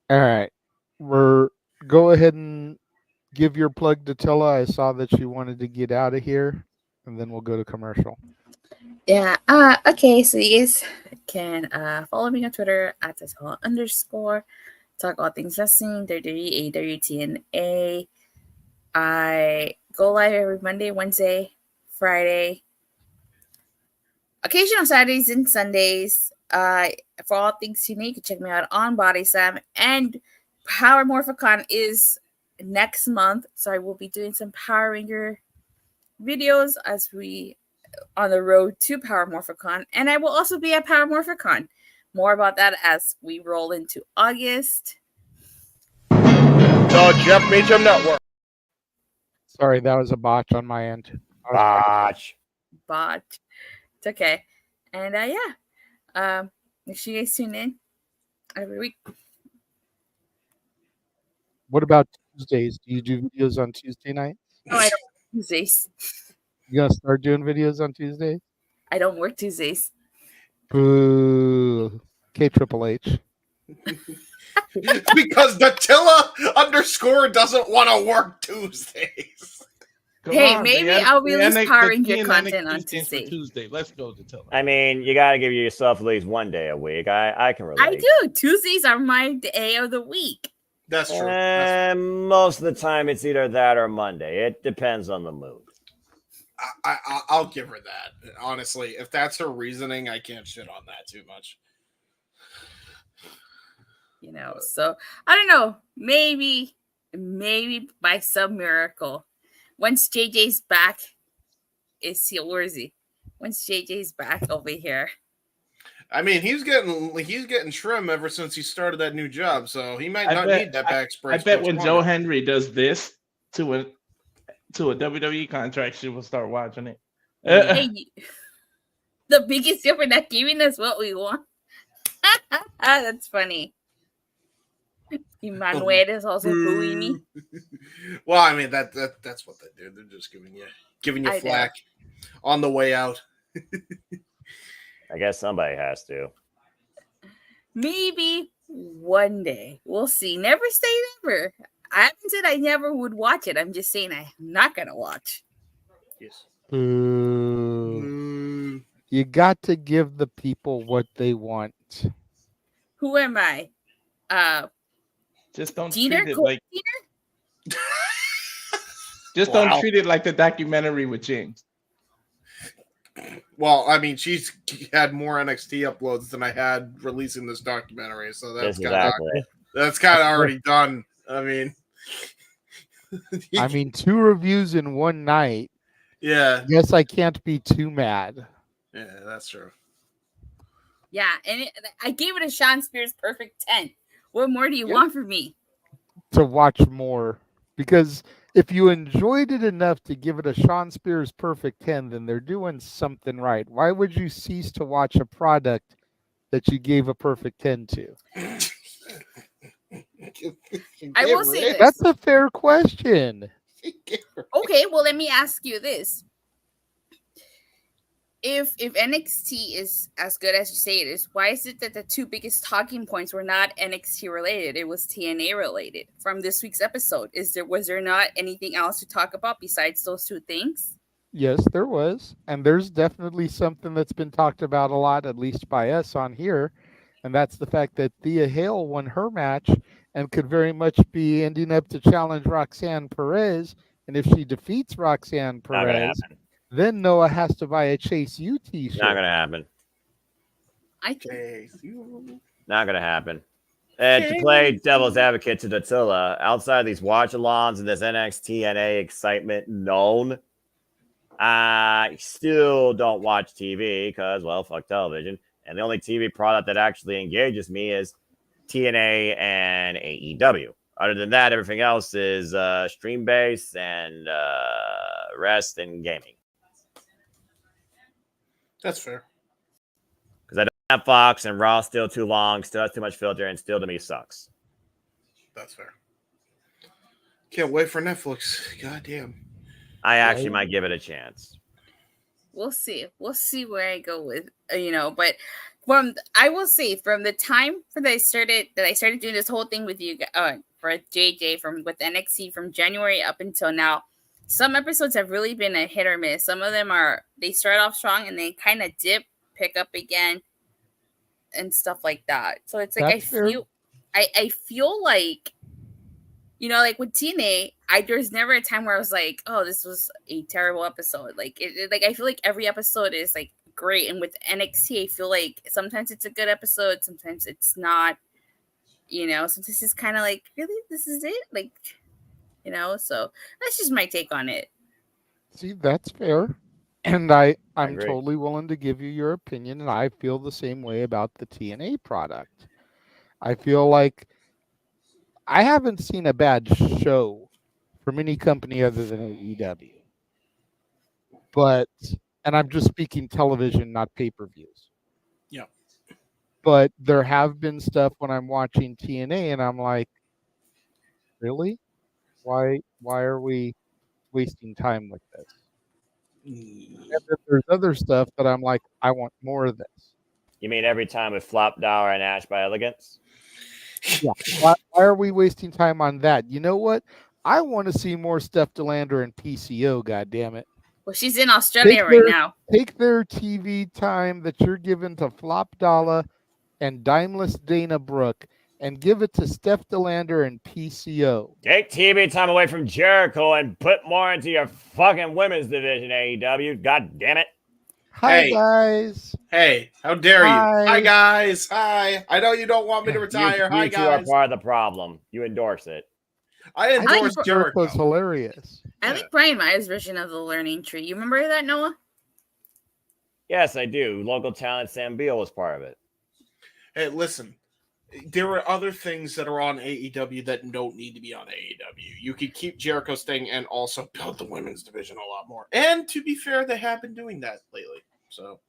All right. Go ahead and give your plug to Tilla. I saw that she wanted to get out of here, and then we'll go to commercial. Yeah. Okay. So you guys can follow me on Twitter at @Tilla_. Talk all things wrestling, WWE, AEW, TNA. I go live every Monday, Wednesday, Friday, occasional Saturdays and Sundays. For all things TNA, you can check me out on Body Slam, and Power Morphicon is next month, so I will be doing some Power Ranger videos as we on the road to Power Morphicon, and I will also be at Power Morphicon. More about that as we roll into August. The Jeff Meacham Network. Sorry, that was a botch on my end. Botch. It's okay. And make sure you guys tune in every week. What about Tuesdays? Do you do videos on Tuesday night? No, I don't work Tuesdays. You gotta start doing videos on Tuesdays? I don't work Tuesdays. Boo. Triple H. Because the Tilla_ doesn't want to work Tuesdays. Maybe I'll release Power Ranger content on Tuesday. Let's go to Tilla. I mean, you got to give yourself at least one day a week. I can relate. I do. Tuesdays are my day of the week. That's true. And most of the time, it's either that or Monday. It depends on the mood. I'll give her that. Honestly, if that's her reasoning, I can't shit on that too much. So I don't know. Maybe by some miracle, once JJ's back, where is he? Once JJ's back over here. I mean, he's getting trim ever since he started that new job, so he might not need that back spray. I bet when Joe Henry does this to a WWE contract, she will start watching it. Hey, the biggest deal for not giving us what we want. That's funny. Emmanuel is also booing me. Well, I mean that's what they do. They're just giving you flack on the way out. I guess somebody has to. Maybe one day. We'll see. Never say never. I haven't said I never would watch it. I'm just saying I'm not gonna watch. Yes. You got to give the people what they want. Who am I? Just don't Jeter, treat it cool like. Just don't treat it like the documentary with James. Well, I mean, she's had more NXT uploads than I had releasing this documentary, so that's kind of already done. I mean, 2 reviews in one night. Yeah. Yes, I can't be too mad. Yeah, that's true. Yeah, and I gave it a Sean Spears perfect 10. What more do you want from me? To watch more, because if you enjoyed it enough to give it a Sean Spears perfect 10, then they're doing something right. Why would you cease to watch a product that you gave a perfect 10 to? I will say this. That's a fair question. Okay, well, let me ask you this. If NXT is as good as you say it is, why is it that the 2 biggest talking points were not NXT related? It was TNA related from this week's episode. Was there not anything else to talk about besides those 2 things? Yes, there was. And there's definitely something that's been talked about a lot, at least by us on here. And that's the fact that Thea Hale won her match and could very much be ending up to challenge Roxanne Perez. And if she defeats Roxanne Perez, then Noah has to buy a Chase U t-shirt. Not going to happen. Chase U. Not going to happen. And to play devil's advocate to Dattila, outside of these watch-alongs and this NXT excitement known, I still don't watch TV because, well, fuck television. And the only TV product that actually engages me is TNA and AEW. Other than that, everything else is stream-based and rest and gaming. That's fair. Because I don't have Fox and Raw still too long, still has too much filter, and still to me sucks. That's fair. Can't wait for Netflix. God damn. I actually might give it a chance. We'll see. We'll see where I go with, but I will say from the time that I started doing this whole thing with you, for JJ with NXT from January up until now, some episodes have really been a hit or miss. Some of them they start off strong and they kind of dip, pick up again, and stuff like that. So it's like I feel like, like with TNA, there's never a time where I was like, oh, this was a terrible episode. Like I feel like every episode is like great, and with NXT, I feel like sometimes it's a good episode, sometimes it's not. Sometimes it's kind of like, really, this is it, like. So that's just my take on it. See, that's fair. And I'm totally willing to give you your opinion, and I feel the same way about the TNA product. I feel like I haven't seen a bad show from any company other than AEW. And I'm just speaking television, not pay-per-views. Yeah. But there have been stuff when I'm watching TNA, and I'm like, really? Why are we wasting time with this? And then there's other stuff that I'm like, I want more of this. You mean every time with Flop Dollar and Ash by Elegance? Yeah. Why are we wasting time on that? You know what? I want to see more Steph DeLander and PCO, goddammit. Well, she's in Australia right now. Take their TV time that you're giving to Flop Dollar and Dimeless Dana Brooke and give it to Steph DeLander and PCO. Take TV time away from Jericho and put more into your fucking women's division, AEW. God damn it. Hi, guys. Hey, how dare you? Hi, guys. Hi. I know you don't want me to retire. Hi, you two guys. are part of the problem. You endorse it. I endorse Jericho. Jericho's hilarious. I like Brian Myers' version of the Learning Tree. You remember that, Noah? Yes, I do. Local talent Sam Beal was part of it. Hey, listen. There are other things that are on AEW that don't need to be on AEW. You could keep Jericho's thing and also build the women's division a lot more. And to be fair, they have been doing that lately. So,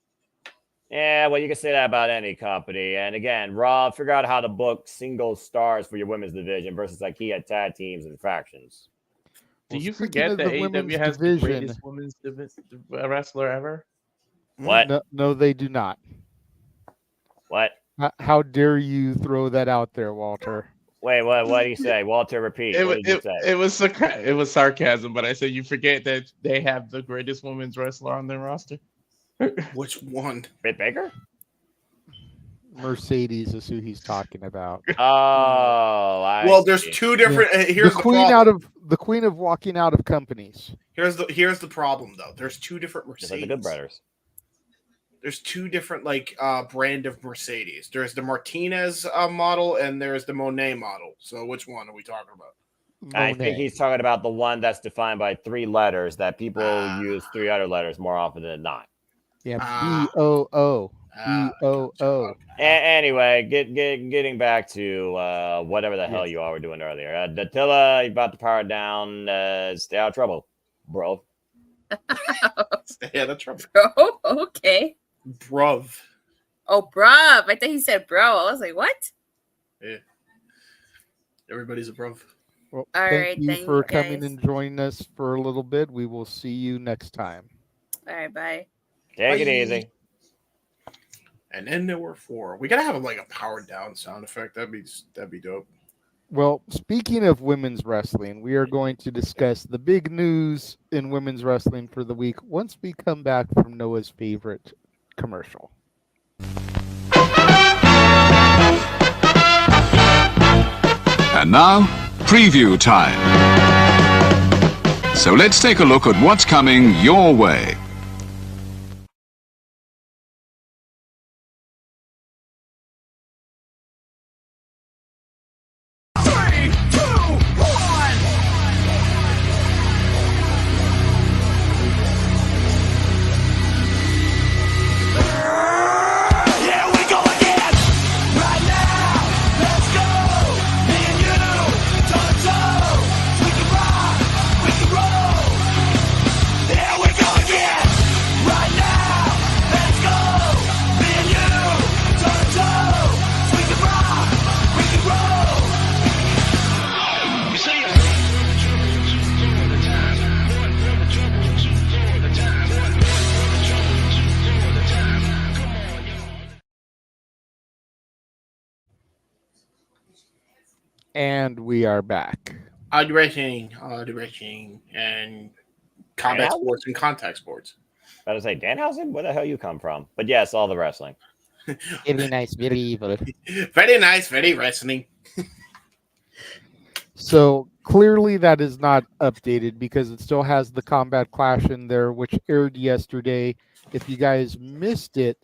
yeah, well, you can say that about any company. And again, Raw, figure out how to book single stars for your women's division versus IKEA tag teams and factions. Do you forget that AEW has the greatest women's wrestler ever? What? No, they do not. What? How dare you throw that out there, Walter? Wait, what do you say? Walter, repeat. What did you say? It was sarcasm, but I said you forget that they have the greatest women's wrestler on their roster. Which one? Britt Baker? Mercedes is who he's talking about. Oh, well, there's two different. Here's the problem. The queen of walking out of companies. Here's the problem though. There's two different Mercedes. Just like the Good Brothers. There's two different brand of Mercedes. There's the Martinez model and there's the Monet model. So which one are we talking about? I think he's talking about the one that's defined by 3 letters that people use 3 other letters more often than not. Yeah, BOO. BOO. Anyway, getting back to whatever the hell you all were doing earlier. Dattila, you about to power down. Stay out of trouble, bro. Stay out of trouble. Bro, okay. Bruv. Oh, bruv. I thought he said bro. I was like, what? Yeah. Everybody's a bruv. Well, All thank right, you thank for you, coming guys. and joining us for a little bit. We will see you next time. All right, bye. Take it easy. And then there were 4. We gotta have a powered down sound effect. That'd be dope. Well, speaking of women's wrestling, we are going to discuss the big news in women's wrestling for the week once we come back from Noah's favorite commercial. And now, preview time. So let's take a look at what's coming your way. And we are back. Directing, and combat Danhausen? sports and contact sports. I was say, Danhausen, where the hell you come from? But yes, all the wrestling. Very nice, very evil. Very nice, very wrestling. So clearly that is not updated because it still has the Combat Clash in there, which aired yesterday. If you guys missed it,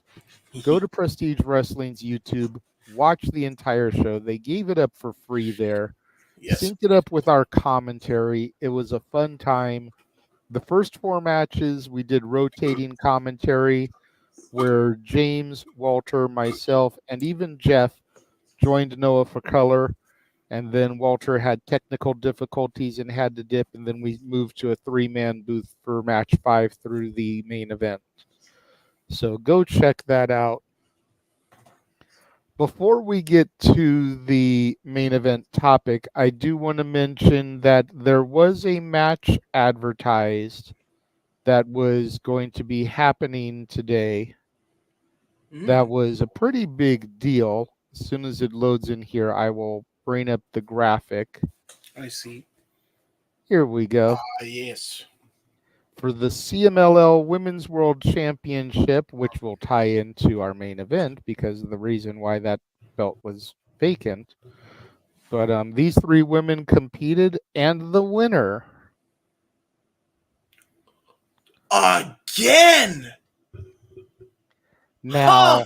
go to Prestige Wrestling's YouTube, watch the entire show. They gave it up for free there. Yes. Synced it up with our commentary. It was a fun time. The first 4 matches, we did rotating commentary where James, Walter, myself, and even Jeff joined Noah for color. And then Walter had technical difficulties and had to dip. And then we moved to a 3-man booth for match 5 through the main event. So go check that out. Before we get to the main event topic, I do want to mention that there was a match advertised that was going to be happening today. That was a pretty big deal. As soon as it loads in here, I will bring up the graphic. I see. Here we go. Yes. For the CMLL Women's World Championship, which will tie into our main event because of the reason why that belt was vacant. But these 3 women competed, and the winner again. Now,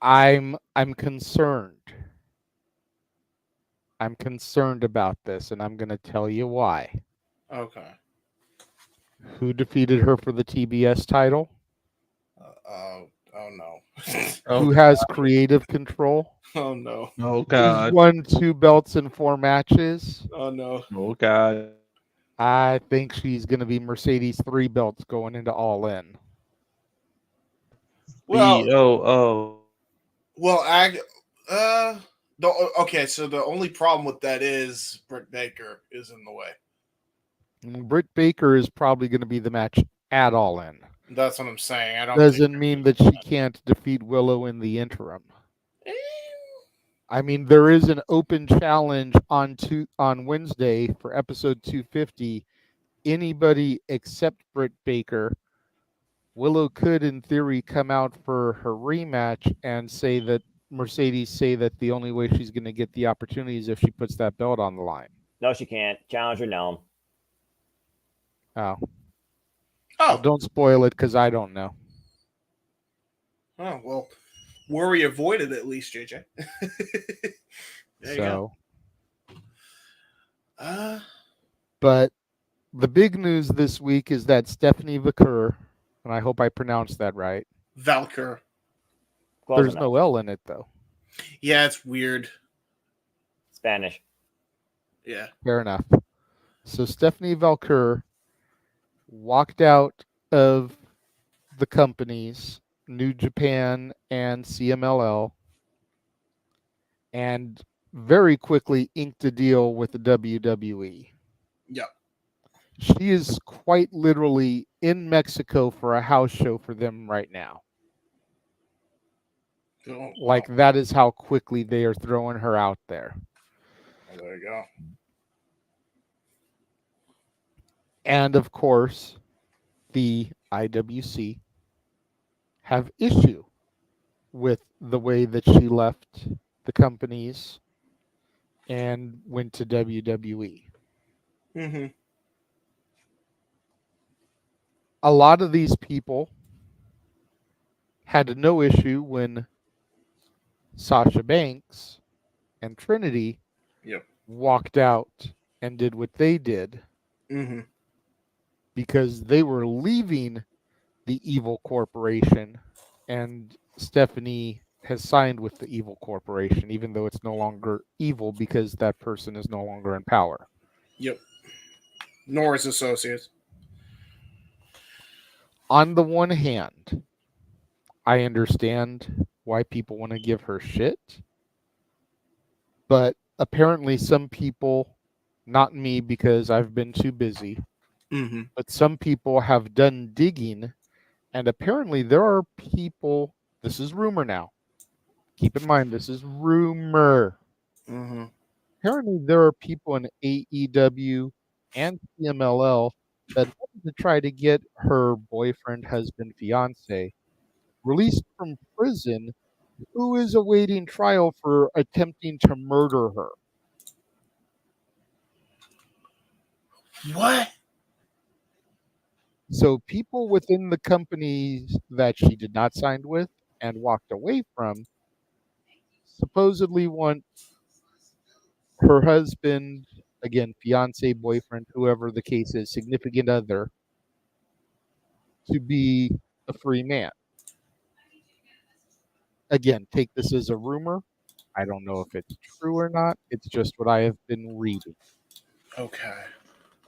I'm concerned. I'm concerned about this, and I'm going to tell you why. Okay. Who defeated her for the TBS title? Oh no. Who has creative control? Oh no. Oh God. Who's won 2 belts in 4 matches? Oh no. Oh God. I think she's going to be Mercedes 3 belts going into All In. Well, okay, so the only problem with that is Britt Baker is in the way. Britt Baker is probably going to be the match at All In. That's what I'm saying. I don't Doesn't mean that she can't defeat Willow in the interim. I mean, there is an open challenge on Wednesday for episode 250. Anybody except Britt Baker. Willow could, in theory, come out for her rematch and say that Mercedes say that the only way she's going to get the opportunity is if she puts that belt on the line. No, she can't. Challenger, no. Oh. Well, don't spoil it because I don't know. Oh, well, worry avoided at least, JJ. There you go. But the big news this week is that Stephanie Valcour, and I hope I pronounced that right. Valcour. There's no L in it, though. Yeah, it's weird. Spanish. Yeah. Fair enough. So Stephanie Valcour walked out of the companies, New Japan and CMLL, and very quickly inked a deal with the WWE. Yep. She is quite literally in Mexico for a house show for them right now. Oh, Like, that is how quickly they are throwing her out there. Oh, there you go. And of course, the IWC have issue with the way that she left the companies and went to WWE. Mm-hmm. A lot of these people had no issue when Sasha Banks and Trinity Yep. walked out and did what they did Mm-hmm. because they were leaving the evil corporation, and Stephanie has signed with the evil corporation, even though it's no longer evil because that person is no longer in power. Yep. Norris Associates. On the one hand, I understand why people want to give her shit, but apparently some people, not me because I've been too busy, Mm-hmm. but some people have done digging, and apparently there are people, this is rumor now, keep in mind this is rumor. Mm-hmm. Apparently there are people in AEW and CMLL that wanted to try to get her boyfriend, husband, fiance released from prison who is awaiting trial for attempting to murder her. What? So people within the companies that she did not sign with and walked away from supposedly want her husband, again, fiance, boyfriend, whoever the case is, significant other, to be a free man. Again, take this as a rumor. I don't know if it's true or not. It's just what I have been reading. Okay.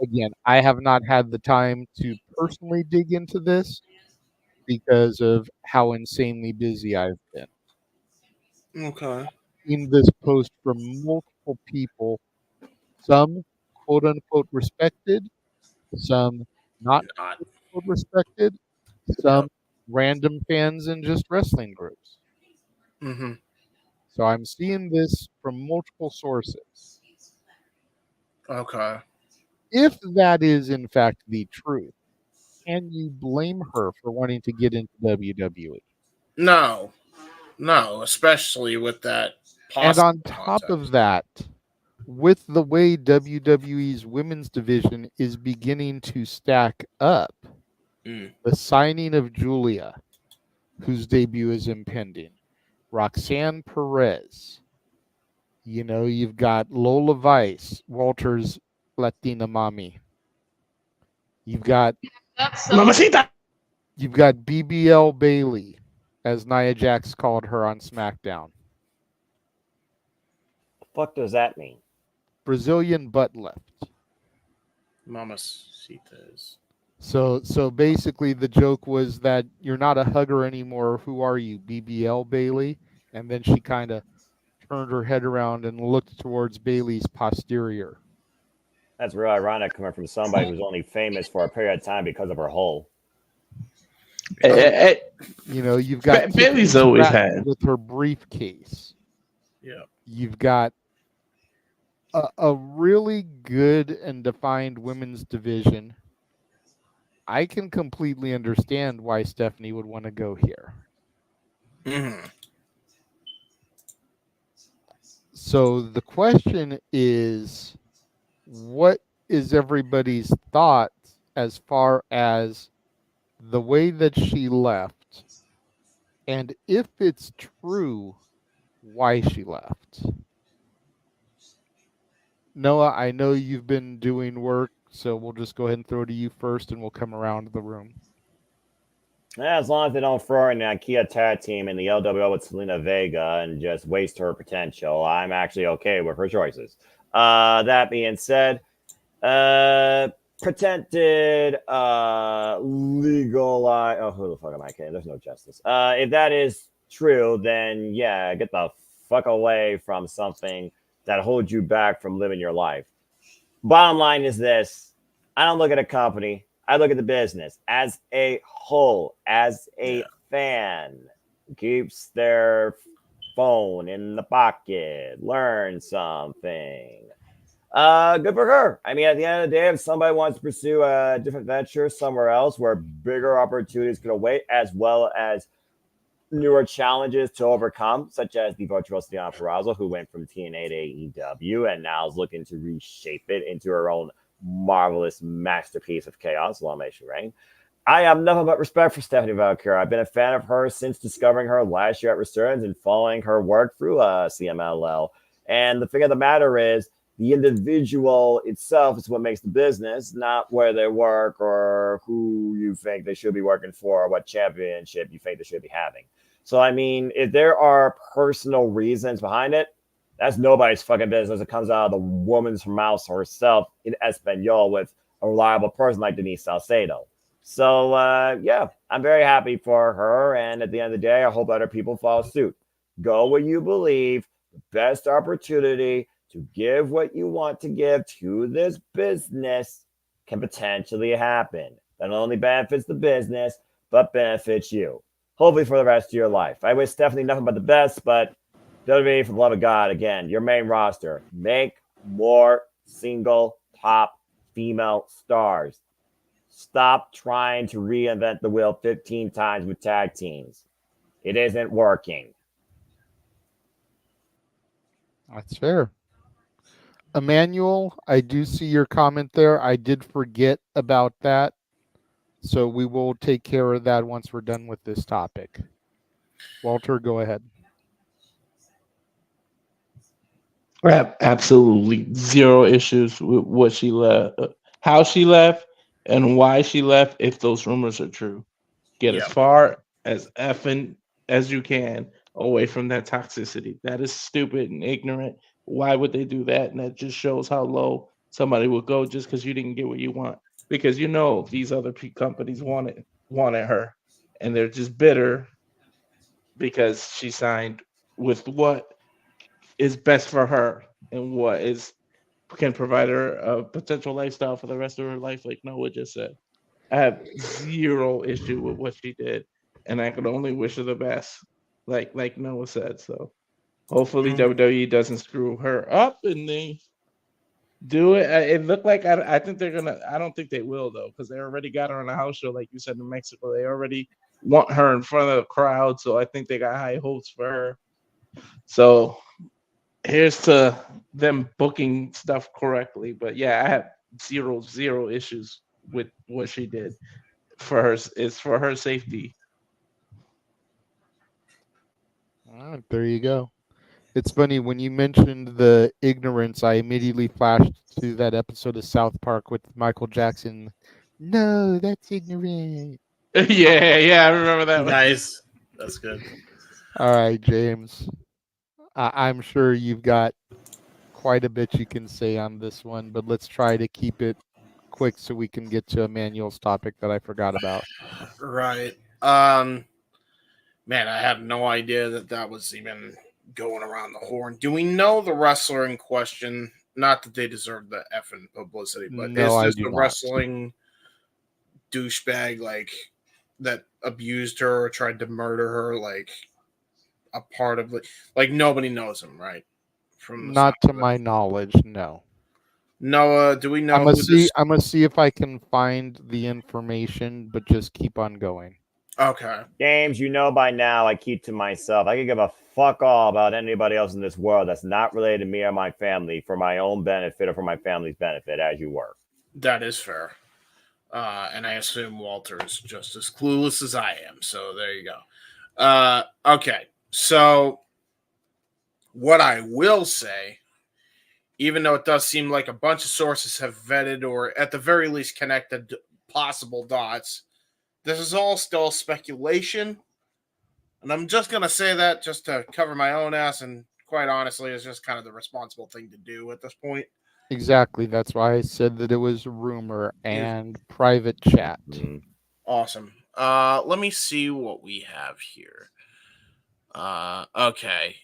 Again, I have not had the time to personally dig into this because of how insanely busy I've been. Okay. In this post from multiple people, some quote unquote respected, some not quote unquote respected, some random fans in just wrestling groups. Mm-hmm. So I'm seeing this from multiple sources. Okay. If that is in fact the truth, can you blame her for wanting to get into WWE? No. No, especially with that And on possible top context. of that, with the way WWE's women's division is beginning to stack up, the signing of Julia, whose debut is impending, Roxanne Perez, you've got Lola Vice, Walter's Latina mommy. You've got Mamacita. You've got BBL Bailey, as Nia Jax called her on SmackDown. The fuck does that mean? Brazilian butt lift. Mamacitas. So basically the joke was that you're not a hugger anymore. Who are you, BBL Bailey? And then she kind of turned her head around and looked towards Bailey's posterior. That's real ironic coming from somebody who's only famous for a period of time because of her hole. You've got Bailey's always had with her briefcase. Yeah. You've got a really good and defined women's division. I can completely understand why Stephanie would want to go here. Mm-hmm. So the question is, what is everybody's thoughts as far as the way that she left? And if it's true, why she left? Noah, I know you've been doing work, so we'll just go ahead and throw it to you first, and we'll come around the room. Yeah, as long as they don't throw her in the IKEA tag team in the LWO with Selena Vega and just waste her potential, I'm actually okay with her choices. That being said, pretended legal. Oh, who the fuck am I kidding? There's no justice. If that is true, then yeah, get the fuck away from something that holds you back from living your life. Bottom line is this: I don't look at a company. I look at the business as a whole, as a fan who keeps their phone in the pocket, learn something. Good for her. I mean, at the end of the day, if somebody wants to pursue a different venture somewhere else where bigger opportunities could await, as well as newer challenges to overcome, such as the virtuoso Diana Purrazzo, who went from TNA to AEW and now is looking to reshape it into her own marvelous masterpiece of chaos, Elimination Reign. I have nothing but respect for Stephanie Valkyrie. I've been a fan of her since discovering her last year at Resurgence and following her work through CMLL. And the thing of the matter is, the individual itself is what makes the business, not where they work or who you think they should be working for or what championship you think they should be having. So, I mean, if there are personal reasons behind it, that's nobody's fucking business. It comes out of the woman's mouth herself in Espanol with a reliable person like Denise Salcedo. So, yeah, I'm very happy for her. And at the end of the day, I hope other people follow suit. Go where you believe the best opportunity to give what you want to give to this business can potentially happen. That not only benefits the business, but benefits you. Hopefully for the rest of your life. I wish Stephanie nothing but the best, but WWE, for the love of God, again, your main roster, make more single top female stars. Stop trying to reinvent the wheel 15 times with tag teams. It isn't working. That's fair. Emmanuel, I do see your comment there. I did forget about that. So we will take care of that once we're done with this topic. Walter, go ahead. I have absolutely zero issues with what she left, how she left, and why she left. If those rumors are true, get as far as effing as you can away from that toxicity. That is stupid and ignorant. Why would they do that? And that just shows how low somebody would go just because you didn't get what you want. Because you know these other companies wanted her, and they're just bitter because she signed with what is best for her and what can provide her a potential lifestyle for the rest of her life, like Noah just said. I have zero issue with what she did, and I could only wish her the best, like Noah said. So hopefully WWE doesn't screw her up and they do it. It looked like I think they're gonna. I don't think they will though, because they already got her on a house show, like you said, in Mexico. They already want her in front of the crowd, so I think they got high hopes for her. So here's to them booking stuff correctly. But yeah, I have zero issues with what she did. For her, it's for her safety. All right, there you go. It's funny when you mentioned the ignorance, I immediately flashed to that episode of South Park with Michael Jackson. No, that's ignorant. yeah, I remember that one. Nice. That's good. All right, James. I'm sure you've got quite a bit you can say on this one, but let's try to keep it quick so we can get to Emmanuel's topic that I forgot about. Right. Man, I have no idea that was even going around the horn. Do we know the wrestler in question? Not that they deserve the effing publicity, but No, is this I do a not. wrestling douchebag like that abused her or tried to murder her? Like a part of like nobody knows him, right? From the Not sound to of it. my knowledge, no. Noah, do we know I'm who gonna this? see if I can find the information, but just keep on going. Okay. Games, by now, I keep to myself. I can give a fuck all about anybody else in this world that's not related to me or my family for my own benefit or for my family's benefit, as you were. That is fair. And I assume Walter is just as clueless as I am. So there you go. Okay. So what I will say, even though it does seem like a bunch of sources have vetted or at the very least connected possible dots, this is all still speculation. And I'm just going to say that just to cover my own ass. And quite honestly, it's just kind of the responsible thing to do at this point. Exactly. That's why I said that it was rumor and private chat. Awesome. Let me see what we have here. Okay.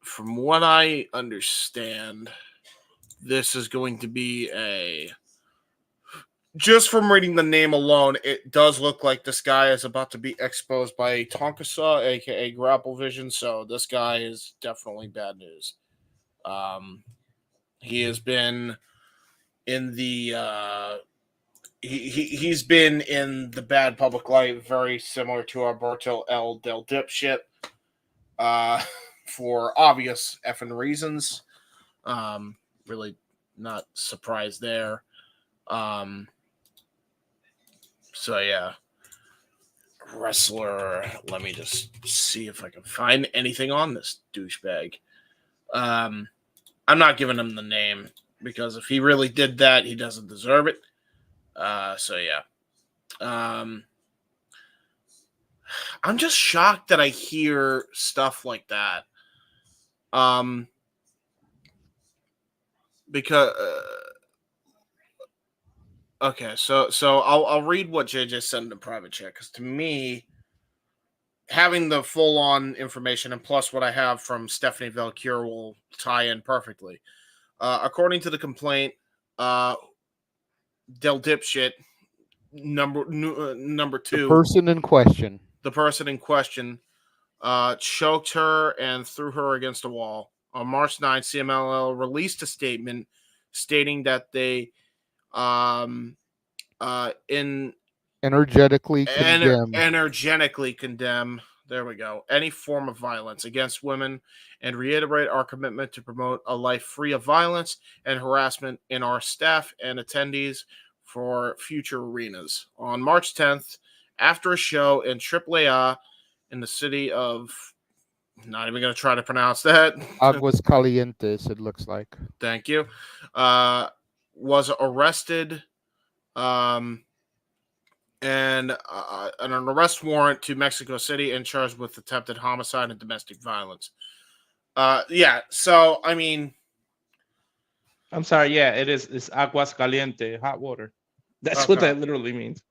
From what I understand, this is going to be just from reading the name alone, it does look like this guy is about to be exposed by Tonkasaw, aka Grapple Vision. So this guy is definitely bad news. He has been in the he's been in the bad public light, very similar to Alberto El Del Dipshit, for obvious effing reasons. Really not surprised there. So yeah, wrestler. Let me just see if I can find anything on this douchebag. I'm not giving him the name because if he really did that, he doesn't deserve it. So yeah. I'm just shocked that I hear stuff like that. Because okay, so I'll read what JJ sent in the private chat, because to me, having the full on information and plus what I have from Stephanie Valcure will tie in perfectly. According to the complaint, Del Dipshit number two, The person in question, choked her and threw her against a wall. On March 9th, CMLL released a statement stating that they energetically condemn there we go any form of violence against women and reiterate our commitment to promote a life free of violence and harassment in our staff and attendees for future arenas. On March 10th, after a show in AAA in the city of, not even going to try to pronounce that, Aguas Calientes, it looks like. Thank you. Was arrested and an arrest warrant to Mexico City and charged with attempted homicide and domestic violence. Yeah, so, I mean... I'm sorry, yeah, it's Aguas Caliente, hot water. That's what that literally means.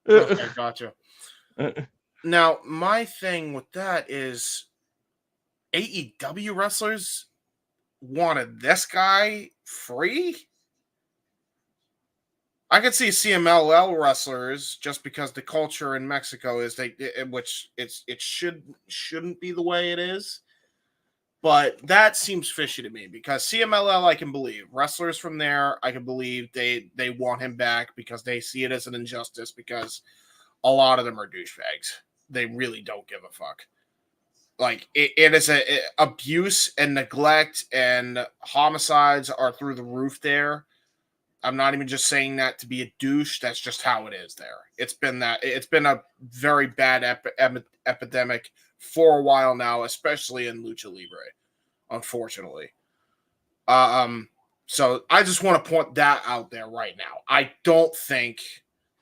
Okay, gotcha. Now, my thing with that is AEW wrestlers wanted this guy free? I could see CMLL wrestlers just because the culture in Mexico is it shouldn't be the way it is. But that seems fishy to me because CMLL I can believe. Wrestlers from there, I can believe they want him back because they see it as an injustice because a lot of them are douchebags. They really don't give a fuck. Like it is abuse and neglect and homicides are through the roof there. I'm not even just saying that to be a douche. That's just how it is there. It's been a very bad epidemic for a while now, especially in Lucha Libre, unfortunately. So I just want to point that out there right now. I don't think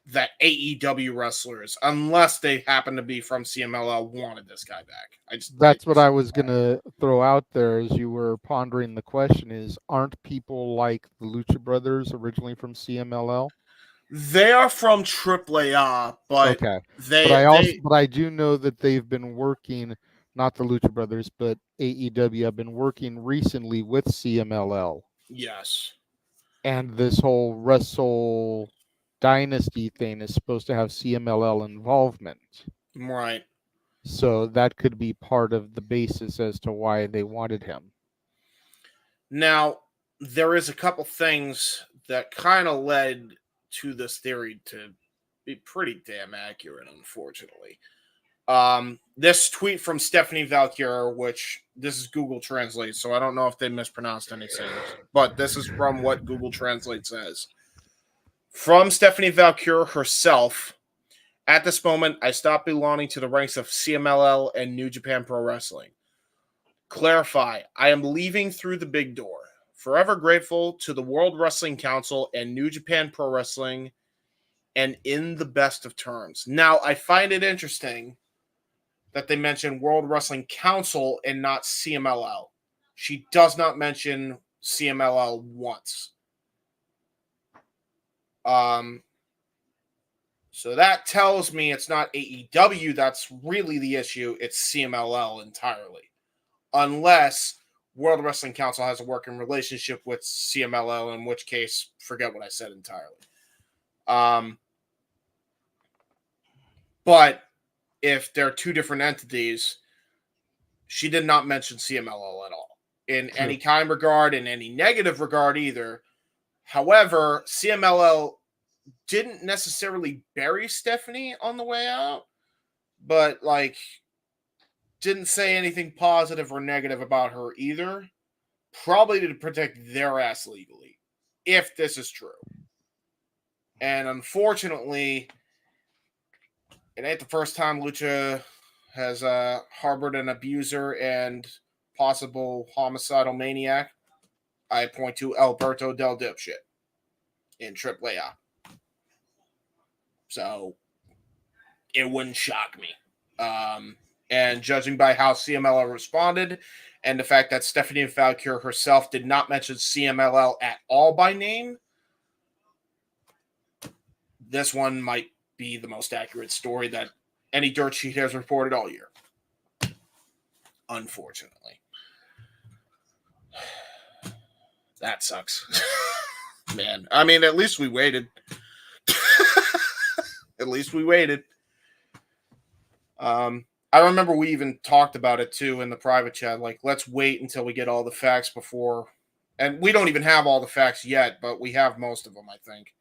that AEW wrestlers, unless they happen to be from CMLL, wanted this guy back. That's what I was going to throw out there as you were pondering the question is, aren't people like the Lucha Brothers originally from CMLL? They are from AAA, but okay. But I do know that they've been working, not the Lucha Brothers, but AEW have been working recently with CMLL. Yes. And this whole Wrestle Dynasty thing is supposed to have CMLL involvement. Right. So that could be part of the basis as to why they wanted him. Now, there is a couple things that kind of led to this theory to be pretty damn accurate, unfortunately. This tweet from Stephanie Valkyr, which this is Google Translate, so I don't know if they mispronounced anything, but this is from what Google Translate says. From Stephanie Valkyr herself, at this moment, I stopped belonging to the ranks of CMLL and New Japan Pro Wrestling. Clarify, I am leaving through the big door. Forever grateful to the World Wrestling Council and New Japan Pro Wrestling, and in the best of terms. Now, I find it interesting that they mention World Wrestling Council and not CMLL. She does not mention CMLL once. So that tells me it's not AEW that's really the issue, it's CMLL entirely. Unless World Wrestling Council has a working relationship with CMLL, in which case, forget what I said entirely. But if they're two different entities, she did not mention CMLL at all in any kind of regard, in any negative regard either. However, CMLL didn't necessarily bury Stephanie on the way out, but like didn't say anything positive or negative about her either. Probably to protect their ass legally, if this is true. And unfortunately, it ain't the first time Lucha has harbored an abuser and possible homicidal maniac. I point to Alberto Del Dipshit in AAA. So it wouldn't shock me. And judging by how CMLL responded and the fact that Stephanie Valkyr herself did not mention CMLL at all by name, this one might be the most accurate story that any dirt sheet has reported all year. Unfortunately. That sucks. Man, I mean, at least we waited. At least we waited. I remember we even talked about it too in the private chat. Like, let's wait until we get all the facts before. And we don't even have all the facts yet, but we have most of them, I think.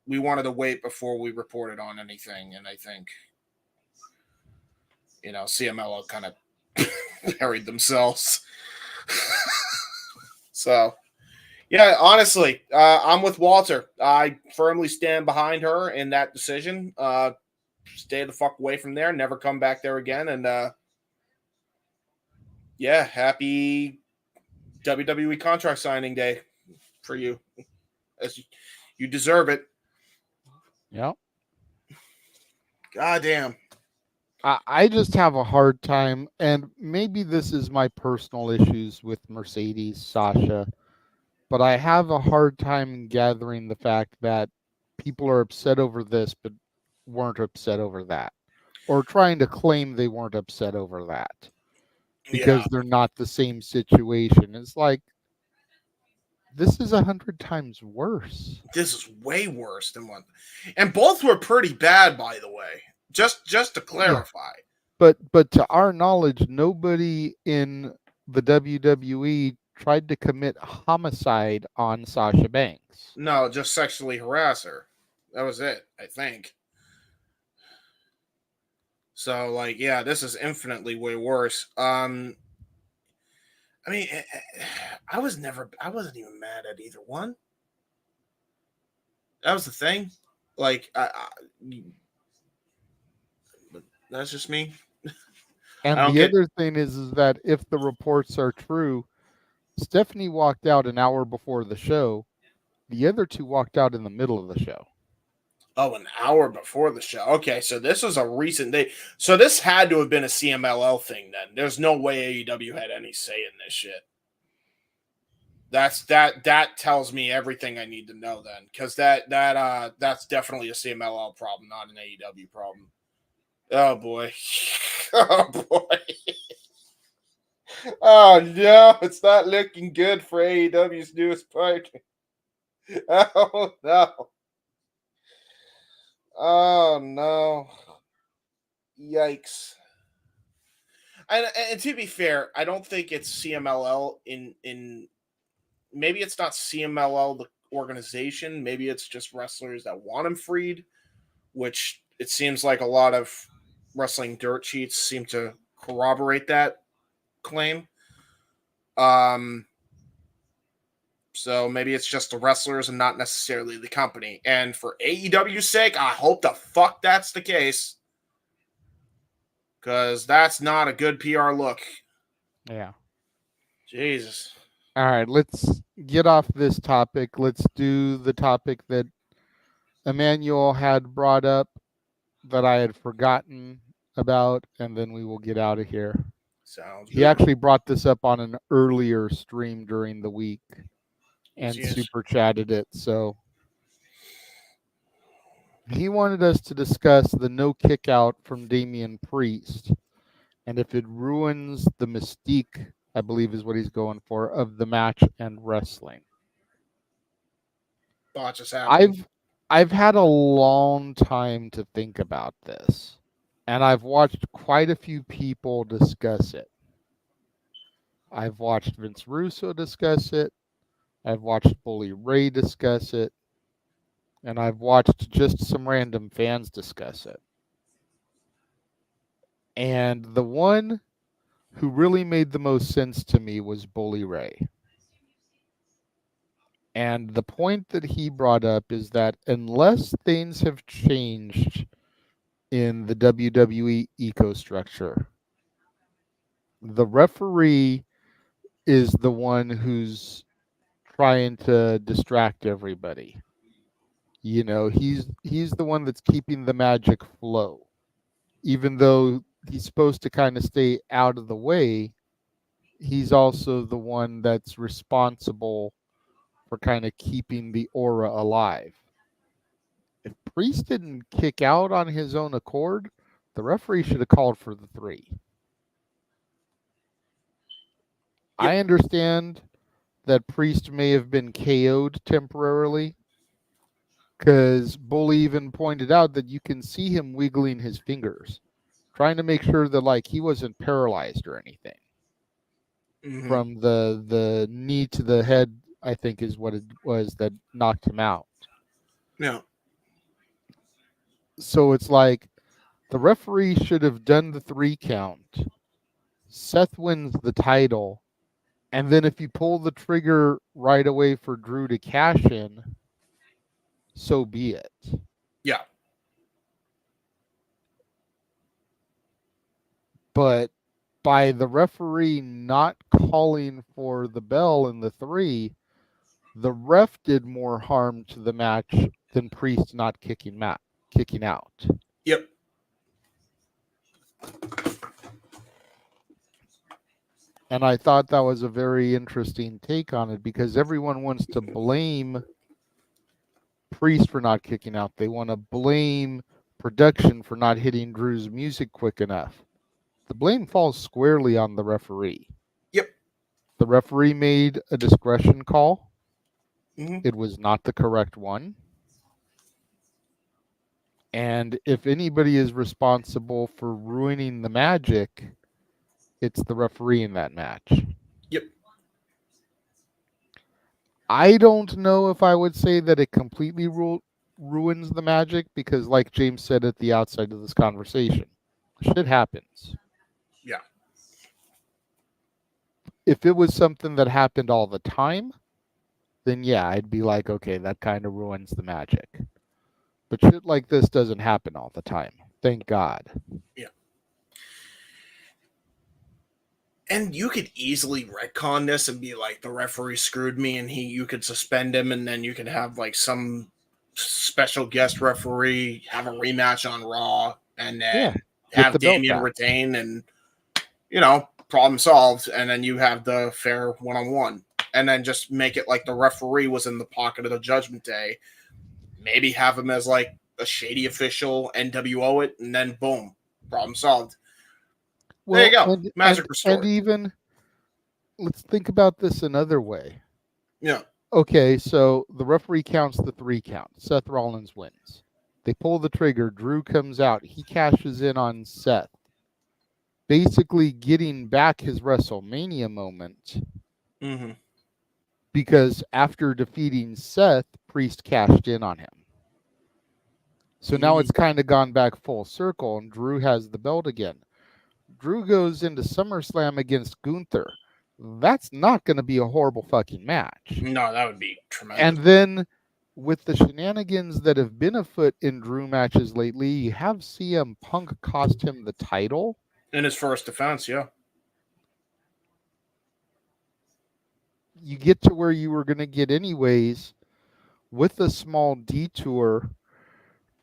We wanted to wait before we reported on anything. And I think, CMLL kind of buried themselves. So, yeah, honestly, I'm with Walter. I firmly stand behind her in that decision. Stay the fuck away from there. Never come back there again. And, happy WWE contract signing day for you. As you deserve it. Yep. God damn. I just have a hard time, and maybe this is my personal issues with Mercedes, Sasha, but I have a hard time gathering the fact that people are upset over this, but weren't upset over that, or trying to claim they weren't upset over that because they're not the same situation. It's like, this is 100 times worse. This is way worse than one. And both were pretty bad, by the way. Just to clarify. Yeah. But to our knowledge, nobody in the WWE tried to commit homicide on Sasha Banks. No, just sexually harass her. That was it, I think. So, this is infinitely way worse. I mean, I wasn't even mad at either one. That was the thing. That's just me. And the other thing is that if the reports are true, Stephanie walked out an hour before the show. The other two walked out in the middle of the show. Oh, an hour before the show. Okay, so this was a recent day. So this had to have been a CMLL thing then. There's no way AEW had any say in this shit. That tells me everything I need to know then, because that's definitely a CMLL problem, not an AEW problem. Oh boy. Oh boy. Oh no, it's not looking good for AEW's newest partner. Oh no. Oh no. Yikes. And to be fair, I don't think it's CMLL in maybe it's not CMLL the organization, maybe it's just wrestlers that want him freed. which it seems like a lot of wrestling dirt sheets seem to corroborate that claim. So maybe it's just the wrestlers and not necessarily the company. And for AEW's sake, I hope the fuck that's the case. Because that's not a good PR look. Yeah. Jesus. All right, let's get off this topic. Let's do the topic that Emmanuel had brought up that I had forgotten about, and then we will get out of here. Sounds He good. actually brought this up on an earlier stream during the week and Yes. super chatted it. So he wanted us to discuss the no kick out from Damian Priest and if it ruins the mystique, I believe is what he's going for, of the match and wrestling. Botches happen. I've had a long time to think about this, and I've watched quite a few people discuss it. I've watched Vince Russo discuss it. I've watched Bully Ray discuss it. And I've watched just some random fans discuss it. And the one who really made the most sense to me was Bully Ray. And the point that he brought up is that unless things have changed in the WWE ecostructure, the referee is the one who's trying to distract everybody. You know, he's the one that's keeping the magic flow. Even though he's supposed to kind of stay out of the way, he's also the one that's responsible for kind of keeping the aura alive. If Priest didn't kick out on his own accord, the referee should have called for the 3. I understand that Priest may have been KO'd temporarily, because Bully even pointed out that you can see him wiggling his fingers, trying to make sure that like he wasn't paralyzed or anything. From the knee to the head, I think is what it was that knocked him out. Yeah. So it's like the referee should have done the 3 count. Seth wins the title. And then if you pull the trigger right away for Drew to cash in, so be it. Yeah. But by the referee not calling for the bell in the 3, the ref did more harm to the match than Priest not kicking out. Yep. And I thought that was a very interesting take on it, because everyone wants to blame Priest for not kicking out. They want to blame production for not hitting Drew's music quick enough. The blame falls squarely on the referee. Yep. The referee made a discretion call. Mm-hmm. It was not the correct one. And if anybody is responsible for ruining the magic, it's the referee in that match. Yep. I don't know if I would say that it completely ruins the magic, because like James said at the outside of this conversation, shit happens. Yeah. If it was something that happened all the time, then yeah, I'd be like, okay, that kind of ruins the magic. But shit like this doesn't happen all the time. Thank God. Yeah. And you could easily retcon this and be like, the referee screwed me, and you could suspend him, and then you could have like some special guest referee have a rematch on Raw, and then have Damian retain, and problem solved. And then you have the fair one-on-one, and then just make it like the referee was in the pocket of the Judgment Day. Maybe have him as like a shady official, NWO it, and then boom, problem solved. Well, there you go. Magic restored. And even, let's think about this another way. Yeah. Okay, so the referee counts the 3 count. Seth Rollins wins. They pull the trigger. Drew comes out. He cashes in on Seth, basically getting back his WrestleMania moment. Mm-hmm. Because after defeating Seth, Priest cashed in on him. So now it's kind of gone back full circle, and Drew has the belt again. Drew goes into SummerSlam against Gunther. That's not going to be a horrible fucking match. No, that would be tremendous. And then with the shenanigans that have been afoot in Drew matches lately, you have CM Punk cost him the title. In his first defense, yeah. You get to where you were going to get anyways. With a small detour,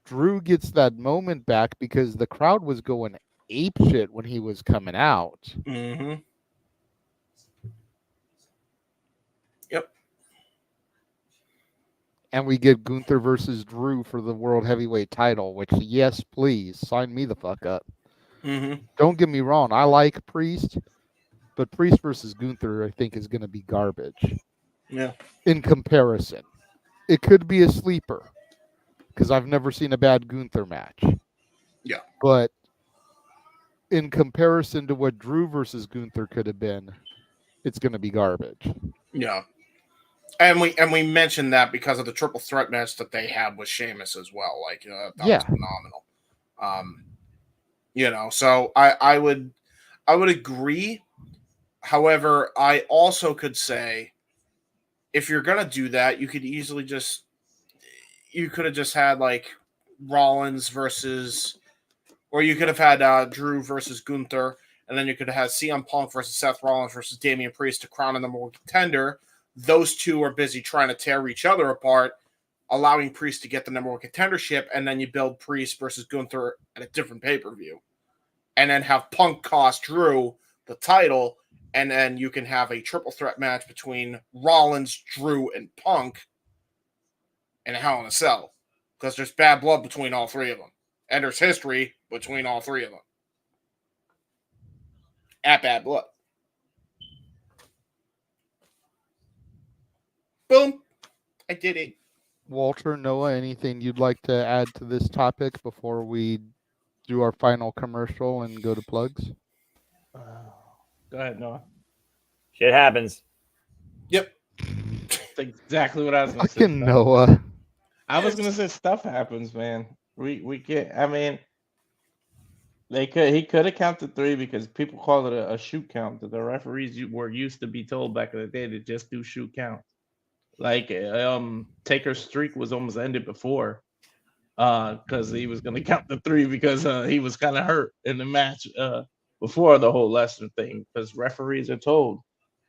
Drew gets that moment back because the crowd was going ape shit when he was coming out. Mm-hmm. Yep. And we get Gunther versus Drew for the World Heavyweight title, which, yes, please, sign me the fuck up. Mm-hmm. Don't get me wrong, I like Priest, but Priest versus Gunther, I think, is going to be garbage. Yeah. In comparison. It could be a sleeper, because I've never seen a bad Gunther match. Yeah. But in comparison to what Drew versus Gunther could have been, it's going to be garbage. Yeah. And we mentioned that because of the triple threat match that they had with Sheamus as well. Like, that was phenomenal. So I would agree. However, I also could say, if you're gonna do that, you could have just had like Rollins versus, or you could have had Drew versus Gunther, and then you could have had CM Punk versus Seth Rollins versus Damian Priest to crown a number one contender. Those two are busy trying to tear each other apart, allowing Priest to get the number one contendership, and then you build Priest versus Gunther at a different pay-per-view. And then have Punk cost Drew the title, and then you can have a triple threat match between Rollins, Drew, and Punk in a Hell in a Cell. Because there's bad blood between all three of them. And there's history between all three of them. At Bad Blood. Boom. I did it. Walter, Noah, anything you'd like to add to this topic before we do our final commercial and go to plugs? Go ahead, Noah. Shit happens. Yep. That's exactly what I was going to say. Fucking Noah. I was going to say stuff happens, man. We get. I mean, he could have counted 3 because people call it a shoot count. That the referees were used to be told back in the day to just do shoot counts. Like Taker's streak was almost ended before, because he was going to count the 3 because he was kind of hurt in the match before the whole Lesnar thing, because referees are told.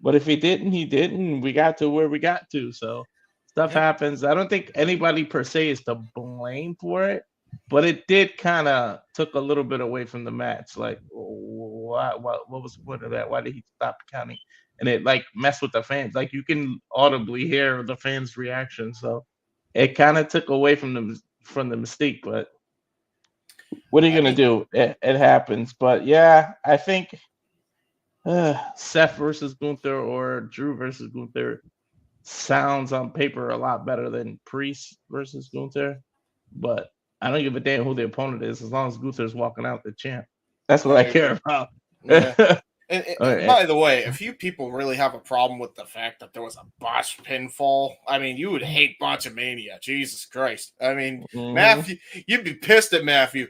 But if he didn't, he didn't. We got to where we got to. So stuff happens. I don't think anybody per se is to blame for it, but it did kind of took a little bit away from the match. Like, what was the point of that? Why did he stop counting? And it like messed with the fans. Like, you can audibly hear the fans' reaction. So it kind of took away from the mystique. But what are you gonna do? It happens. But yeah, I think Seth versus Gunther or Drew versus Gunther sounds on paper a lot better than Priest versus Gunther. But I don't give a damn who the opponent is as long as Gunther's walking out the champ. That's what I care about. Yeah. And by the way, if you people really have a problem with the fact that there was a botched pinfall, I mean, you would hate Botchamania. Jesus Christ. I mean, Matthew, you'd be pissed at Matthew.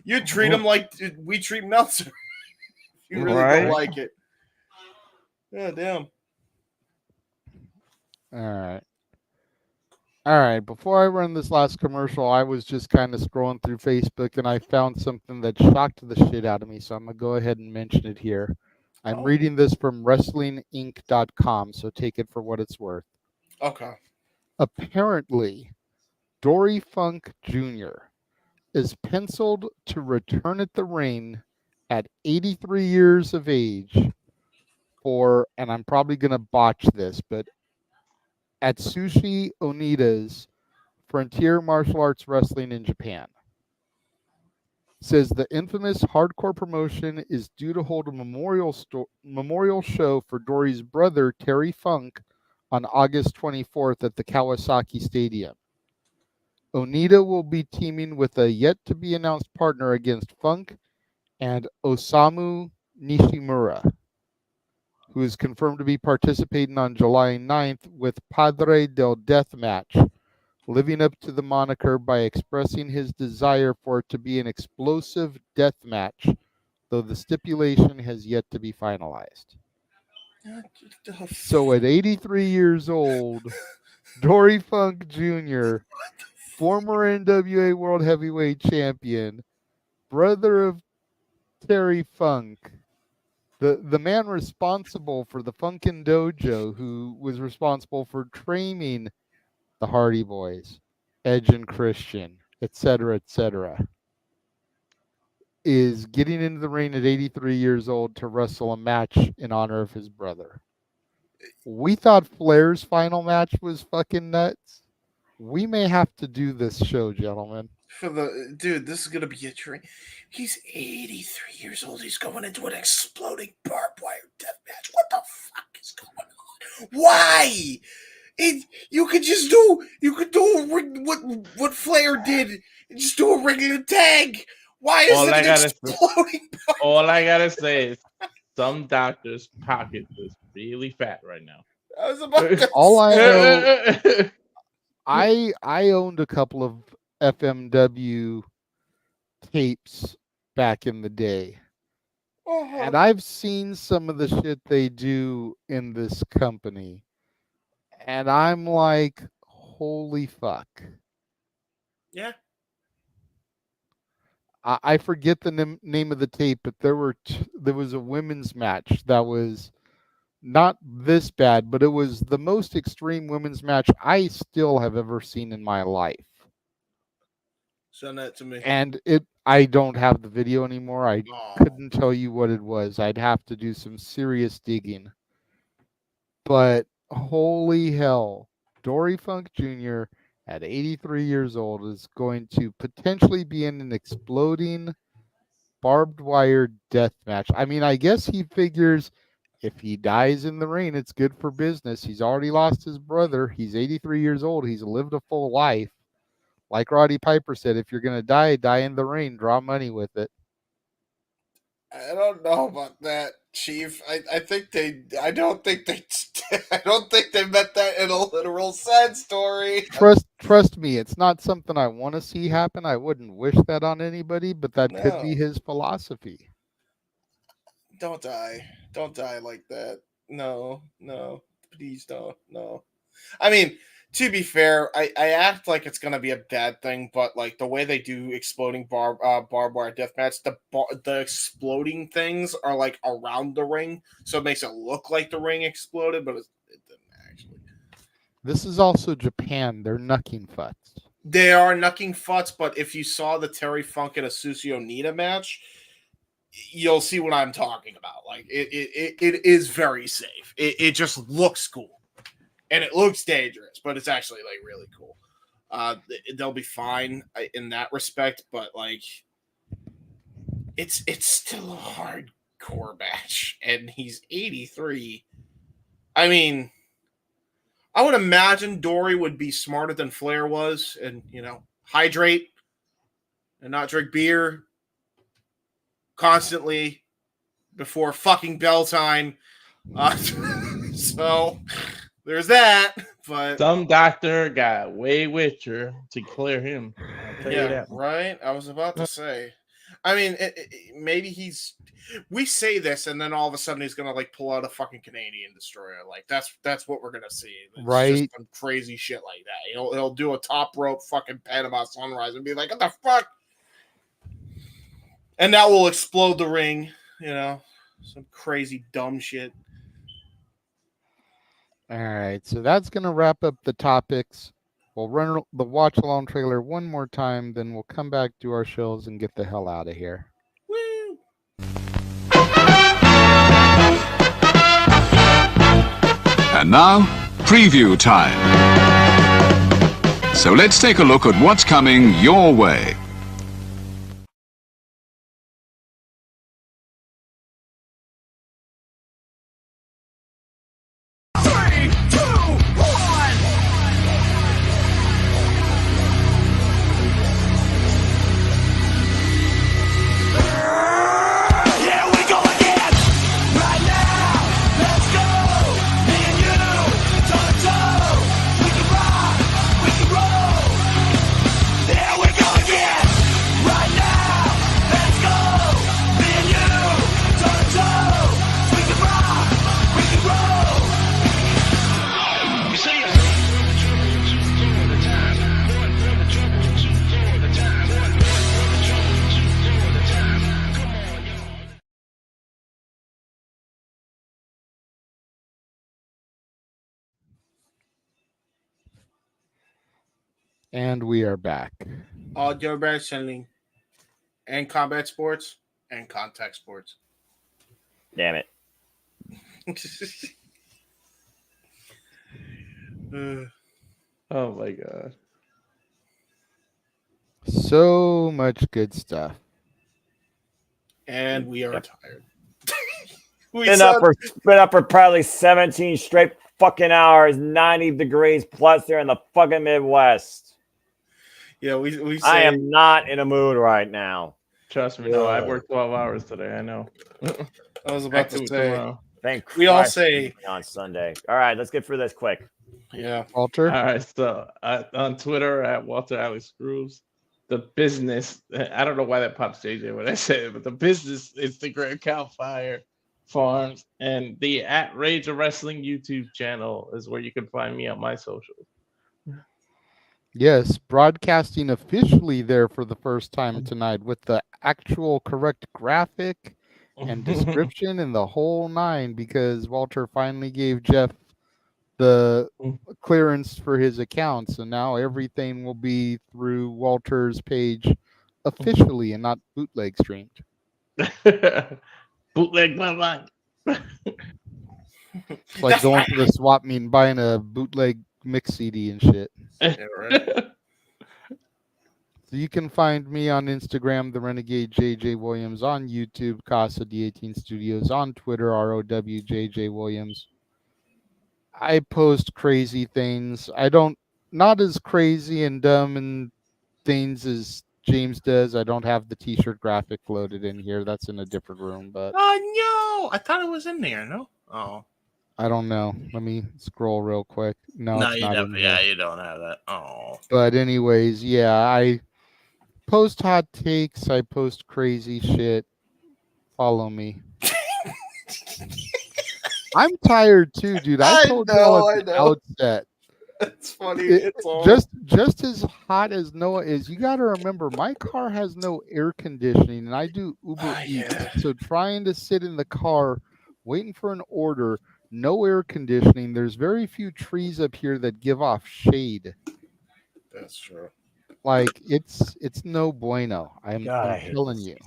You'd treat him like we treat Meltzer. You really don't like it. Yeah, damn. All right. Before I run this last commercial, I was just kind of scrolling through Facebook and I found something that shocked the shit out of me. So I'm going to go ahead and mention it here. I'm reading this from WrestlingInc.com, so take it for what it's worth. Okay. Apparently, Dory Funk Jr. is penciled to return at the ring at 83 years of age for, and I'm probably going to botch this, but Atsushi Onida's Frontier Martial Arts Wrestling in Japan. Says the infamous hardcore promotion is due to hold a memorial show for Dory's brother, Terry Funk, on August 24th at the Kawasaki Stadium. Onita will be teaming with a yet-to-be-announced partner against Funk and Osamu Nishimura, who is confirmed to be participating on July 9th with Padre del Death match living up to the moniker by expressing his desire for it to be an explosive death match, though the stipulation has yet to be finalized. So at 83 years old, Dory Funk Jr., former NWA World Heavyweight Champion, brother of Terry Funk, the man responsible for the Funkin' Dojo, who was responsible for training the Hardy Boys, Edge and Christian, etc., is getting into the ring at 83 years old to wrestle a match in honor of his brother. We thought Flair's final match was fucking nuts. We may have to do this show, gentlemen. For the dude, this is gonna be a dream. He's 83 years old. He's going into an exploding barbed wire death match. What the fuck is going on? Why? You could do what Flair did. Just do a regular tag. Why is it an exploding? All I gotta say is some doctor's pocket is really fat right now. I was about to all I know, I owned a couple of FMW tapes back in the day. And I've seen some of the shit they do in this company. And I'm like, holy fuck. Yeah. I forget the name of the tape, but there was a women's match that was not this bad, but it was the most extreme women's match I still have ever seen in my life. Send that to me. And I don't have the video anymore. I couldn't tell you what it was. I'd have to do some serious digging. But holy hell, Dory Funk Jr. at 83 years old is going to potentially be in an exploding barbed wire death match. I mean, I guess he figures if he dies in the ring, it's good for business. He's already lost his brother. He's 83 years old. He's lived a full life. Like Roddy Piper said, if you're going to die, die in the ring. Draw money with it. I don't know about that, Chief. I don't think they meant that in a literal sense, Dory. Trust me, it's not something I want to see happen. I wouldn't wish that on anybody, but that could be his philosophy. Don't die. Don't die like that. No. Please don't. No. I mean, to be fair, I act like it's gonna be a bad thing, but like the way they do exploding barbed wire deathmatch, the exploding things are like around the ring, so it makes it look like the ring exploded, but it didn't actually. This is also Japan. They're knucking futs. They are knucking futs, but if you saw the Terry Funk and Asucio Nita match, you'll see what I'm talking about. Like it is very safe. It just looks cool. And it looks dangerous, but it's actually like really cool. They'll be fine in that respect, but like it's still a hardcore match, and he's 83. I mean, I would imagine Dory would be smarter than Flair was, and hydrate and not drink beer constantly before fucking bell time. So. There's that, but some doctor got way richer to clear him. I'll tell you that. Right? I was about to say. I mean, maybe we say this, and then all of a sudden he's gonna like pull out a fucking Canadian destroyer. Like that's what we're gonna see. It's right? Just some crazy shit like that. He'll do a top rope fucking Panama Sunrise and be like, "What the fuck?" And that will explode the ring. Some crazy dumb shit. All right, so that's going to wrap up the topics. We'll run the watch along trailer one more time, then we'll come back to our shows and get the hell out of here. Woo! And now, preview time. So let's take a look at what's coming your way. Roll! And we are back. Audio wrestling and combat sports and contact sports. Damn it. Oh my god. So much good stuff. And we are tired. Been up for probably 17 straight fucking hours, 90 degrees plus here in the fucking Midwest. Yeah, we say, I am not in a mood right now. Trust me, no, I worked 12 hours today. I know. I was about to say, Thank we all Christ say on Sunday. All right, let's get through this quick. Yeah, Walter. All right, so on Twitter at Walter Alex Grooves, the business. I don't know why that pops JJ when I say it, but the business Instagram Cal Fire Farms and the at Rage of Wrestling YouTube channel is where you can find me on my socials. Yes, broadcasting officially there for the first time tonight with the actual correct graphic and description and the whole nine, because Walter finally gave Jeff the clearance for his account. So now everything will be through Walter's page officially and not bootleg streamed. Bootleg blah. It's like going to the swap meet and buying a bootleg mix CD and shit. Yeah, right. So you can find me on Instagram, the Renegade JJ Williams, on YouTube, Casa D18 Studios, on Twitter, ROWJJ Williams. I post crazy things. Not as crazy and dumb and things as James does. I don't have the t-shirt graphic loaded in here. That's in a different room, but oh no, I thought it was in there. No, oh, I don't know. Let me scroll real quick. No, it's not in yeah, here. you don't have that. Oh, But anyways, yeah, I post hot takes. I post crazy shit. Follow me. I'm tired too, dude. I told y'all at the outset. It's funny. Just as hot as Noah is, you got to remember my car has no air conditioning, and I do Uber Eats. So trying to sit in the car, waiting for an order, no air conditioning. There's very few trees up here that give off shade. That's true. Like it's no bueno. I'm telling you,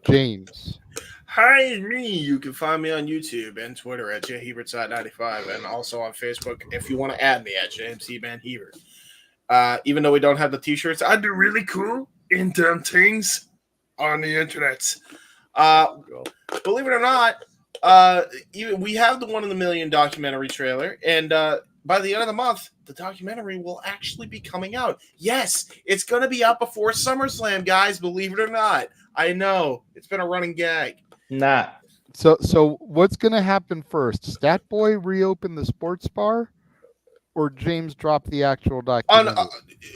James. Hi, it's me. You can find me on YouTube and Twitter at jhebertside95 and also on Facebook if you want to add me at JMCManHebert. Even though we don't have the t-shirts, I do really cool in dumb things on the internet. Believe it or not, we have the 1 in a Million documentary trailer, and by the end of the month, the documentary will actually be coming out. Yes, it's going to be out before SummerSlam, guys, believe it or not. I know. It's been a running gag. Nah. So what's gonna happen first? Stat Boy reopen the sports bar, or James drop the actual documentary?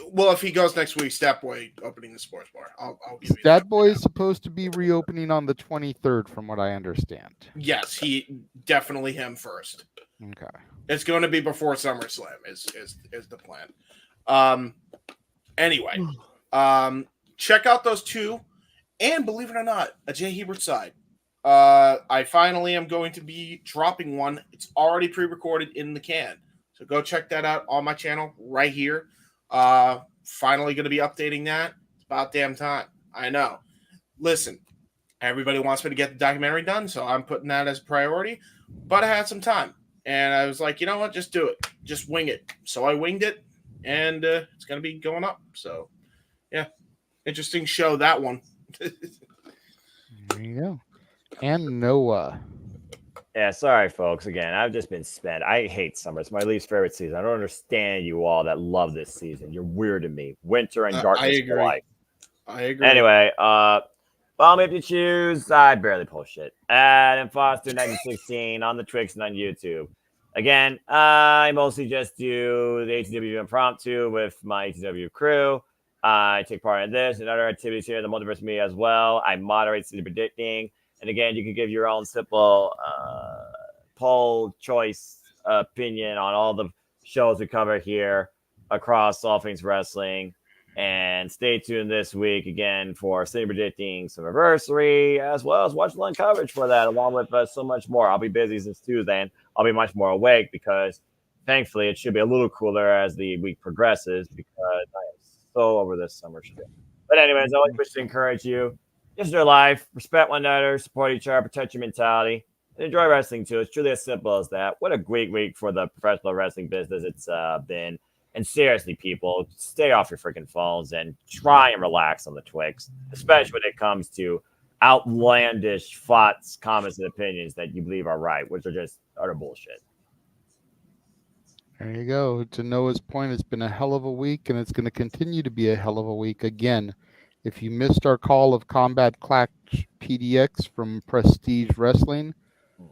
Well, if he goes next week, Stat Boy opening the sports bar. I'll give you that. Stat Boy is supposed to be reopening on the 23rd, from what I understand. Yes, he definitely him first. Okay. It's going to be before SummerSlam is the plan. Anyway, check out those two, and believe it or not, a Jay Hebert side. I finally am going to be dropping one. It's already pre-recorded in the can. So go check that out on my channel right here. Finally going to be updating that. It's about damn time. I know. Listen, everybody wants me to get the documentary done, so I'm putting that as a priority. But I had some time, and I was like, you know what? Just do it. Just wing it. So I winged it, and it's going to be going up. So, yeah. Interesting show, that one. There you go. And Noah. Yeah, sorry, folks. Again, I've just been spent. I hate summer. It's my least favorite season. I don't understand you all that love this season. You're weird to me. Winter and darkness for life. I agree. Anyway, follow me if you choose. I barely post shit. Adam Foster 1916 on the Twix and on YouTube. Again, I mostly just do the ATW impromptu with my ATW crew. I take part in this and other activities here in the Multiverse of Media as well. I moderate City Predicting. And again, you can give your own simple poll choice opinion on all the shows we cover here across all things wrestling. And stay tuned this week again for City Predicting some anniversary, as well as watch long coverage for that, along with so much more. I'll be busy since Tuesday, and I'll be much more awake because thankfully, it should be a little cooler as the week progresses because I am so over this summer shit. But anyways, I always wish to encourage you. Just your life, respect one another, support each other, protect your mentality, and enjoy wrestling too. It's truly as simple as that. What a great week for the professional wrestling business it's been. And seriously, people, stay off your freaking phones and try and relax on the Twix, especially when it comes to outlandish thoughts, comments, and opinions that you believe are right, which are just utter bullshit. There you go. To Noah's point, it's been a hell of a week, and it's going to continue to be a hell of a week. Again, if you missed our call of Combat Clash PDX from Prestige Wrestling,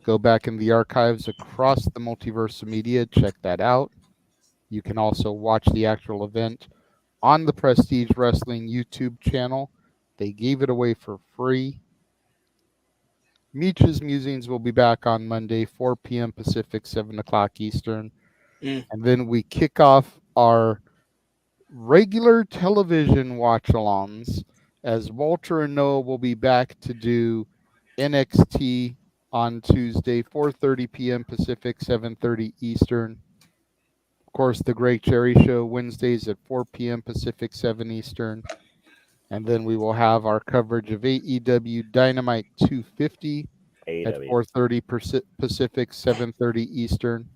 go back in the archives across the Multiverse of Media. Check that out. You can also watch the actual event on the Prestige Wrestling YouTube channel. They gave it away for free. Meech's Musings will be back on Monday, 4 p.m. Pacific, 7 o'clock Eastern. And then we kick off our regular television watch-alongs as Walter and Noah will be back to do NXT on Tuesday, 4:30 p.m. Pacific, 7:30 Eastern. Of course, the Great Cherry Show Wednesdays at 4 p.m. Pacific, 7 Eastern. And then we will have our coverage of AEW Dynamite 250 at 4:30 Pacific, 7:30 Eastern.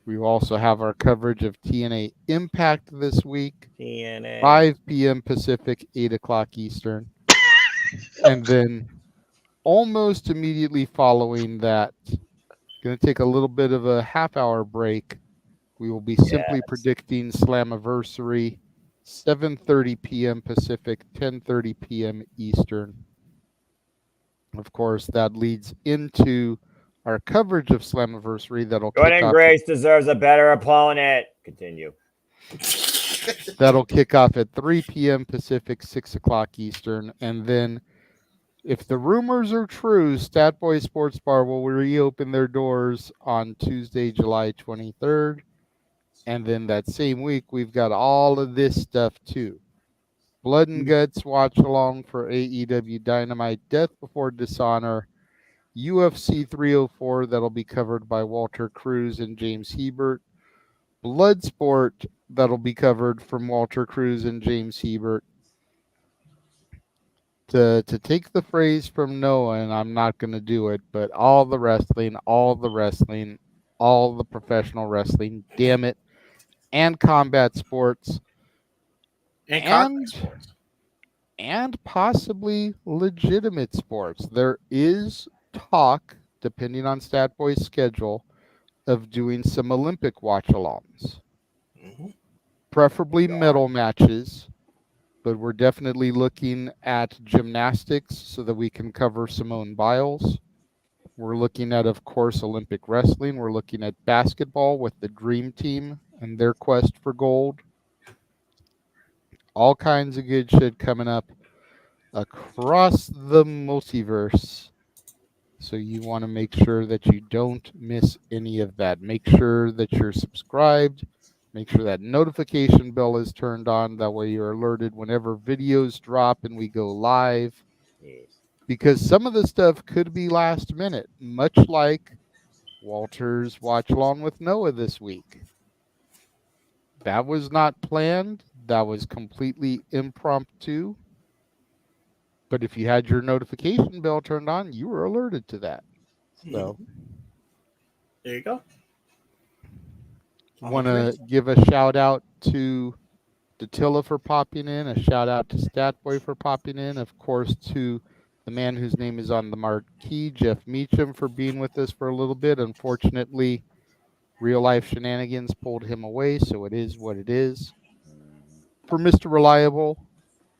We will also have our coverage of TNA Impact this week, 5 p.m. Pacific, 8 o'clock Eastern. And then almost immediately following that, going to take a little bit of a half-hour break. We will be simply predicting Slammiversary, 7:30 p.m. Pacific, 10:30 p.m. Eastern. Of course, that leads into our coverage of Slammiversary that'll kick Jordan off. Grace deserves a better opponent. Continue. That'll kick off at 3 p.m. Pacific, 6 o'clock Eastern. And then, if the rumors are true, Stat Boy Sports Bar will reopen their doors on Tuesday, July 23rd. And then that same week, we've got all of this stuff too. Blood and Guts watch along for AEW Dynamite, Death Before Dishonor, UFC 304 that'll be covered by Walter Cruz and James Hebert, Bloodsport that'll be covered from Walter Cruz and James Hebert. To take the phrase from Noah, and I'm not going to do it, but all the wrestling, all the professional wrestling, damn it, and combat sports, and possibly legitimate sports. There is talk, depending on Statboy's schedule, of doing some Olympic watch-alongs. Preferably medal matches, but we're definitely looking at gymnastics so that we can cover Simone Biles. We're looking at, of course, Olympic wrestling. We're looking at basketball with the Dream Team and their quest for gold. All kinds of good shit coming up across the multiverse. So you want to make sure that you don't miss any of that. Make sure that you're subscribed. Make sure that notification bell is turned on. That way you're alerted whenever videos drop and we go live. Because some of the stuff could be last minute, much like Walter's watch along with Noah this week. That was not planned. That was completely impromptu. But if you had your notification bell turned on, you were alerted to that. So there you go. Want to give a shout out to Datilla for popping in, a shout out to Statboy for popping in, of course to the man whose name is on the marquee, Jeff Meacham, for being with us for a little bit. Unfortunately, real life shenanigans pulled him away, so it is what it is. For Mr. Reliable,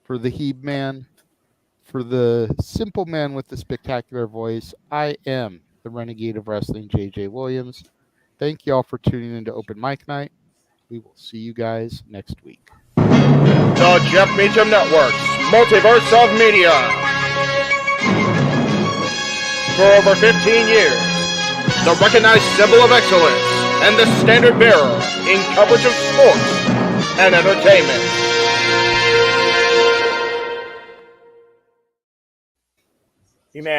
for the Heeb Man, for the simple man with the spectacular voice, I am the Renegade of Wrestling, JJ Williams. Thank you all for tuning into Open Mic Night. We will see you guys next week. The Jeff Meacham Network's Multiverse of Media. For over 15 years, the recognized symbol of excellence and the standard bearer in coverage of sports and entertainment. You man.